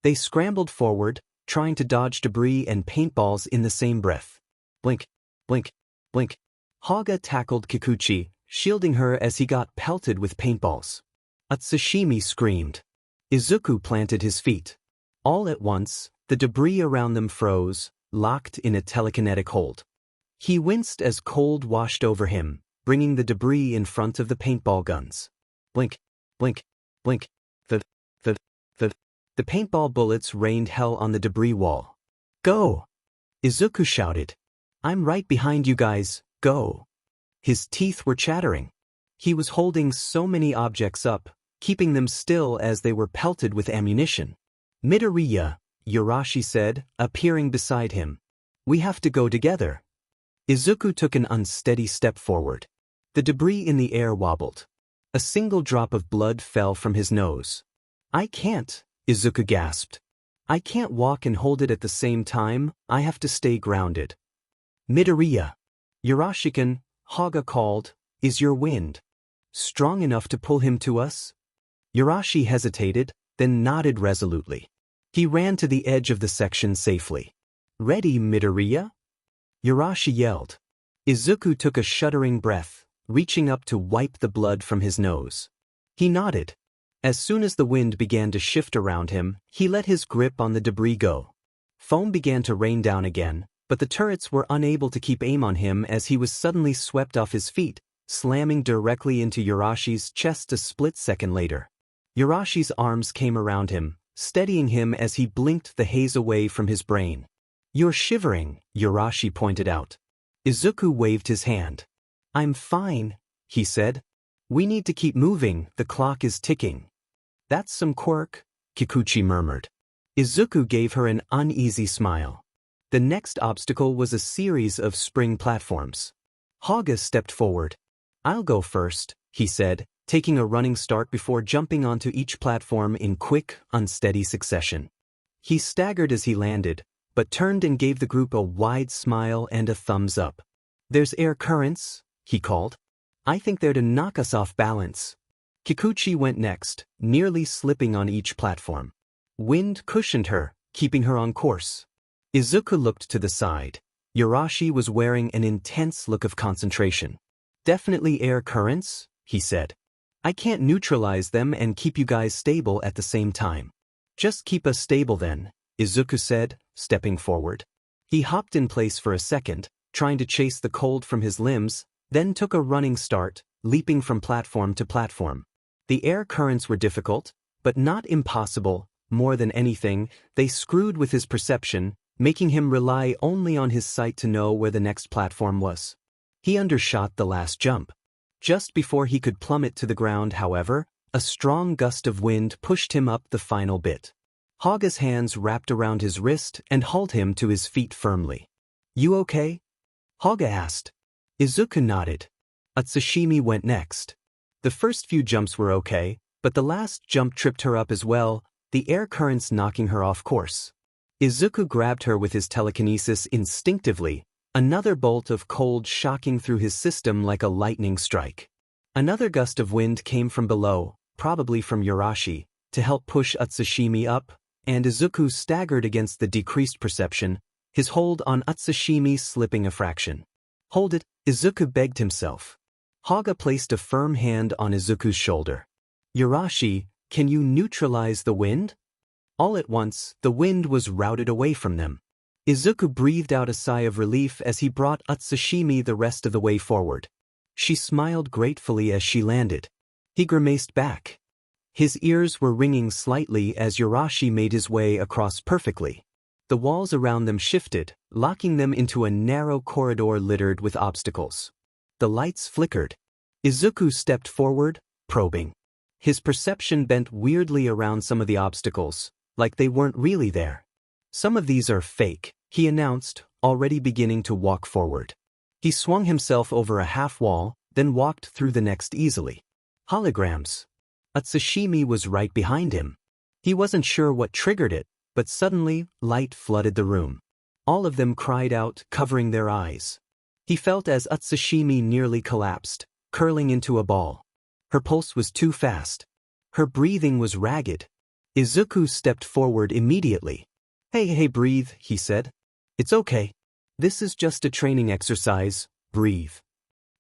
They scrambled forward, trying to dodge debris and paintballs in the same breath. "Blink, blink, blink." Haga tackled Kikuchi, shielding her as he got pelted with paintballs. Utsushimi screamed. Izuku planted his feet. All at once, the debris around them froze, locked in a telekinetic hold. He winced as cold washed over him, bringing the debris in front of the paintball guns. Blink, blink, blink. The paintball bullets rained hell on the debris wall. "Go!" Izuku shouted. "I'm right behind you guys, go!" His teeth were chattering. He was holding so many objects up, keeping them still as they were pelted with ammunition. "Midoriya," Urashi said, appearing beside him. "We have to go together." Izuku took an unsteady step forward. The debris in the air wobbled. A single drop of blood fell from his nose. "I can't," Izuku gasped. "I can't walk and hold it at the same time, I have to stay grounded." "Midoriya." "Urashi-kun," Haga called, "is your wind strong enough to pull him to us?" Urashi hesitated, then nodded resolutely. He ran to the edge of the section safely. "Ready, Midoriya?" Urashi yelled. Izuku took a shuddering breath, reaching up to wipe the blood from his nose. He nodded. As soon as the wind began to shift around him, he let his grip on the debris go. Foam began to rain down again, but the turrets were unable to keep aim on him as he was suddenly swept off his feet, slamming directly into Urashi's chest a split second later. Urashi's arms came around him, steadying him as he blinked the haze away from his brain. "You're shivering," Urashi pointed out. Izuku waved his hand. "I'm fine," he said. "We need to keep moving, the clock is ticking." "That's some quirk," Kikuchi murmured. Izuku gave her an uneasy smile. The next obstacle was a series of spring platforms. Haga stepped forward. "I'll go first," he said, taking a running start before jumping onto each platform in quick, unsteady succession. He staggered as he landed, but turned and gave the group a wide smile and a thumbs up. "There's air currents," he called. "I think they're to knock us off balance." Kikuchi went next, nearly slipping on each platform. Wind cushioned her, keeping her on course. Izuku looked to the side. Urashi was wearing an intense look of concentration. Definitely air currents, he said. I can't neutralize them and keep you guys stable at the same time. Just keep us stable then, Izuku said, stepping forward. He hopped in place for a second, trying to chase the cold from his limbs, then took a running start, leaping from platform to platform. The air currents were difficult, but not impossible. More than anything, they screwed with his perception, making him rely only on his sight to know where the next platform was. He undershot the last jump. Just before he could plummet to the ground, however, a strong gust of wind pushed him up the final bit. Haga's hands wrapped around his wrist and hauled him to his feet firmly. You okay? Haga asked. Izuku nodded. Atsushimi went next. The first few jumps were okay, but the last jump tripped her up as well, the air currents knocking her off course. Izuku grabbed her with his telekinesis instinctively, another bolt of cold shocking through his system like a lightning strike. Another gust of wind came from below, probably from Yurashi, to help push Atsushimi up, and Izuku staggered against the decreased perception, his hold on Atsushimi slipping a fraction. Hold it, Izuku begged himself. Haga placed a firm hand on Izuku's shoulder. Yurashi, can you neutralize the wind? All at once, the wind was routed away from them. Izuku breathed out a sigh of relief as he brought Atsushimi the rest of the way forward. She smiled gratefully as she landed. He grimaced back. His ears were ringing slightly as Yurashi made his way across perfectly. The walls around them shifted, locking them into a narrow corridor littered with obstacles. The lights flickered. Izuku stepped forward, probing. His perception bent weirdly around some of the obstacles, like they weren't really there. Some of these are fake, he announced, already beginning to walk forward. He swung himself over a half wall, then walked through the next easily. Holograms. Atsushimi was right behind him. He wasn't sure what triggered it, but suddenly, light flooded the room. All of them cried out, covering their eyes. He felt as Atsushimi nearly collapsed, curling into a ball. Her pulse was too fast. Her breathing was ragged. Izuku stepped forward immediately. Hey, breathe, he said. It's okay. This is just a training exercise, breathe.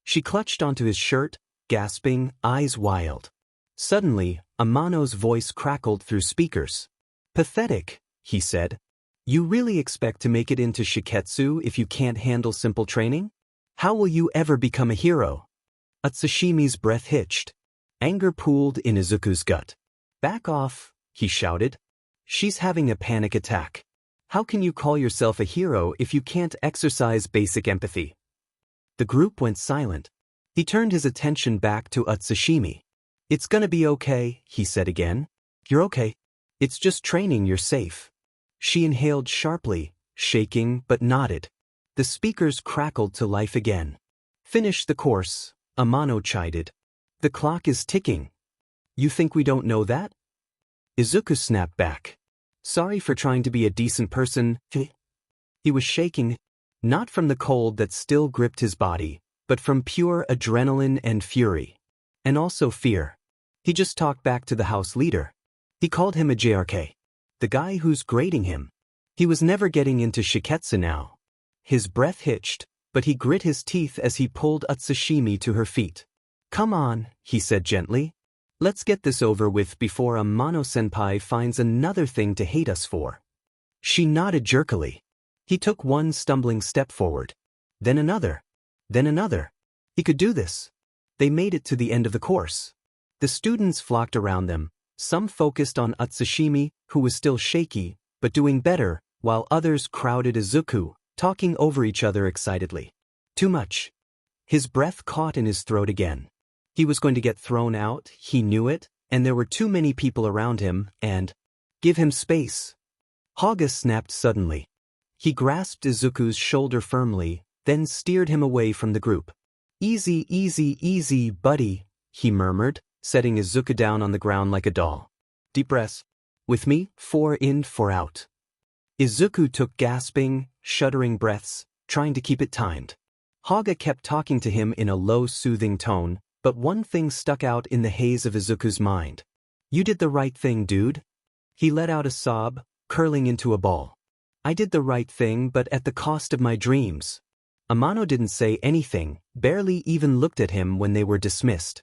She clutched onto his shirt, gasping, eyes wild. Suddenly, Amano's voice crackled through speakers. Pathetic, he said. You really expect to make it into Shiketsu if you can't handle simple training? How will you ever become a hero? Atsushimi's breath hitched. Anger pooled in Izuku's gut. Back off, he shouted. She's having a panic attack. How can you call yourself a hero if you can't exercise basic empathy? The group went silent. He turned his attention back to Atsushimi. It's gonna be okay, he said again. You're okay. It's just training, you're safe. She inhaled sharply, shaking but nodded. The speakers crackled to life again. Finish the course, Amano chided. The clock is ticking. You think we don't know that? Izuku snapped back. Sorry for trying to be a decent person. He was shaking, not from the cold that still gripped his body, but from pure adrenaline and fury. And also fear. He just talked back to the house leader. He called him a JRK. The guy who's grading him. He was never getting into Shiketsu now. His breath hitched, but he grit his teeth as he pulled Atsushimi to her feet. Come on, he said gently. Let's get this over with before Amano-senpai finds another thing to hate us for. She nodded jerkily. He took one stumbling step forward. Then another. Then another. He could do this. They made it to the end of the course. The students flocked around them, some focused on Atsushimi, who was still shaky, but doing better, while others crowded Izuku, talking over each other excitedly. Too much. His breath caught in his throat again. He was going to get thrown out, he knew it, and there were too many people around him, and give him space. Haga snapped suddenly. He grasped Izuku's shoulder firmly, then steered him away from the group. Easy, easy, easy, buddy, he murmured, setting Izuku down on the ground like a doll. Deep breaths. With me, 4 in, 4 out. Izuku took gasping, shuddering breaths, trying to keep it timed. Haga kept talking to him in a low, soothing tone, but one thing stuck out in the haze of Izuku's mind. You did the right thing, dude. He let out a sob, curling into a ball. I did the right thing, but at the cost of my dreams. Amano didn't say anything, barely even looked at him when they were dismissed.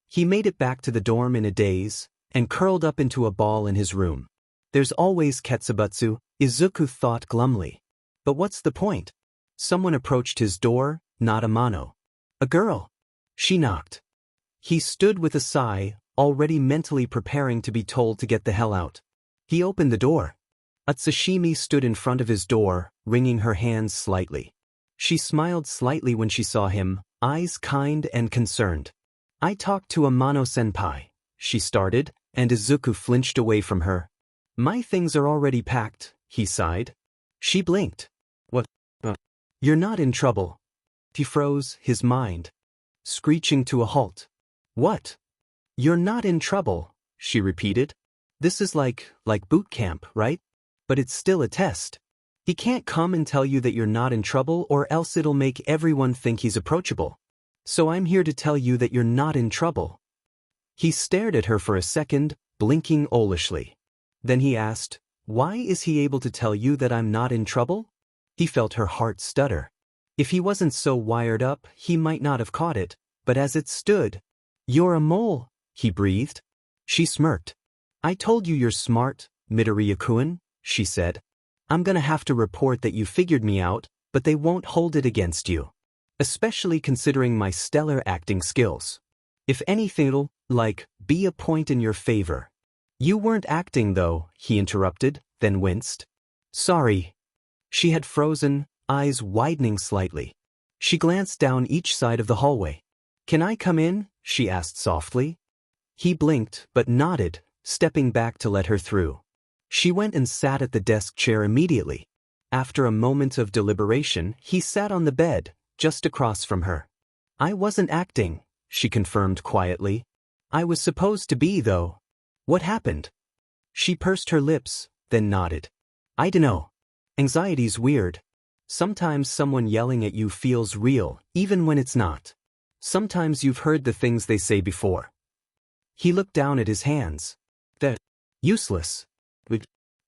He made it back to the dorm in a daze, and curled up into a ball in his room. There's always Ketsubutsu, Izuku thought glumly. But what's the point? Someone approached his door, not Amano. A girl. She knocked. He stood with a sigh, already mentally preparing to be told to get the hell out. He opened the door. Atsushimi stood in front of his door, wringing her hands slightly. She smiled slightly when she saw him, eyes kind and concerned. I talked to Amano-senpai, she started, and Izuku flinched away from her. My things are already packed, he sighed. She blinked. What? You're not in trouble. He froze, his mind screeching to a halt. What? You're not in trouble, she repeated. This is like boot camp, right? But it's still a test. He can't come and tell you that you're not in trouble or else it'll make everyone think he's approachable. So I'm here to tell you that you're not in trouble. He stared at her for a second, blinking owlishly. Then he asked, why is he able to tell you that I'm not in trouble? He felt her heart stutter. If he wasn't so wired up, he might not have caught it, but as it stood, you're a mole, he breathed. She smirked. I told you you're smart, Midoriya-kun, she said. I'm gonna have to report that you figured me out, but they won't hold it against you. Especially considering my stellar acting skills. If anything, it'll, be a point in your favor. You weren't acting though, he interrupted, then winced. Sorry. She had frozen, eyes widening slightly. She glanced down each side of the hallway. Can I come in? She asked softly. He blinked, but nodded, stepping back to let her through. She went and sat at the desk chair immediately. After a moment of deliberation, he sat on the bed, just across from her. I wasn't acting, she confirmed quietly. I was supposed to be, though. What happened? She pursed her lips, then nodded. I dunno. Anxiety's weird. Sometimes someone yelling at you feels real, even when it's not. Sometimes you've heard the things they say before. He looked down at his hands. They're useless.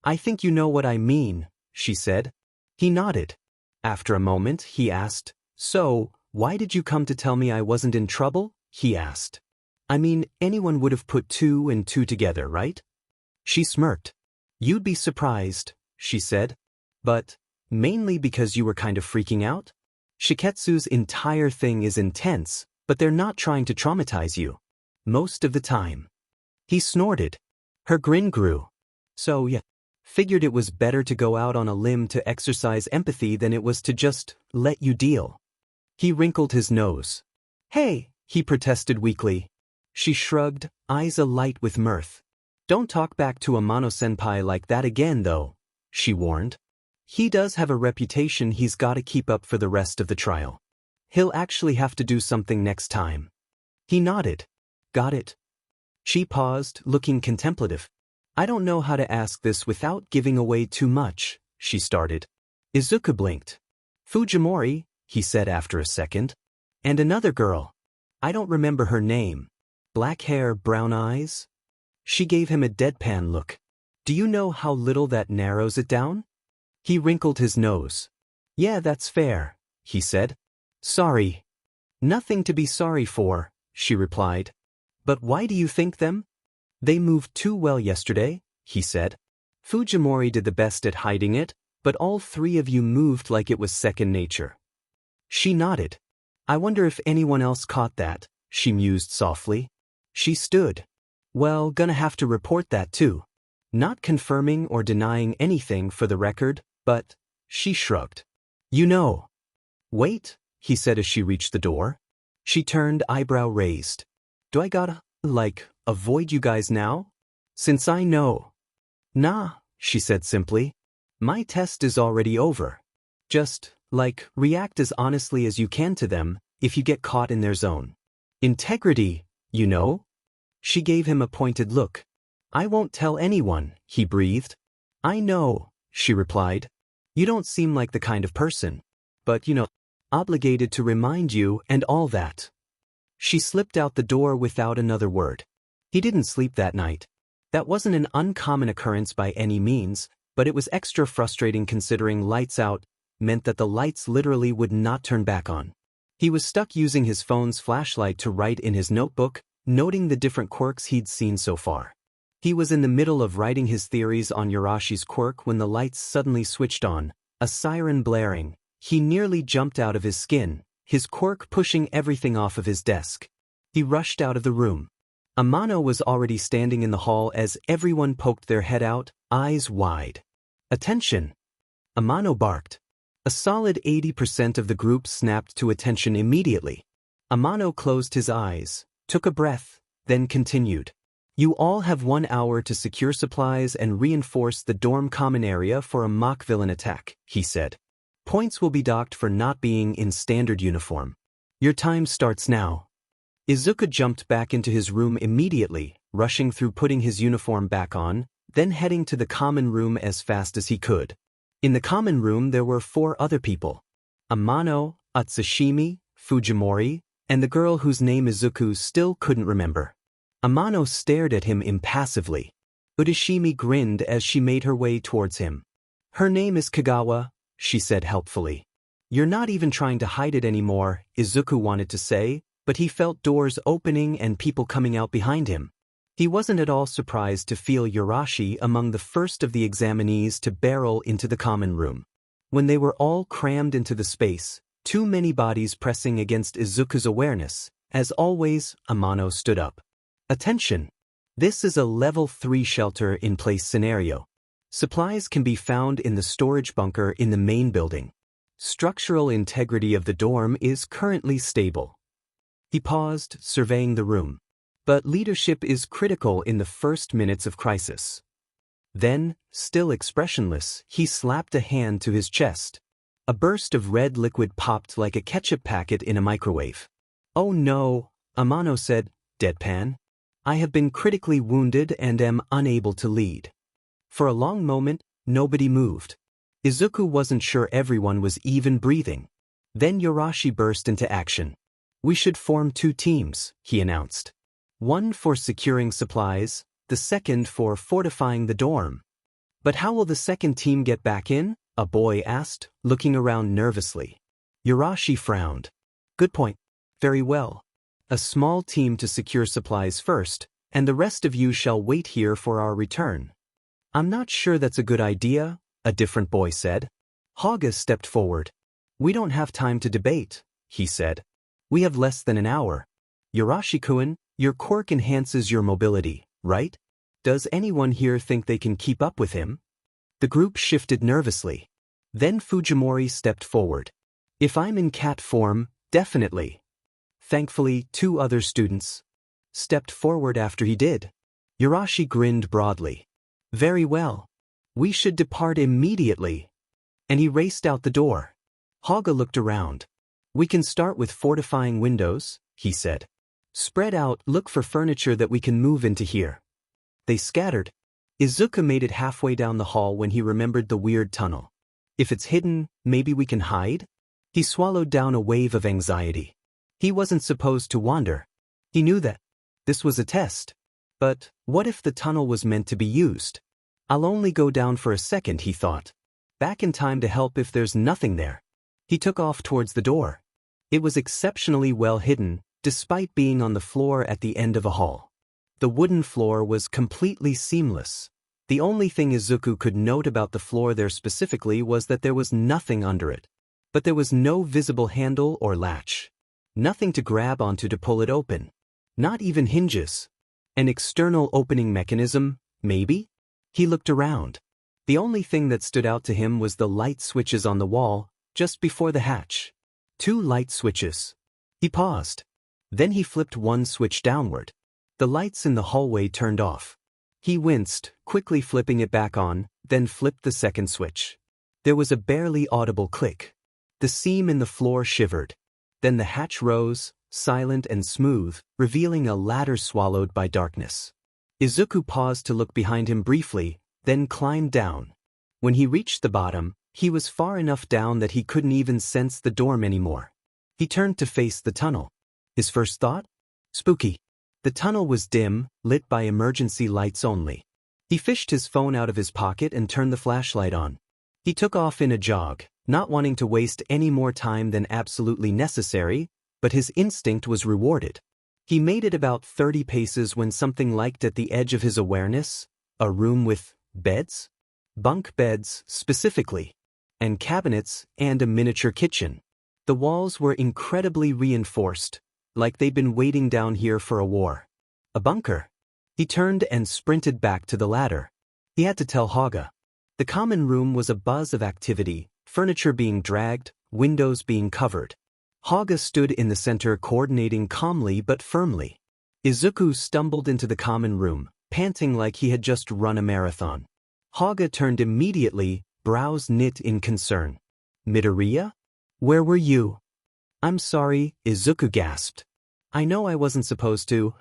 I think you know what I mean, she said. He nodded. After a moment, he asked, so, why did you come to tell me I wasn't in trouble? He asked. I mean, anyone would have put 2 and 2 together, right? She smirked. You'd be surprised, she said. But, mainly because you were kind of freaking out? Shiketsu's entire thing is intense, but they're not trying to traumatize you. Most of the time. He snorted. Her grin grew. So yeah, figured it was better to go out on a limb to exercise empathy than it was to just let you deal. He wrinkled his nose. Hey, he protested weakly. She shrugged, eyes alight with mirth. Don't talk back to Amano-senpai like that again, though, she warned. He does have a reputation he's got to keep up for the rest of the trial. He'll actually have to do something next time. He nodded. Got it. She paused, looking contemplative. I don't know how to ask this without giving away too much, she started. Izuku blinked. Fujimori, he said after a second. And another girl. I don't remember her name. Black hair, brown eyes? She gave him a deadpan look. Do you know how little that narrows it down? He wrinkled his nose. Yeah, that's fair, he said. Sorry. Nothing to be sorry for, she replied. But why do you think them? They moved too well yesterday, he said. Fujimori did the best at hiding it, but all 3 of you moved like it was second nature. She nodded. I wonder if anyone else caught that, she mused softly. She stood. Well, gonna have to report that too. Not confirming or denying anything for the record, but, she shrugged. You know. Wait, he said as she reached the door. She turned, eyebrow raised. Do I gotta, avoid you guys now? Since I know. Nah, she said simply. My test is already over. Just, react as honestly as you can to them if you get caught in their zone. Integrity, you know? She gave him a pointed look. I won't tell anyone, he breathed. I know, she replied. You don't seem like the kind of person. But, obligated to remind you and all that. She slipped out the door without another word. He didn't sleep that night. That wasn't an uncommon occurrence by any means, but it was extra frustrating considering lights out meant that the lights literally would not turn back on. He was stuck using his phone's flashlight to write in his notebook, noting the different quirks he'd seen so far. He was in the middle of writing his theories on Yorashi's quirk when the lights suddenly switched on, a siren blaring. He nearly jumped out of his skin, his quirk pushing everything off of his desk. He rushed out of the room. Amano was already standing in the hall as everyone poked their head out, eyes wide. "Attention!" Amano barked. A solid 80% of the group snapped to attention immediately. Amano closed his eyes, took a breath, then continued. "You all have 1 hour to secure supplies and reinforce the dorm common area for a mock villain attack," he said. "Points will be docked for not being in standard uniform. Your time starts now." Izuku jumped back into his room immediately, rushing through putting his uniform back on, then heading to the common room as fast as he could. In the common room there were 4 other people. Amano, Atsushimi, Fujimori, and the girl whose name Izuku still couldn't remember. Amano stared at him impassively. Utashimi grinned as she made her way towards him. "Her name is Kagawa," she said helpfully. "You're not even trying to hide it anymore," Izuku wanted to say, but he felt doors opening and people coming out behind him. He wasn't at all surprised to feel Yorashi among the first of the examinees to barrel into the common room. When they were all crammed into the space, too many bodies pressing against Izuku's awareness, as always, Amano stood up. "Attention! This is a level 3 shelter-in-place scenario. Supplies can be found in the storage bunker in the main building. Structural integrity of the dorm is currently stable." He paused, surveying the room. "But leadership is critical in the first minutes of crisis." Then, still expressionless, he slapped a hand to his chest. A burst of red liquid popped like a ketchup packet in a microwave. "Oh no," Amano said, deadpan. "I have been critically wounded and am unable to lead." For a long moment, nobody moved. Izuku wasn't sure everyone was even breathing. Then Yorashi burst into action. "We should form 2 teams, he announced. "One for securing supplies, the second for fortifying the dorm." "But how will the second team get back in?" a boy asked, looking around nervously. Yorashi frowned. "Good point. Very well. A small team to secure supplies first, and the rest of you shall wait here for our return." "I'm not sure that's a good idea," a different boy said. Haga stepped forward. "We don't have time to debate," he said. "We have less than an hour. Yorashi-kun, your quirk enhances your mobility, right? Does anyone here think they can keep up with him?" The group shifted nervously. Then Fujimori stepped forward. "If I'm in cat form, definitely." Thankfully, 2 other students stepped forward after he did. Yorashi grinned broadly. "Very well. We should depart immediately." And he raced out the door. Haga looked around. "We can start with fortifying windows," he said. "Spread out, look for furniture that we can move into here." They scattered. Izuku made it halfway down the hall when he remembered the weird tunnel. "If it's hidden, maybe we can hide?" He swallowed down a wave of anxiety. He wasn't supposed to wander. He knew that. This was a test. But what if the tunnel was meant to be used? "I'll only go down for a second," he thought. "Back in time to help if there's nothing there." He took off towards the door. It was exceptionally well hidden, despite being on the floor at the end of a hall. The wooden floor was completely seamless. The only thing Izuku could note about the floor there specifically was that there was nothing under it. But there was no visible handle or latch. Nothing to grab onto to pull it open. Not even hinges. An external opening mechanism, maybe? He looked around. The only thing that stood out to him was the light switches on the wall, just before the hatch. 2 light switches. He paused. Then he flipped one switch downward. The lights in the hallway turned off. He winced, quickly flipping it back on, then flipped the second switch. There was a barely audible click. The seam in the floor shivered. Then the hatch rose, silent and smooth, revealing a ladder swallowed by darkness. Izuku paused to look behind him briefly, then climbed down. When he reached the bottom, he was far enough down that he couldn't even sense the dorm anymore. He turned to face the tunnel. His first thought? Spooky. The tunnel was dim, lit by emergency lights only. He fished his phone out of his pocket and turned the flashlight on. He took off in a jog, not wanting to waste any more time than absolutely necessary, but his instinct was rewarded. He made it about 30 paces when something licked at the edge of his awareness, a room with beds? Bunk beds, specifically, and cabinets, and a miniature kitchen. The walls were incredibly reinforced, like they'd been waiting down here for a war. A bunker. He turned and sprinted back to the ladder. He had to tell Haga. The common room was a buzz of activity, furniture being dragged, windows being covered. Haga stood in the center coordinating calmly but firmly. Izuku stumbled into the common room, panting like he had just run a marathon. Haga turned immediately, brows knit in concern. Midoriya? Where were you? I'm sorry, Izuku gasped. I know I wasn't supposed to,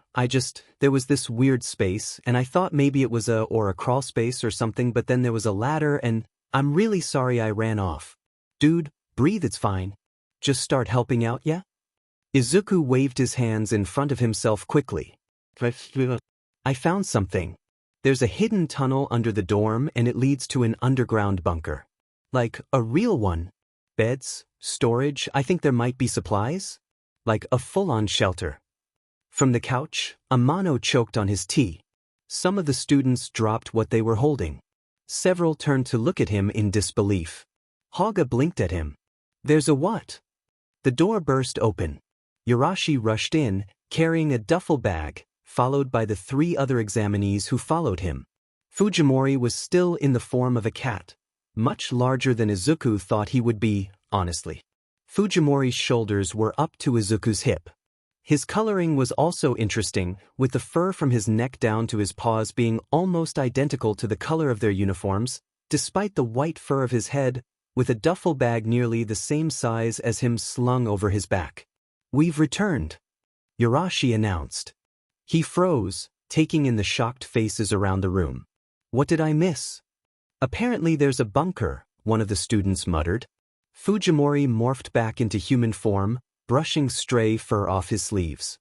there was this weird space, and I thought maybe it was a crawl space or something, but then there was a ladder and I'm really sorry I ran off. Dude, breathe, it's fine. Just start helping out, yeah? Izuku waved his hands in front of himself quickly. I found something. There's a hidden tunnel under the dorm and it leads to an underground bunker. Like, a real one. Beds, storage, I think there might be supplies. Like a full-on shelter. From the couch, Amano choked on his tea. Some of the students dropped what they were holding. Several turned to look at him in disbelief. Haga blinked at him. There's a what? The door burst open. Yarashi rushed in, carrying a duffel bag, followed by the 3 other examinees who followed him. Fujimori was still in the form of a cat, much larger than Izuku thought he would be, honestly. Fujimori's shoulders were up to Izuku's hip. His coloring was also interesting, with the fur from his neck down to his paws being almost identical to the color of their uniforms, despite the white fur of his head, with a duffel bag nearly the same size as him slung over his back. We've returned, Yarashi announced. He froze, taking in the shocked faces around the room. What did I miss? Apparently there's a bunker, one of the students muttered. Fujimori morphed back into human form, brushing stray fur off his sleeves.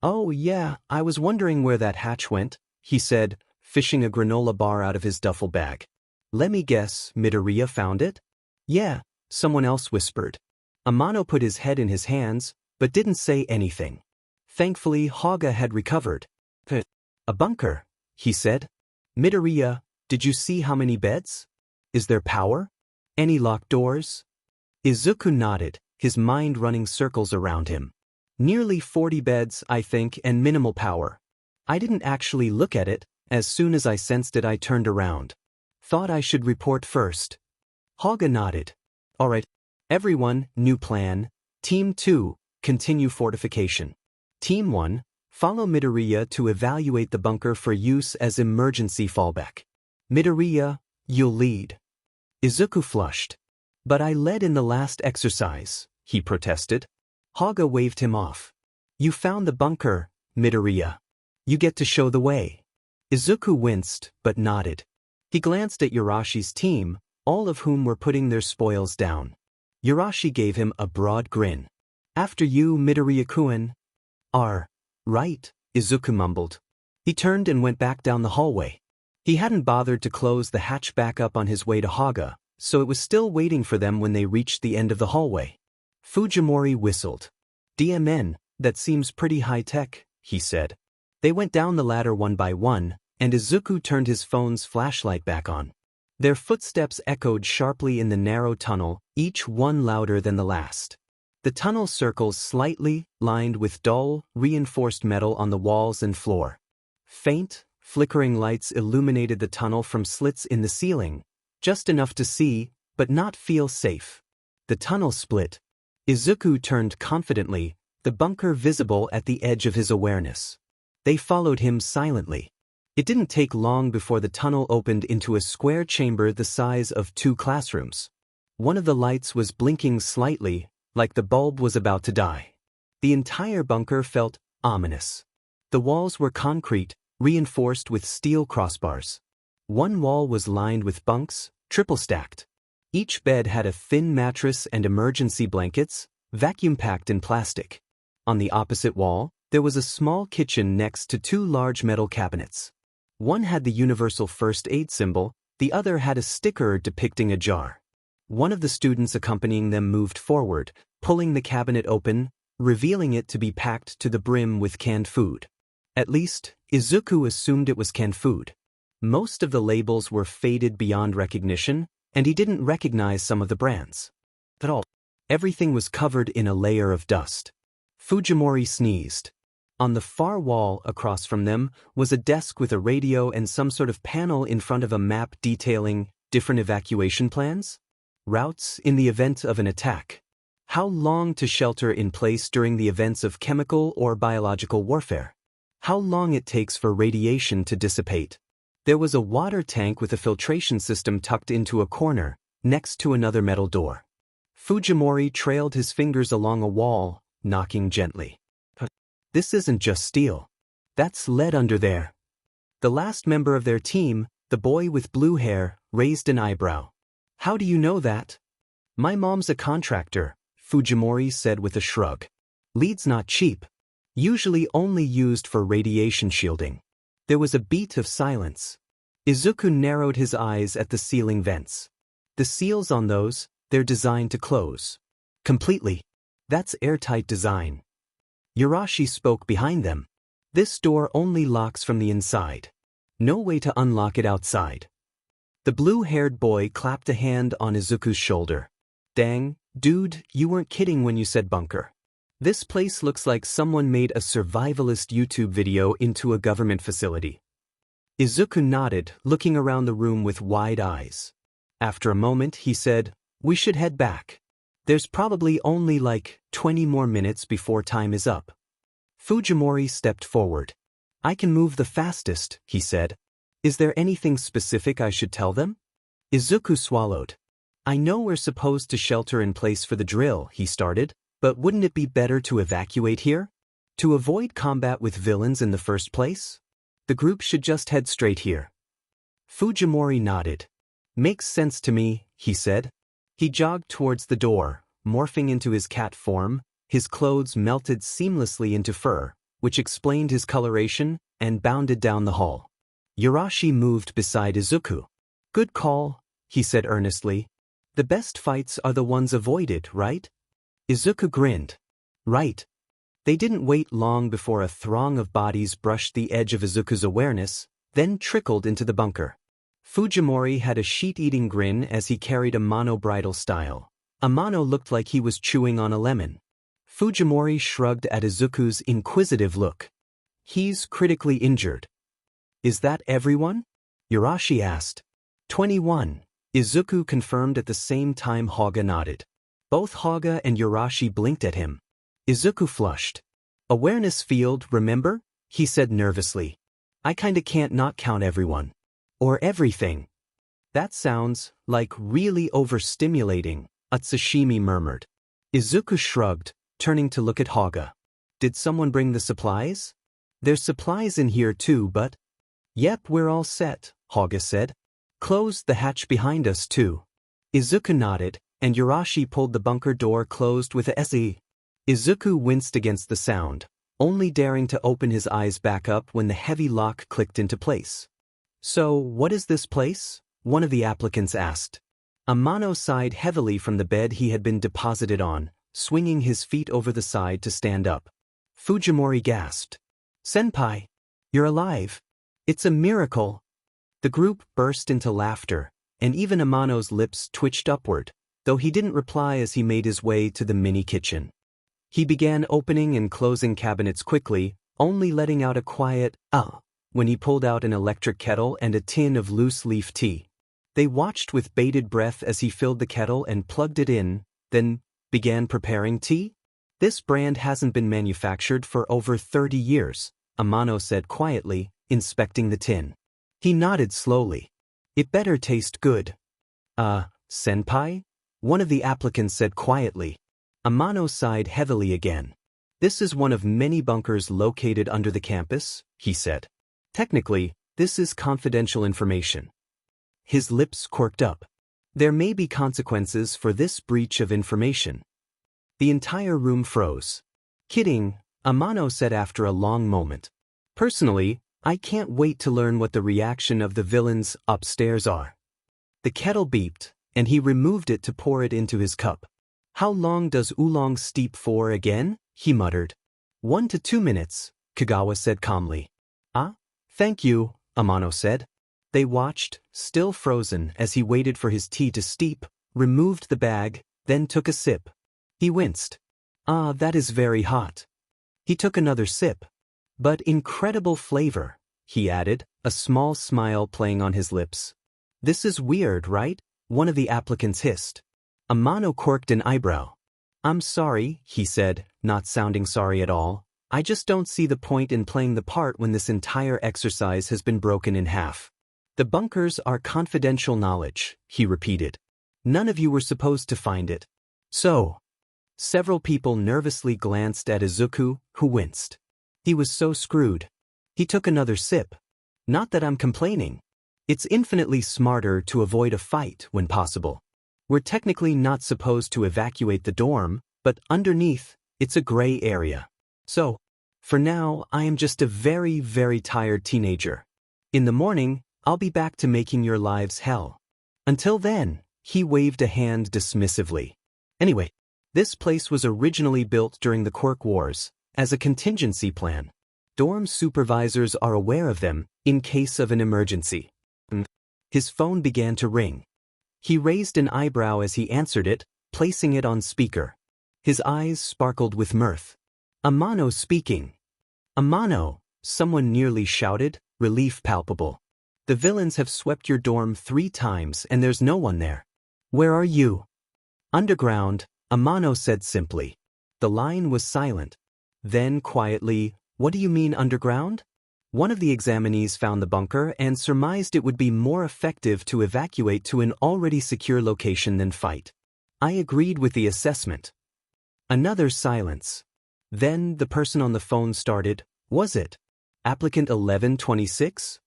Oh yeah, I was wondering where that hatch went, he said, fishing a granola bar out of his duffel bag. Let me guess, Midoriya found it? Yeah, someone else whispered. Amano put his head in his hands, but didn't say anything. Thankfully, Haga had recovered. A bunker, he said. Midoriya, did you see how many beds? Is there power? Any locked doors? Izuku nodded, his mind running circles around him. Nearly 40 beds, I think, and minimal power. I didn't actually look at it. As soon as I sensed it, I turned around. Thought I should report first. Haga nodded. Alright. Everyone, new plan. Team 2, continue fortification. Team 1, follow Midoriya to evaluate the bunker for use as emergency fallback. Midoriya, you'll lead. Izuku flushed. But I led in the last exercise, he protested. Haga waved him off. You found the bunker, Midoriya. You get to show the way. Izuku winced, but nodded. He glanced at Yarashi's team, all of whom were putting their spoils down. Yarashi gave him a broad grin. After you, Midoriya-kun. Right, Izuku mumbled. He turned and went back down the hallway. He hadn't bothered to close the hatch back up on his way to Haga, so it was still waiting for them when they reached the end of the hallway. Fujimori whistled. DMN, that seems pretty high-tech, he said. They went down the ladder one by one, and Izuku turned his phone's flashlight back on. Their footsteps echoed sharply in the narrow tunnel, each one louder than the last. The tunnel circles slightly, lined with dull, reinforced metal on the walls and floor. Faint, flickering lights illuminated the tunnel from slits in the ceiling, just enough to see, but not feel safe. The tunnel split. Izuku turned confidently, the bunker visible at the edge of his awareness. They followed him silently. It didn't take long before the tunnel opened into a square chamber the size of 2 classrooms. One of the lights was blinking slightly, like the bulb was about to die. The entire bunker felt ominous. The walls were concrete, reinforced with steel crossbars. One wall was lined with bunks, triple-stacked. Each bed had a thin mattress and emergency blankets, vacuum-packed in plastic. On the opposite wall, there was a small kitchen next to 2 large metal cabinets. One had the universal first aid symbol, the other had a sticker depicting a jar. One of the students accompanying them moved forward, pulling the cabinet open, revealing it to be packed to the brim with canned food. At least, Izuku assumed it was canned food. Most of the labels were faded beyond recognition, and he didn't recognize some of the brands. At all. Everything was covered in a layer of dust. Fujimori sneezed. On the far wall across from them was a desk with a radio and some sort of panel in front of a map detailing different evacuation plans, routes in the event of an attack, how long to shelter in place during the events of chemical or biological warfare, how long it takes for radiation to dissipate. There was a water tank with a filtration system tucked into a corner, next to another metal door. Fujimori trailed his fingers along a wall, knocking gently. This isn't just steel. That's lead under there. The last member of their team, the boy with blue hair, raised an eyebrow. How do you know that? My mom's a contractor, Fujimori said with a shrug. Lead's not cheap. Usually only used for radiation shielding. There was a beat of silence. Izuku narrowed his eyes at the ceiling vents. The seals on those, they're designed to close. Completely. That's airtight design. Yurashi spoke behind them. This door only locks from the inside. No way to unlock it outside. The blue-haired boy clapped a hand on Izuku's shoulder. Dang, dude, you weren't kidding when you said bunker. This place looks like someone made a survivalist YouTube video into a government facility. Izuku nodded, looking around the room with wide eyes. After a moment, he said, "We should head back. There's probably only like 20 more minutes before time is up." Fujimori stepped forward. "I can move the fastest," he said. "Is there anything specific I should tell them?" Izuku swallowed. "I know we're supposed to shelter in place for the drill," he started, "but wouldn't it be better to evacuate here? To avoid combat with villains in the first place? The group should just head straight here." Fujimori nodded. "Makes sense to me," he said. He jogged towards the door, morphing into his cat form. His clothes melted seamlessly into fur, which explained his coloration, and bounded down the hall. Yurashi moved beside Izuku. "Good call," he said earnestly. "The best fights are the ones avoided, right?" Izuku grinned. "Right." They didn't wait long before a throng of bodies brushed the edge of Izuku's awareness, then trickled into the bunker. Fujimori had a sheet-eating grin as he carried Amano bridal style. Amano looked like he was chewing on a lemon. Fujimori shrugged at Izuku's inquisitive look. "He's critically injured." "Is that everyone?" Yurashi asked. 21. Izuku confirmed at the same time. Haga nodded. Both Haga and Yurashi blinked at him. Izuku flushed. "Awareness field, remember?" he said nervously. "I kinda can't not count everyone. Or everything." "That sounds like really overstimulating," Utsushimi murmured. Izuku shrugged, turning to look at Haga. "Did someone bring the supplies?" "There's supplies in here too, but—" "Yep, we're all set," Haga said. "Close the hatch behind us too." Izuku nodded, and Yurashi pulled the bunker door closed with a SE. Izuku winced against the sound, only daring to open his eyes back up when the heavy lock clicked into place. "So, what is this place?" one of the applicants asked. Amano sighed heavily from the bed he had been deposited on, swinging his feet over the side to stand up. Fujimori gasped. "Senpai, you're alive. It's a miracle." The group burst into laughter, and even Amano's lips twitched upward, though he didn't reply as he made his way to the mini kitchen. He began opening and closing cabinets quickly, only letting out a quiet "ah" when he pulled out an electric kettle and a tin of loose-leaf tea. They watched with bated breath as he filled the kettle and plugged it in, then began preparing tea. "This brand hasn't been manufactured for over 30 years, Amano said quietly, inspecting the tin. He nodded slowly. "It better taste good." Senpai?" one of the applicants said quietly. Amano sighed heavily again. "This is one of many bunkers located under the campus," he said. "Technically, this is confidential information." His lips quirked up. "There may be consequences for this breach of information." The entire room froze. "Kidding," Amano said after a long moment. "Personally, I can't wait to learn what the reaction of the villains upstairs are." The kettle beeped, and he removed it to pour it into his cup. "How long does oolong steep for again?" he muttered. 1 to 2 minutes, Kagawa said calmly. "Ah, thank you," Amano said. They watched, still frozen, as he waited for his tea to steep, removed the bag, then took a sip. He winced. "Ah, that is very hot." He took another sip. "But incredible flavor," he added, a small smile playing on his lips. "This is weird, right?" one of the applicants hissed. Amano quirked an eyebrow. "I'm sorry," he said, not sounding sorry at all. "I just don't see the point in playing the part when this entire exercise has been broken in half." "The bunkers are confidential knowledge," he repeated. "None of you were supposed to find it." "So?" Several people nervously glanced at Izuku, who winced. He was so screwed. He took another sip. "Not that I'm complaining. It's infinitely smarter to avoid a fight when possible. We're technically not supposed to evacuate the dorm, but underneath, it's a gray area. So, for now, I am just a very, very tired teenager. In the morning, I'll be back to making your lives hell. Until then," he waved a hand dismissively. "Anyway, this place was originally built during the Quirk Wars, as a contingency plan. Dorm supervisors are aware of them, in case of an emergency." His phone began to ring. He raised an eyebrow as he answered it, placing it on speaker. His eyes sparkled with mirth. "Amano speaking." "Amano," someone nearly shouted, relief palpable. "The villains have swept your dorm 3 times and there's no one there. Where are you?" "Underground," Amano said simply. The line was silent. Then, quietly, "What do you mean underground?" One of the examinees found the bunker and surmised it would be more effective to evacuate to an already secure location than fight. I agreed with the assessment. Another silence. Then the person on the phone started, "Was it applicant 1126?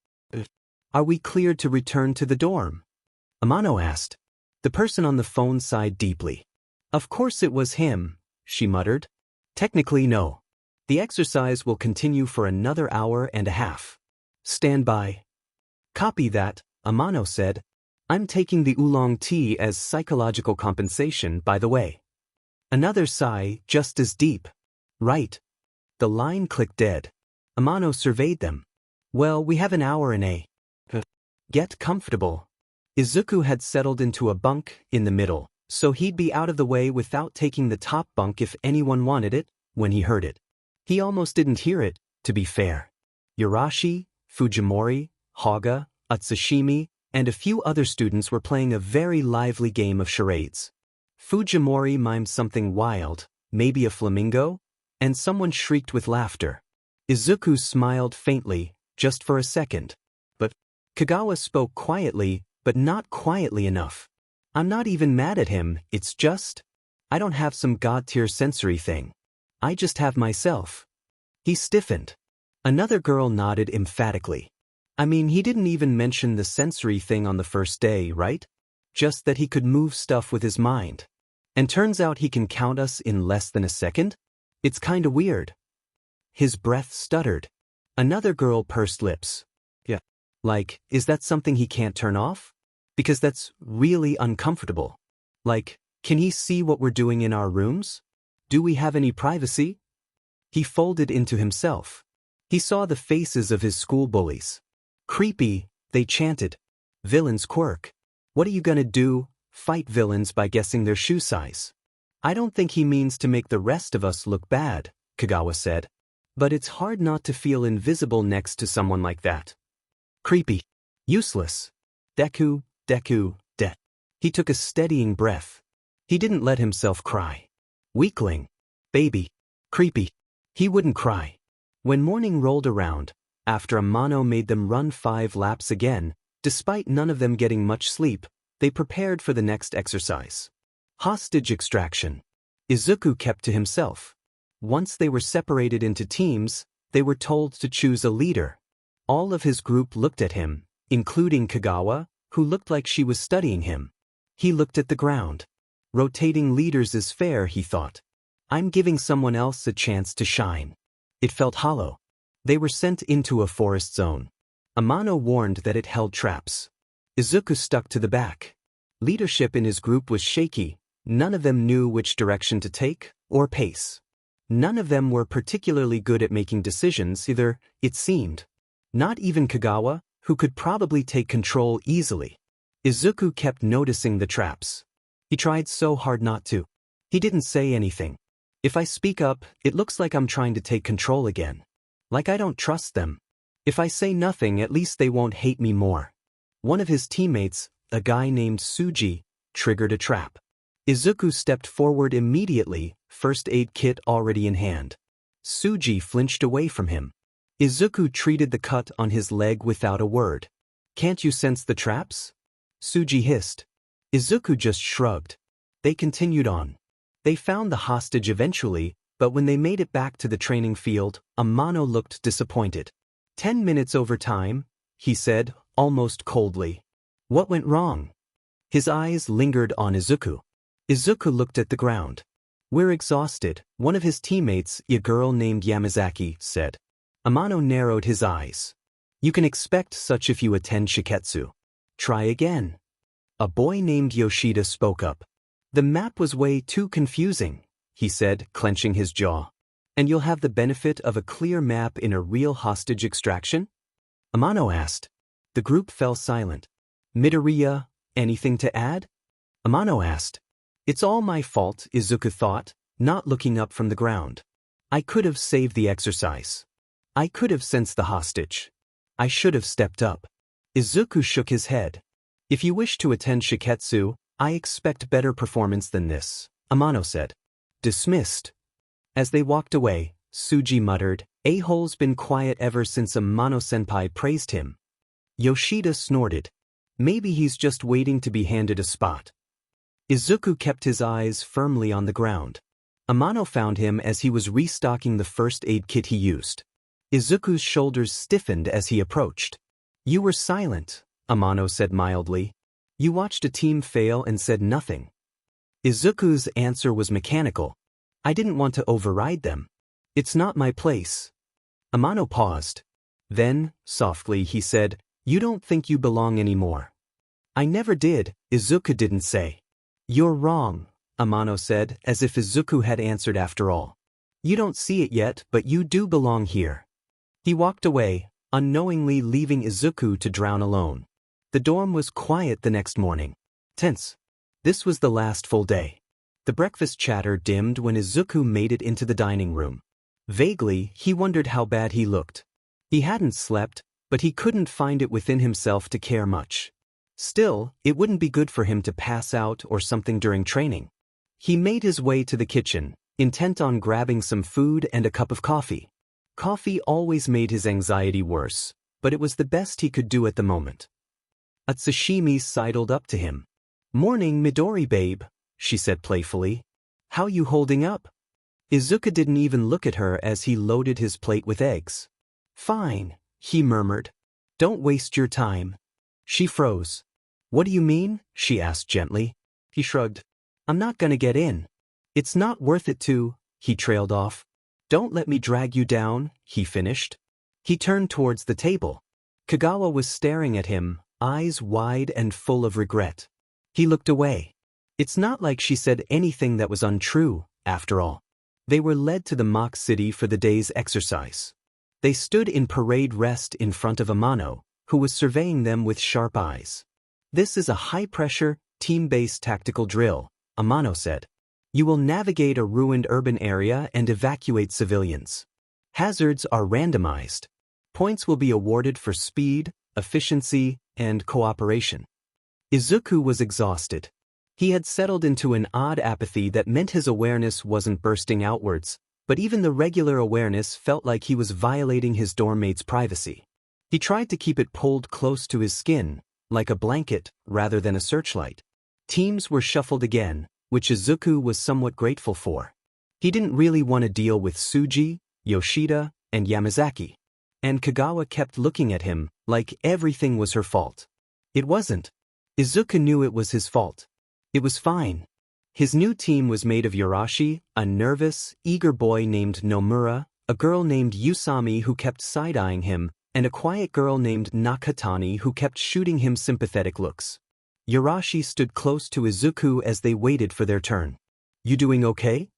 Are we cleared to return to the dorm?" Amano asked. The person on the phone sighed deeply. "Of course it was him," she muttered. "Technically no. The exercise will continue for another hour and a half. Stand by." "Copy that," Amano said. "I'm taking the oolong tea as psychological compensation, by the way." Another sigh, just as deep. "Right." The line clicked dead. Amano surveyed them. "Well, we have an hour and a. Get comfortable." Izuku had settled into a bunk in the middle, so he'd be out of the way without taking the top bunk if anyone wanted it, when he heard it. He almost didn't hear it, to be fair. Yarashi, Fujimori, Haga, Utsushimi, and a few other students were playing a very lively game of charades. Fujimori mimed something wild, maybe a flamingo, and someone shrieked with laughter. Izuku smiled faintly, just for a second. But Kagawa spoke quietly, but not quietly enough. "I'm not even mad at him, it's just, I don't have some god-tier sensory thing. I just have myself." He stiffened. Another girl nodded emphatically. "I mean, he didn't even mention the sensory thing on the first day, right? Just that he could move stuff with his mind. And turns out he can count us in less than a second? It's kinda weird." His breath stuttered. Another girl pursed lips. "Yeah. Like, is that something he can't turn off? Because that's really uncomfortable. Like, can he see what we're doing in our rooms? Do we have any privacy?" He folded into himself. He saw the faces of his school bullies. "Creepy," they chanted. "Villain's quirk. What are you gonna do, fight villains by guessing their shoe size?" "I don't think he means to make the rest of us look bad," Kagawa said. "But it's hard not to feel invisible next to someone like that. Creepy. Useless. Deku, Deku, De." He took a steadying breath. He didn't let himself cry. Weakling. Baby. Creepy. He wouldn't cry. When morning rolled around, after Amano made them run 5 laps again, despite none of them getting much sleep, they prepared for the next exercise. Hostage extraction. Izuku kept to himself. Once they were separated into teams, they were told to choose a leader. All of his group looked at him, including Kagawa, who looked like she was studying him. He looked at the ground. Rotating leaders is fair, he thought. I'm giving someone else a chance to shine. It felt hollow. They were sent into a forest zone. Amano warned that it held traps. Izuku stuck to the back. Leadership in his group was shaky. None of them knew which direction to take or pace. None of them were particularly good at making decisions either, it seemed. Not even Kagawa, who could probably take control easily. Izuku kept noticing the traps. He tried so hard not to. He didn't say anything. If I speak up, it looks like I'm trying to take control again. Like I don't trust them. If I say nothing, at least they won't hate me more. One of his teammates, a guy named Suji, triggered a trap. Izuku stepped forward immediately, first aid kit already in hand. Suji flinched away from him. Izuku treated the cut on his leg without a word. Can't you sense the traps? Suji hissed. Izuku just shrugged. They continued on. They found the hostage eventually, but when they made it back to the training field, Amano looked disappointed. 10 minutes over time, he said, almost coldly. What went wrong? His eyes lingered on Izuku. Izuku looked at the ground. We're exhausted, one of his teammates, a girl named Yamazaki, said. Amano narrowed his eyes. You can expect such if you attend Shiketsu. Try again. A boy named Yoshida spoke up. The map was way too confusing, he said, clenching his jaw. And you'll have the benefit of a clear map in a real hostage extraction? Amano asked. The group fell silent. Midoriya, anything to add? Amano asked. It's all my fault, Izuku thought, not looking up from the ground. I could have saved the exercise. I could have sensed the hostage. I should have stepped up. Izuku shook his head. If you wish to attend Shiketsu, I expect better performance than this, Amano said. Dismissed. As they walked away, Suji muttered, A-hole's been quiet ever since Amano-senpai praised him. Yoshida snorted. Maybe he's just waiting to be handed a spot. Izuku kept his eyes firmly on the ground. Amano found him as he was restocking the first aid kit he used. Izuku's shoulders stiffened as he approached. You were silent, Amano said mildly. You watched a team fail and said nothing. Izuku's answer was mechanical. I didn't want to override them. It's not my place. Amano paused. Then, softly, he said, You don't think you belong anymore. I never did, Izuku didn't say. You're wrong, Amano said, as if Izuku had answered after all. You don't see it yet, but you do belong here. He walked away, unknowingly leaving Izuku to drown alone. The dorm was quiet the next morning. Tense. This was the last full day. The breakfast chatter dimmed when Izuku made it into the dining room. Vaguely, he wondered how bad he looked. He hadn't slept, but he couldn't find it within himself to care much. Still, it wouldn't be good for him to pass out or something during training. He made his way to the kitchen, intent on grabbing some food and a cup of coffee. Coffee always made his anxiety worse, but it was the best he could do at the moment. Atsushimi sidled up to him. Morning, Midori babe, she said playfully. How you holding up? Izuku didn't even look at her as he loaded his plate with eggs. Fine, he murmured. Don't waste your time. She froze. What do you mean? She asked gently. He shrugged. I'm not gonna get in. It's not worth it to, he trailed off. Don't let me drag you down, he finished. He turned towards the table. Kagawa was staring at him, eyes wide and full of regret. He looked away. It's not like she said anything that was untrue, after all. They were led to the mock city for the day's exercise. They stood in parade rest in front of Amano, who was surveying them with sharp eyes. This is a high-pressure, team-based tactical drill, Amano said. You will navigate a ruined urban area and evacuate civilians. Hazards are randomized. Points will be awarded for speed, efficiency, and cooperation. Izuku was exhausted. He had settled into an odd apathy that meant his awareness wasn't bursting outwards, but even the regular awareness felt like he was violating his dorm mate's privacy. He tried to keep it pulled close to his skin, like a blanket, rather than a searchlight. Teams were shuffled again, which Izuku was somewhat grateful for. He didn't really want to deal with Suji, Yoshida, and Yamazaki. And Kagawa kept looking at him, like everything was her fault. It wasn't. Izuku knew it was his fault. It was fine. His new team was made of Yarashi, a nervous, eager boy named Nomura, a girl named Usami who kept side-eyeing him, and a quiet girl named Nakatani who kept shooting him sympathetic looks. Yurashi stood close to Izuku as they waited for their turn. You doing okay?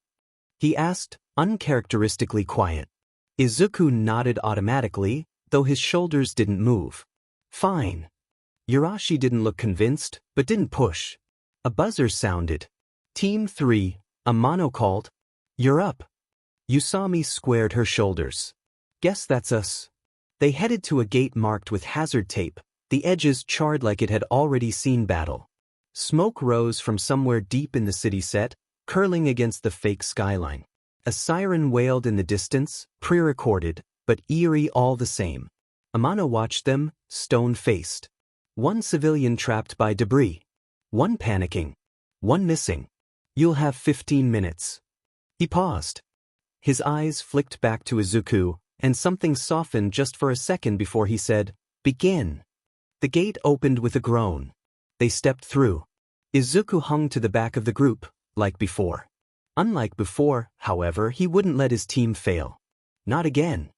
He asked, uncharacteristically quiet. Izuku nodded automatically, though his shoulders didn't move. Fine. Yurashi didn't look convinced, but didn't push. A buzzer sounded. Team 3, Amano called. You're up. Usami squared her shoulders. Guess that's us. They headed to a gate marked with hazard tape, the edges charred like it had already seen battle. Smoke rose from somewhere deep in the city set, curling against the fake skyline. A siren wailed in the distance, pre-recorded, but eerie all the same. Amano watched them, stone-faced. One civilian trapped by debris. One panicking. One missing. You'll have 15 minutes. He paused. His eyes flicked back to Izuku, and something softened just for a second before he said, Begin. The gate opened with a groan. They stepped through. Izuku hung to the back of the group, like before. Unlike before, however, he wouldn't let his team fail. Not again.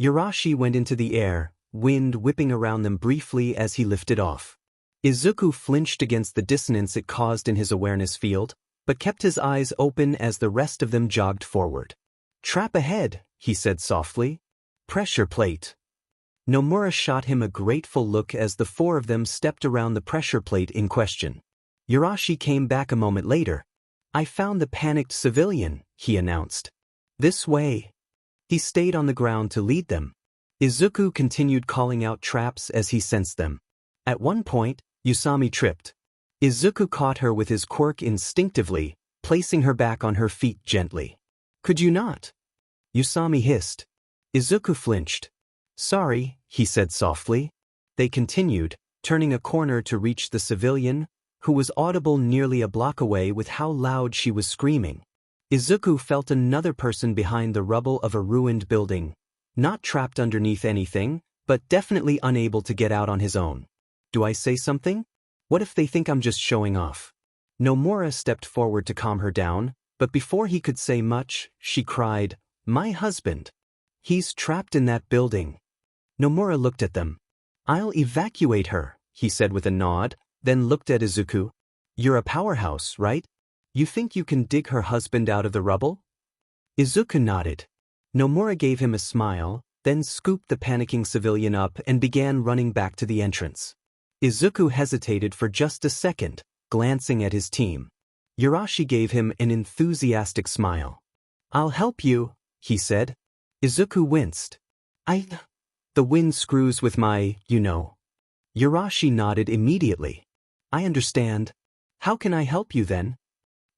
Yurashi went into the air, wind whipping around them briefly as he lifted off. Izuku flinched against the dissonance it caused in his awareness field, but kept his eyes open as the rest of them jogged forward. Trap ahead, he said softly. Pressure plate. Nomura shot him a grateful look as the four of them stepped around the pressure plate in question. Yurashi came back a moment later. I found the panicked civilian, he announced. This way. He stayed on the ground to lead them. Izuku continued calling out traps as he sensed them. At one point, Usami tripped. Izuku caught her with his quirk instinctively, placing her back on her feet gently. Could you not? Usami hissed. Izuku flinched. Sorry, he said softly. They continued, turning a corner to reach the civilian, who was audible nearly a block away with how loud she was screaming. Izuku felt another person behind the rubble of a ruined building, not trapped underneath anything, but definitely unable to get out on his own. Do I say something? What if they think I'm just showing off? Nomura stepped forward to calm her down, but before he could say much, she cried, My husband. He's trapped in that building. Nomura looked at them. I'll evacuate her, he said with a nod, then looked at Izuku. You're a powerhouse, right? You think you can dig her husband out of the rubble? Izuku nodded. Nomura gave him a smile, then scooped the panicking civilian up and began running back to the entrance. Izuku hesitated for just a second, glancing at his team. Yurashi gave him an enthusiastic smile. I'll help you, he said. Izuku winced. The wind screws with my, Yurashi nodded immediately. I understand. How can I help you then?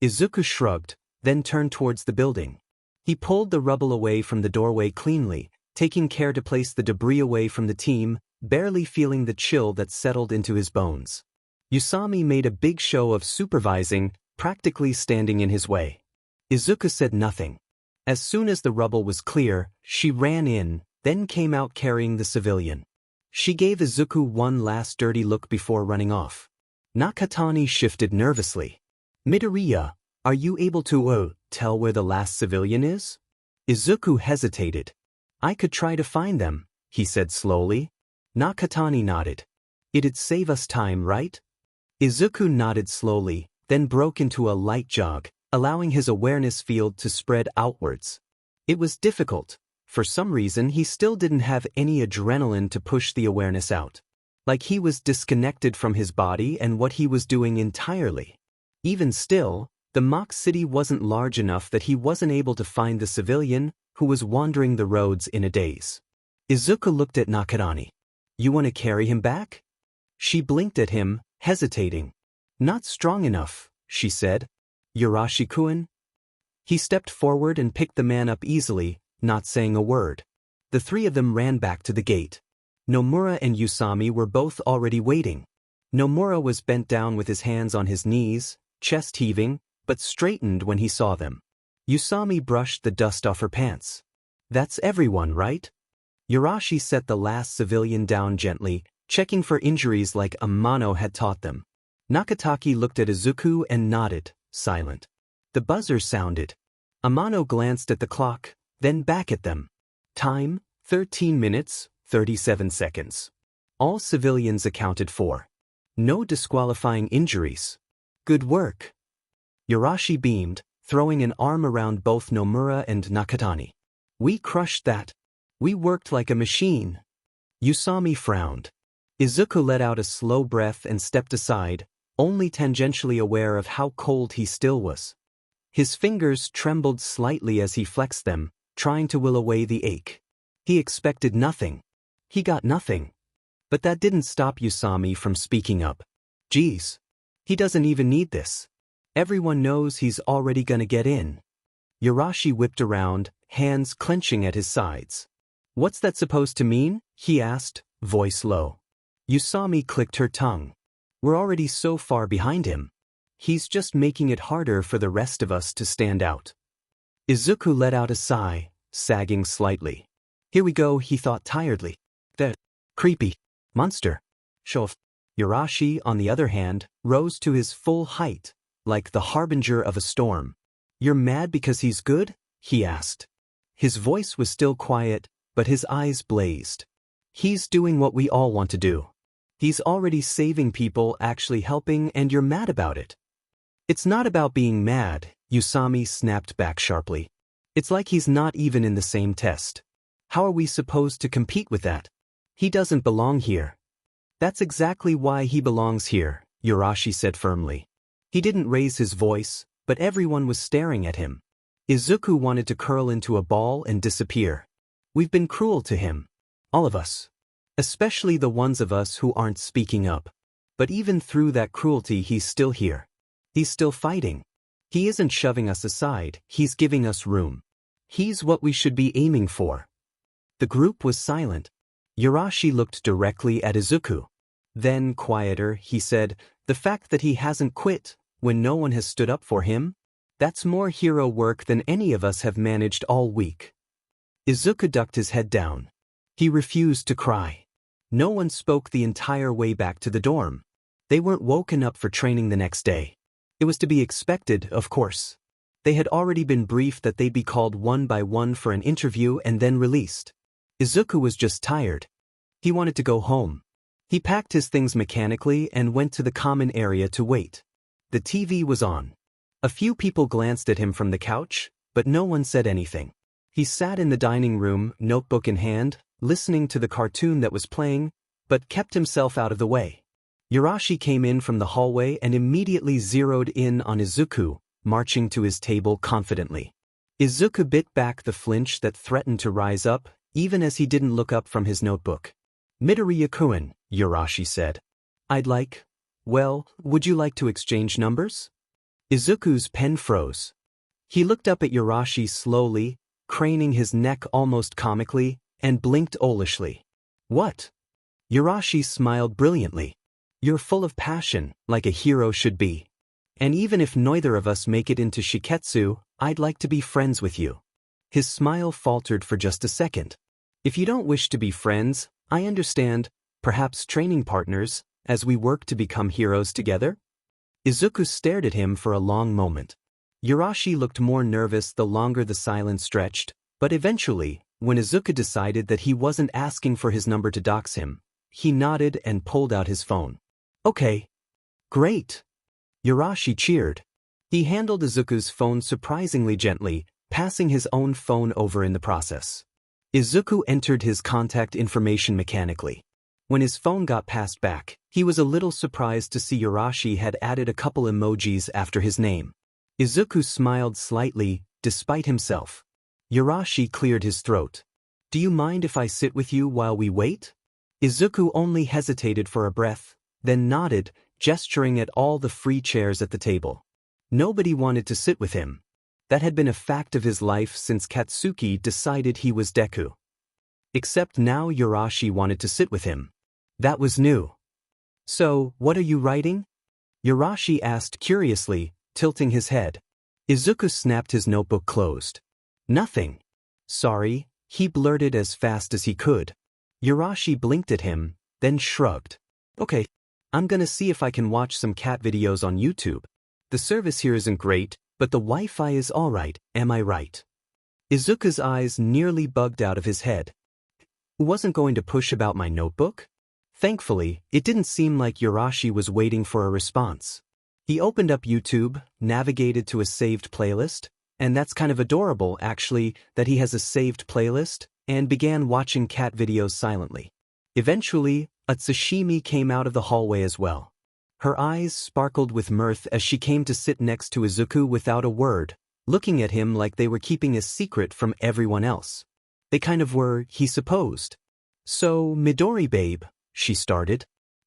Izuku shrugged, then turned towards the building. He pulled the rubble away from the doorway cleanly, taking care to place the debris away from the team, barely feeling the chill that settled into his bones. Usami made a big show of supervising, practically standing in his way. Izuku said nothing. As soon as the rubble was clear, she ran in, then came out carrying the civilian. She gave Izuku one last dirty look before running off. Nakatani shifted nervously. Midoriya, are you able to, tell where the last civilian is? Izuku hesitated. I could try to find them, he said slowly. Nakatani nodded. It'd save us time, right? Izuku nodded slowly, then broke into a light jog, allowing his awareness field to spread outwards. It was difficult. For some reason he still didn't have any adrenaline to push the awareness out. Like he was disconnected from his body and what he was doing entirely. Even still, the mock city wasn't large enough that he wasn't able to find the civilian, who was wandering the roads in a daze. Izuku looked at Nakatani. You want to carry him back? She blinked at him, hesitating. Not strong enough, she said. Yurashi-kun? He stepped forward and picked the man up easily, not saying a word. The three of them ran back to the gate. Nomura and Usami were both already waiting. Nomura was bent down with his hands on his knees, chest heaving, but straightened when he saw them. Usami brushed the dust off her pants. That's everyone, right? Yurashi set the last civilian down gently, checking for injuries like Amano had taught them. Nakataki looked at Izuku and nodded, silent. The buzzer sounded. Amano glanced at the clock, then back at them. Time, 13 minutes, 37 seconds. All civilians accounted for. No disqualifying injuries. Good work. Yarashi beamed, throwing an arm around both Nomura and Nakatani. We crushed that. We worked like a machine. Usami frowned. Izuku let out a slow breath and stepped aside, only tangentially aware of how cold he still was. His fingers trembled slightly as he flexed them, trying to will away the ache. He expected nothing. He got nothing. But that didn't stop Usami from speaking up. Geez. He doesn't even need this. Everyone knows he's already gonna get in. Yarashi whipped around, hands clenching at his sides. What's that supposed to mean? He asked, voice low. Usami clicked her tongue. We're already so far behind him. He's just making it harder for the rest of us to stand out. Izuku let out a sigh, sagging slightly. Here we go, he thought tiredly. That creepy monster. Shof. Yarashi, on the other hand, rose to his full height, like the harbinger of a storm. You're mad because he's good? He asked. His voice was still quiet, but his eyes blazed. He's doing what we all want to do. He's already saving people, actually helping, and you're mad about it. It's not about being mad, Usami snapped back sharply. It's like he's not even in the same test. How are we supposed to compete with that? He doesn't belong here. That's exactly why he belongs here, Yarashi said firmly. He didn't raise his voice, but everyone was staring at him. Izuku wanted to curl into a ball and disappear. We've been cruel to him. All of us. Especially the ones of us who aren't speaking up. But even through that cruelty, he's still here. He's still fighting. He isn't shoving us aside, he's giving us room. He's what we should be aiming for. The group was silent. Yarashi looked directly at Izuku. Then, quieter, he said, the fact that he hasn't quit, when no one has stood up for him, that's more hero work than any of us have managed all week. Izuku ducked his head down. He refused to cry. No one spoke the entire way back to the dorm. They weren't woken up for training the next day. It was to be expected, of course. They had already been briefed that they'd be called one by one for an interview and then released. Izuku was just tired. He wanted to go home. He packed his things mechanically and went to the common area to wait. The TV was on. A few people glanced at him from the couch, but no one said anything. He sat in the dining room, notebook in hand, listening to the cartoon that was playing, but kept himself out of the way. Yarashi came in from the hallway and immediately zeroed in on Izuku, marching to his table confidently. Izuku bit back the flinch that threatened to rise up, even as he didn't look up from his notebook. Midoriya-kun, Yarashi said. Would you like to exchange numbers? Izuku's pen froze. He looked up at Yarashi slowly, craning his neck almost comically, and blinked owlishly. What? Yarashi smiled brilliantly. You're full of passion, like a hero should be. And even if neither of us make it into Shiketsu, I'd like to be friends with you. His smile faltered for just a second. If you don't wish to be friends, I understand, perhaps training partners, as we work to become heroes together? Izuku stared at him for a long moment. Yarashi looked more nervous the longer the silence stretched, but eventually, when Izuku decided that he wasn't asking for his number to dox him, he nodded and pulled out his phone. Okay. Great. Yarashi cheered. He handled Izuku's phone surprisingly gently, passing his own phone over in the process. Izuku entered his contact information mechanically. When his phone got passed back, he was a little surprised to see Yarashi had added a couple emojis after his name. Izuku smiled slightly, despite himself. Yarashi cleared his throat. Do you mind if I sit with you while we wait? Izuku only hesitated for a breath, then nodded, gesturing at all the free chairs at the table. Nobody wanted to sit with him. That had been a fact of his life since Katsuki decided he was Deku. Except now Yarashi wanted to sit with him. That was new. So, what are you writing? Yarashi asked curiously, tilting his head. Izuku snapped his notebook closed. Nothing. Sorry, he blurted as fast as he could. Yarashi blinked at him, then shrugged. Okay, I'm gonna see if I can watch some cat videos on YouTube. The service here isn't great, but the Wi-Fi is alright, am I right? Izuku's eyes nearly bugged out of his head. Wasn't going to push about my notebook? Thankfully, it didn't seem like Yurashi was waiting for a response. He opened up YouTube, navigated to a saved playlist, and that's kind of adorable, actually, that he has a saved playlist, and began watching cat videos silently. Eventually, Atsushimi came out of the hallway as well. Her eyes sparkled with mirth as she came to sit next to Izuku without a word, looking at him like they were keeping a secret from everyone else. They kind of were, he supposed. "So, Midori babe," she started.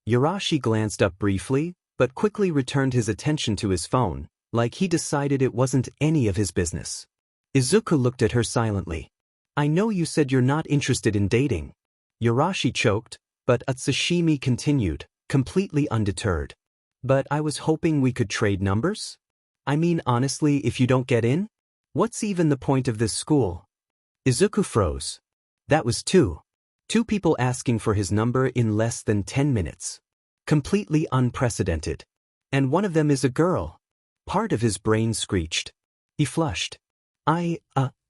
Yurashi glanced up briefly, but quickly returned his attention to his phone, like he decided it wasn't any of his business. Izuku looked at her silently. "I know you said you're not interested in dating." Yurashi choked, but Atsushimi continued, completely undeterred. "But I was hoping we could trade numbers? I mean, honestly, if you don't get in? What's even the point of this school?" Izuku froze. That was two people asking for his number in less than 10 minutes. Completely unprecedented. And one of them is a girl. Part of his brain screeched. He flushed.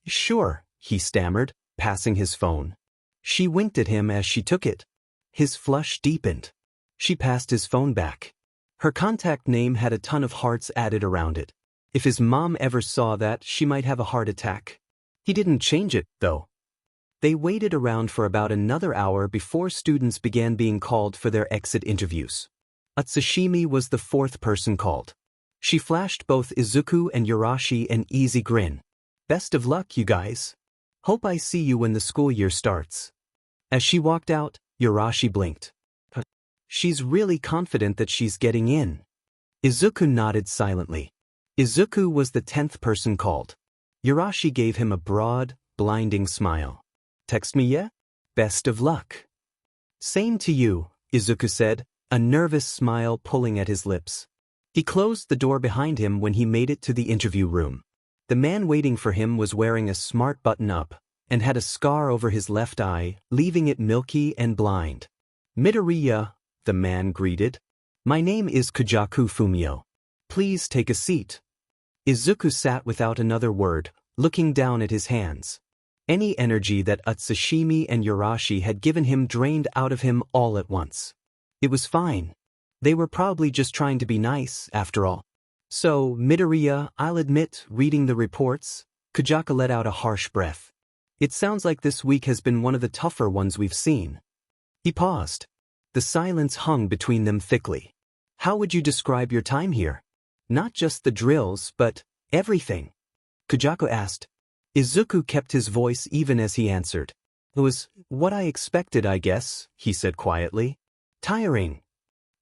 Sure, he stammered, passing his phone. She winked at him as she took it. His flush deepened. She passed his phone back. Her contact name had a ton of hearts added around it. If his mom ever saw that, she might have a heart attack. He didn't change it, though. They waited around for about another hour before students began being called for their exit interviews. Atsushimi was the fourth person called. She flashed both Izuku and Yurashi an easy grin. "Best of luck, you guys. Hope I see you when the school year starts." As she walked out, Yurashi blinked. She's really confident that she's getting in. Izuku nodded silently. Izuku was the 10th person called. Yurashi gave him a broad, blinding smile. "Text me ya? Best of luck." "Same to you," Izuku said, a nervous smile pulling at his lips. He closed the door behind him when he made it to the interview room. The man waiting for him was wearing a smart button-up and had a scar over his left eye, leaving it milky and blind. "Midoriya," the man greeted. "My name is Kujaku Fumio. Please take a seat." Izuku sat without another word, looking down at his hands. Any energy that Atsushimi and Yurashi had given him drained out of him all at once. It was fine. They were probably just trying to be nice, after all. "So, Midoriya, I'll admit, reading the reports," Kujaku let out a harsh breath. "It sounds like this week has been one of the tougher ones we've seen." He paused. The silence hung between them thickly. "How would you describe your time here? Not just the drills, but everything?" Kujaku asked. Izuku kept his voice even as he answered. "It was what I expected, I guess," he said quietly. "Tiring."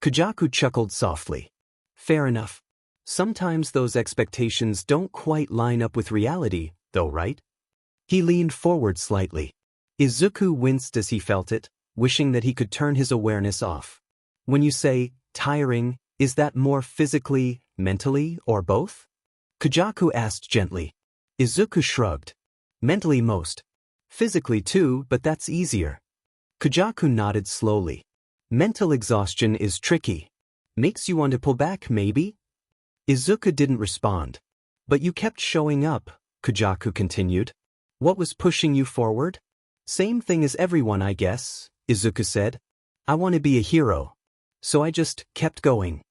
Kujaku chuckled softly. "Fair enough. Sometimes those expectations don't quite line up with reality, though, right?" He leaned forward slightly. Izuku winced as he felt it, wishing that he could turn his awareness off. "When you say tiring, is that more physically, mentally, or both?" Kujaku asked gently. Izuku shrugged. "Mentally most. Physically too, but that's easier." Kujaku nodded slowly. "Mental exhaustion is tricky. Makes you want to pull back, maybe?" Izuku didn't respond. "But you kept showing up," Kujaku continued. "What was pushing you forward?" "Same thing as everyone, I guess," Izuku said. "I want to be a hero. So I just kept going."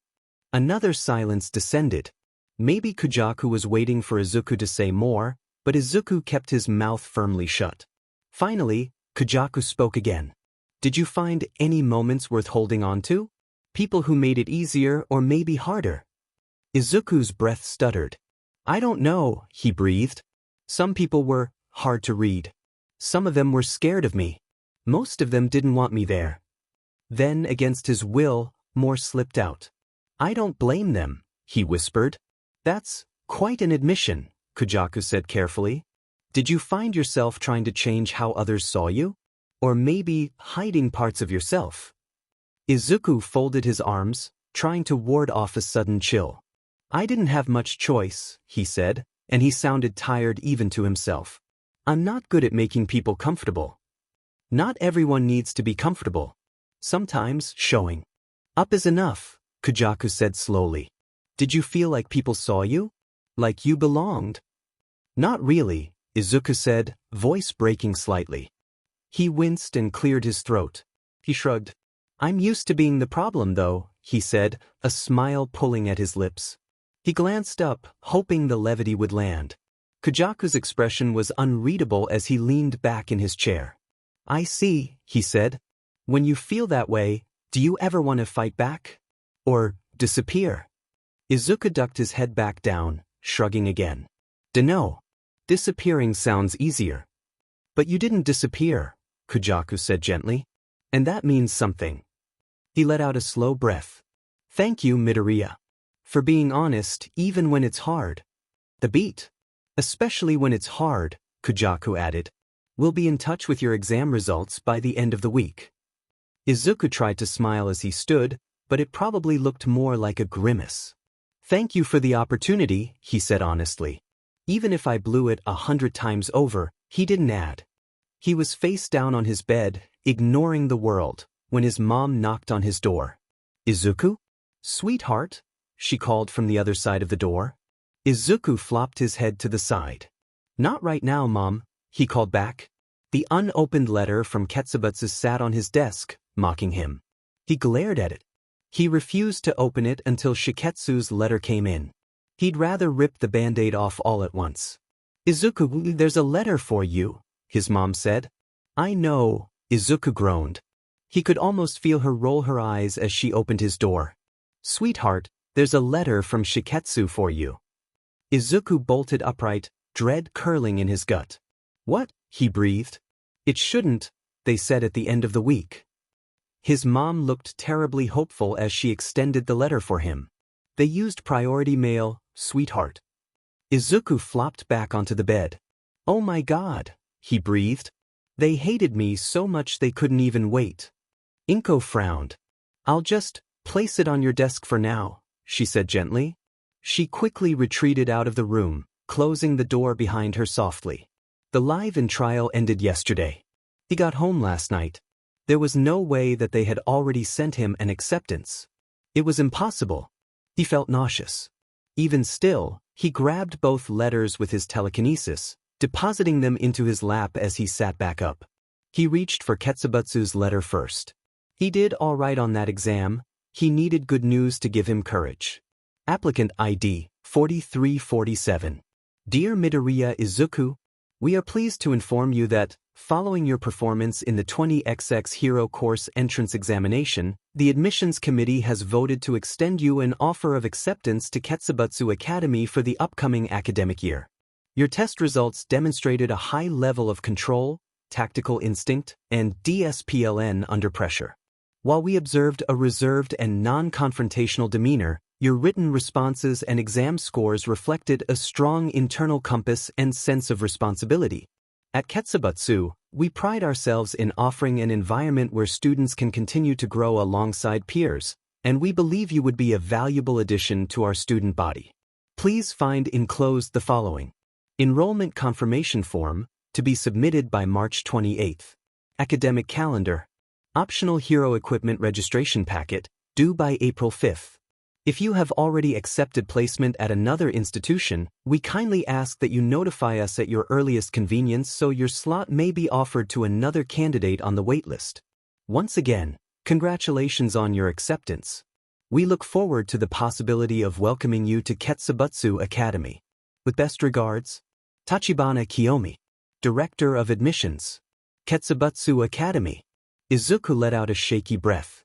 Another silence descended. Maybe Kujaku was waiting for Izuku to say more, but Izuku kept his mouth firmly shut. Finally, Kujaku spoke again. "Did you find any moments worth holding on to? People who made it easier or maybe harder?" Izuku's breath stuttered. "I don't know," he breathed. "Some people were hard to read. Some of them were scared of me. Most of them didn't want me there." Then, against his will, more slipped out. "I don't blame them," he whispered. "That's quite an admission," Kujaku said carefully. "Did you find yourself trying to change how others saw you? Or maybe hiding parts of yourself?" Izuku folded his arms, trying to ward off a sudden chill. "I didn't have much choice," he said, and he sounded tired even to himself. "I'm not good at making people comfortable. Not everyone needs to be comfortable. Sometimes showing up is enough," Kujaku said slowly. "Did you feel like people saw you? Like you belonged?" "Not really," Izuku said, voice breaking slightly. He winced and cleared his throat. He shrugged. I'm used to being the problem though, he said, a smile pulling at his lips. He glanced up, hoping the levity would land. Kujaku's expression was unreadable as he leaned back in his chair. I see, he said. When you feel that way, do you ever want to fight back? Or disappear? Izuku ducked his head back down, shrugging again. Dunno. Disappearing sounds easier. But you didn't disappear, Kujaku said gently. And that means something. He let out a slow breath. Thank you, Midoriya. For being honest, even when it's hard. The beat. Especially when it's hard, Kujaku added. We'll be in touch with your exam results by the end of the week. Izuku tried to smile as he stood, but it probably looked more like a grimace. Thank you for the opportunity, he said honestly. Even if I blew it 100 times over, he didn't add. He was face down on his bed, ignoring the world, when his mom knocked on his door. Izuku? Sweetheart? She called from the other side of the door. Izuku flopped his head to the side. Not right now, Mom, he called back. The unopened letter from Ketsubutsu sat on his desk, mocking him. He glared at it. He refused to open it until Shiketsu's letter came in. He'd rather rip the band-aid off all at once. Izuku, there's a letter for you, his mom said. I know, Izuku groaned. He could almost feel her roll her eyes as she opened his door. Sweetheart, there's a letter from Shiketsu for you. Izuku bolted upright, dread curling in his gut. What? He breathed. It shouldn't, they said at the end of the week. His mom looked terribly hopeful as she extended the letter for him. They used priority mail, sweetheart. Izuku flopped back onto the bed. Oh my God, he breathed. They hated me so much they couldn't even wait. Inko frowned. I'll just place it on your desk for now, she said gently. She quickly retreated out of the room, closing the door behind her softly. The live-in trial ended yesterday. He got home last night. There was no way that they had already sent him an acceptance. It was impossible. He felt nauseous. Even still, he grabbed both letters with his telekinesis, depositing them into his lap as he sat back up. He reached for Ketsubutsu's letter first. He did all right on that exam. He needed good news to give him courage. Applicant ID 4347. Dear Midoriya Izuku, we are pleased to inform you that, following your performance in the 20XX Hero Course entrance examination, the admissions committee has voted to extend you an offer of acceptance to Ketsubutsu Academy for the upcoming academic year. Your test results demonstrated a high level of control, tactical instinct, and DSPLN under pressure. While we observed a reserved and non-confrontational demeanor, your written responses and exam scores reflected a strong internal compass and sense of responsibility. At Ketsubutsu, we pride ourselves in offering an environment where students can continue to grow alongside peers, and we believe you would be a valuable addition to our student body. Please find enclosed the following. Enrollment confirmation form, to be submitted by March 28th. Academic calendar. Optional hero equipment registration packet, due by April 5th. If you have already accepted placement at another institution, we kindly ask that you notify us at your earliest convenience so your slot may be offered to another candidate on the waitlist. Once again, congratulations on your acceptance. We look forward to the possibility of welcoming you to Ketsubutsu Academy. With best regards, Tachibana Kiyomi, Director of Admissions. Ketsubutsu Academy. Izuku let out a shaky breath.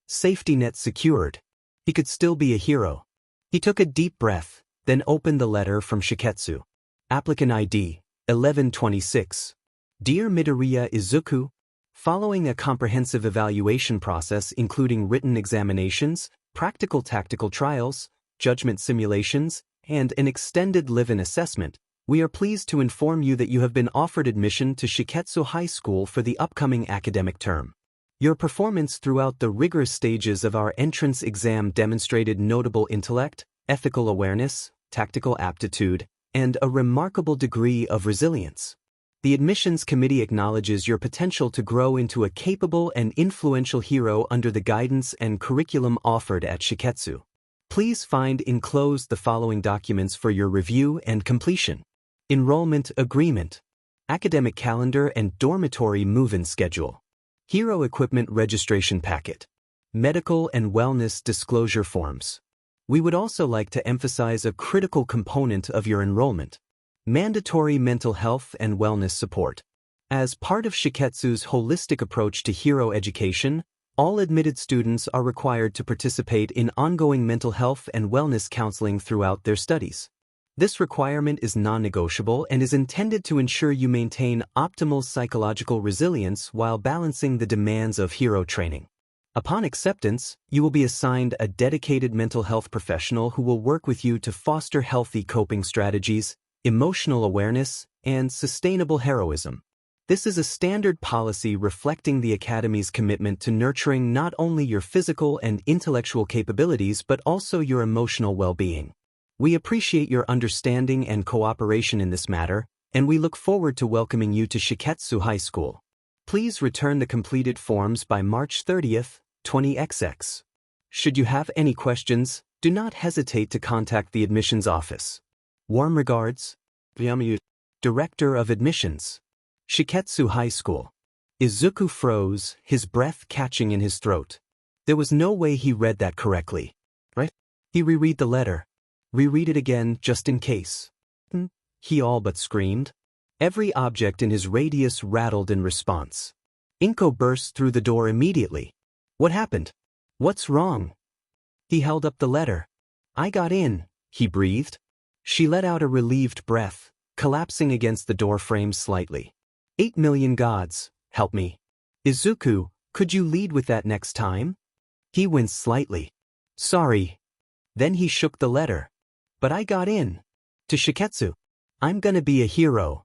Safety net secured. He could still be a hero. He took a deep breath, then opened the letter from Shiketsu. Applicant ID 1126. Dear Midoriya Izuku, following a comprehensive evaluation process including written examinations, practical tactical trials, judgment simulations, and an extended live-in assessment, we are pleased to inform you that you have been offered admission to Shiketsu High School for the upcoming academic term. Your performance throughout the rigorous stages of our entrance exam demonstrated notable intellect, ethical awareness, tactical aptitude, and a remarkable degree of resilience. The admissions committee acknowledges your potential to grow into a capable and influential hero under the guidance and curriculum offered at Shiketsu. Please find enclosed the following documents for your review and completion. Enrollment agreement, academic calendar and dormitory move-in schedule. Hero Equipment Registration Packet. Medical and Wellness Disclosure Forms. We would also like to emphasize a critical component of your enrollment: mandatory mental health and wellness support. As part of Shiketsu's holistic approach to hero education, all admitted students are required to participate in ongoing mental health and wellness counseling throughout their studies. This requirement is non-negotiable and is intended to ensure you maintain optimal psychological resilience while balancing the demands of hero training. Upon acceptance, you will be assigned a dedicated mental health professional who will work with you to foster healthy coping strategies, emotional awareness, and sustainable heroism. This is a standard policy reflecting the Academy's commitment to nurturing not only your physical and intellectual capabilities but also your emotional well-being. We appreciate your understanding and cooperation in this matter, and we look forward to welcoming you to Shiketsu High School. Please return the completed forms by March 30th, 20XX. Should you have any questions, do not hesitate to contact the admissions office. Warm regards, Yamayu, Director of Admissions, Shiketsu High School. Izuku froze, his breath catching in his throat. There was no way he read that correctly. Right? He reread the letter. Reread it again, just in case. He all but screamed. Every object in his radius rattled in response. Inko burst through the door immediately. What happened? What's wrong? He held up the letter. I got in, he breathed. She let out a relieved breath, collapsing against the door frame slightly. 8 million gods, help me. Izuku, could you lead with that next time? He winced slightly. Sorry. Then he shook the letter. But I got in. To Shiketsu. I'm gonna be a hero,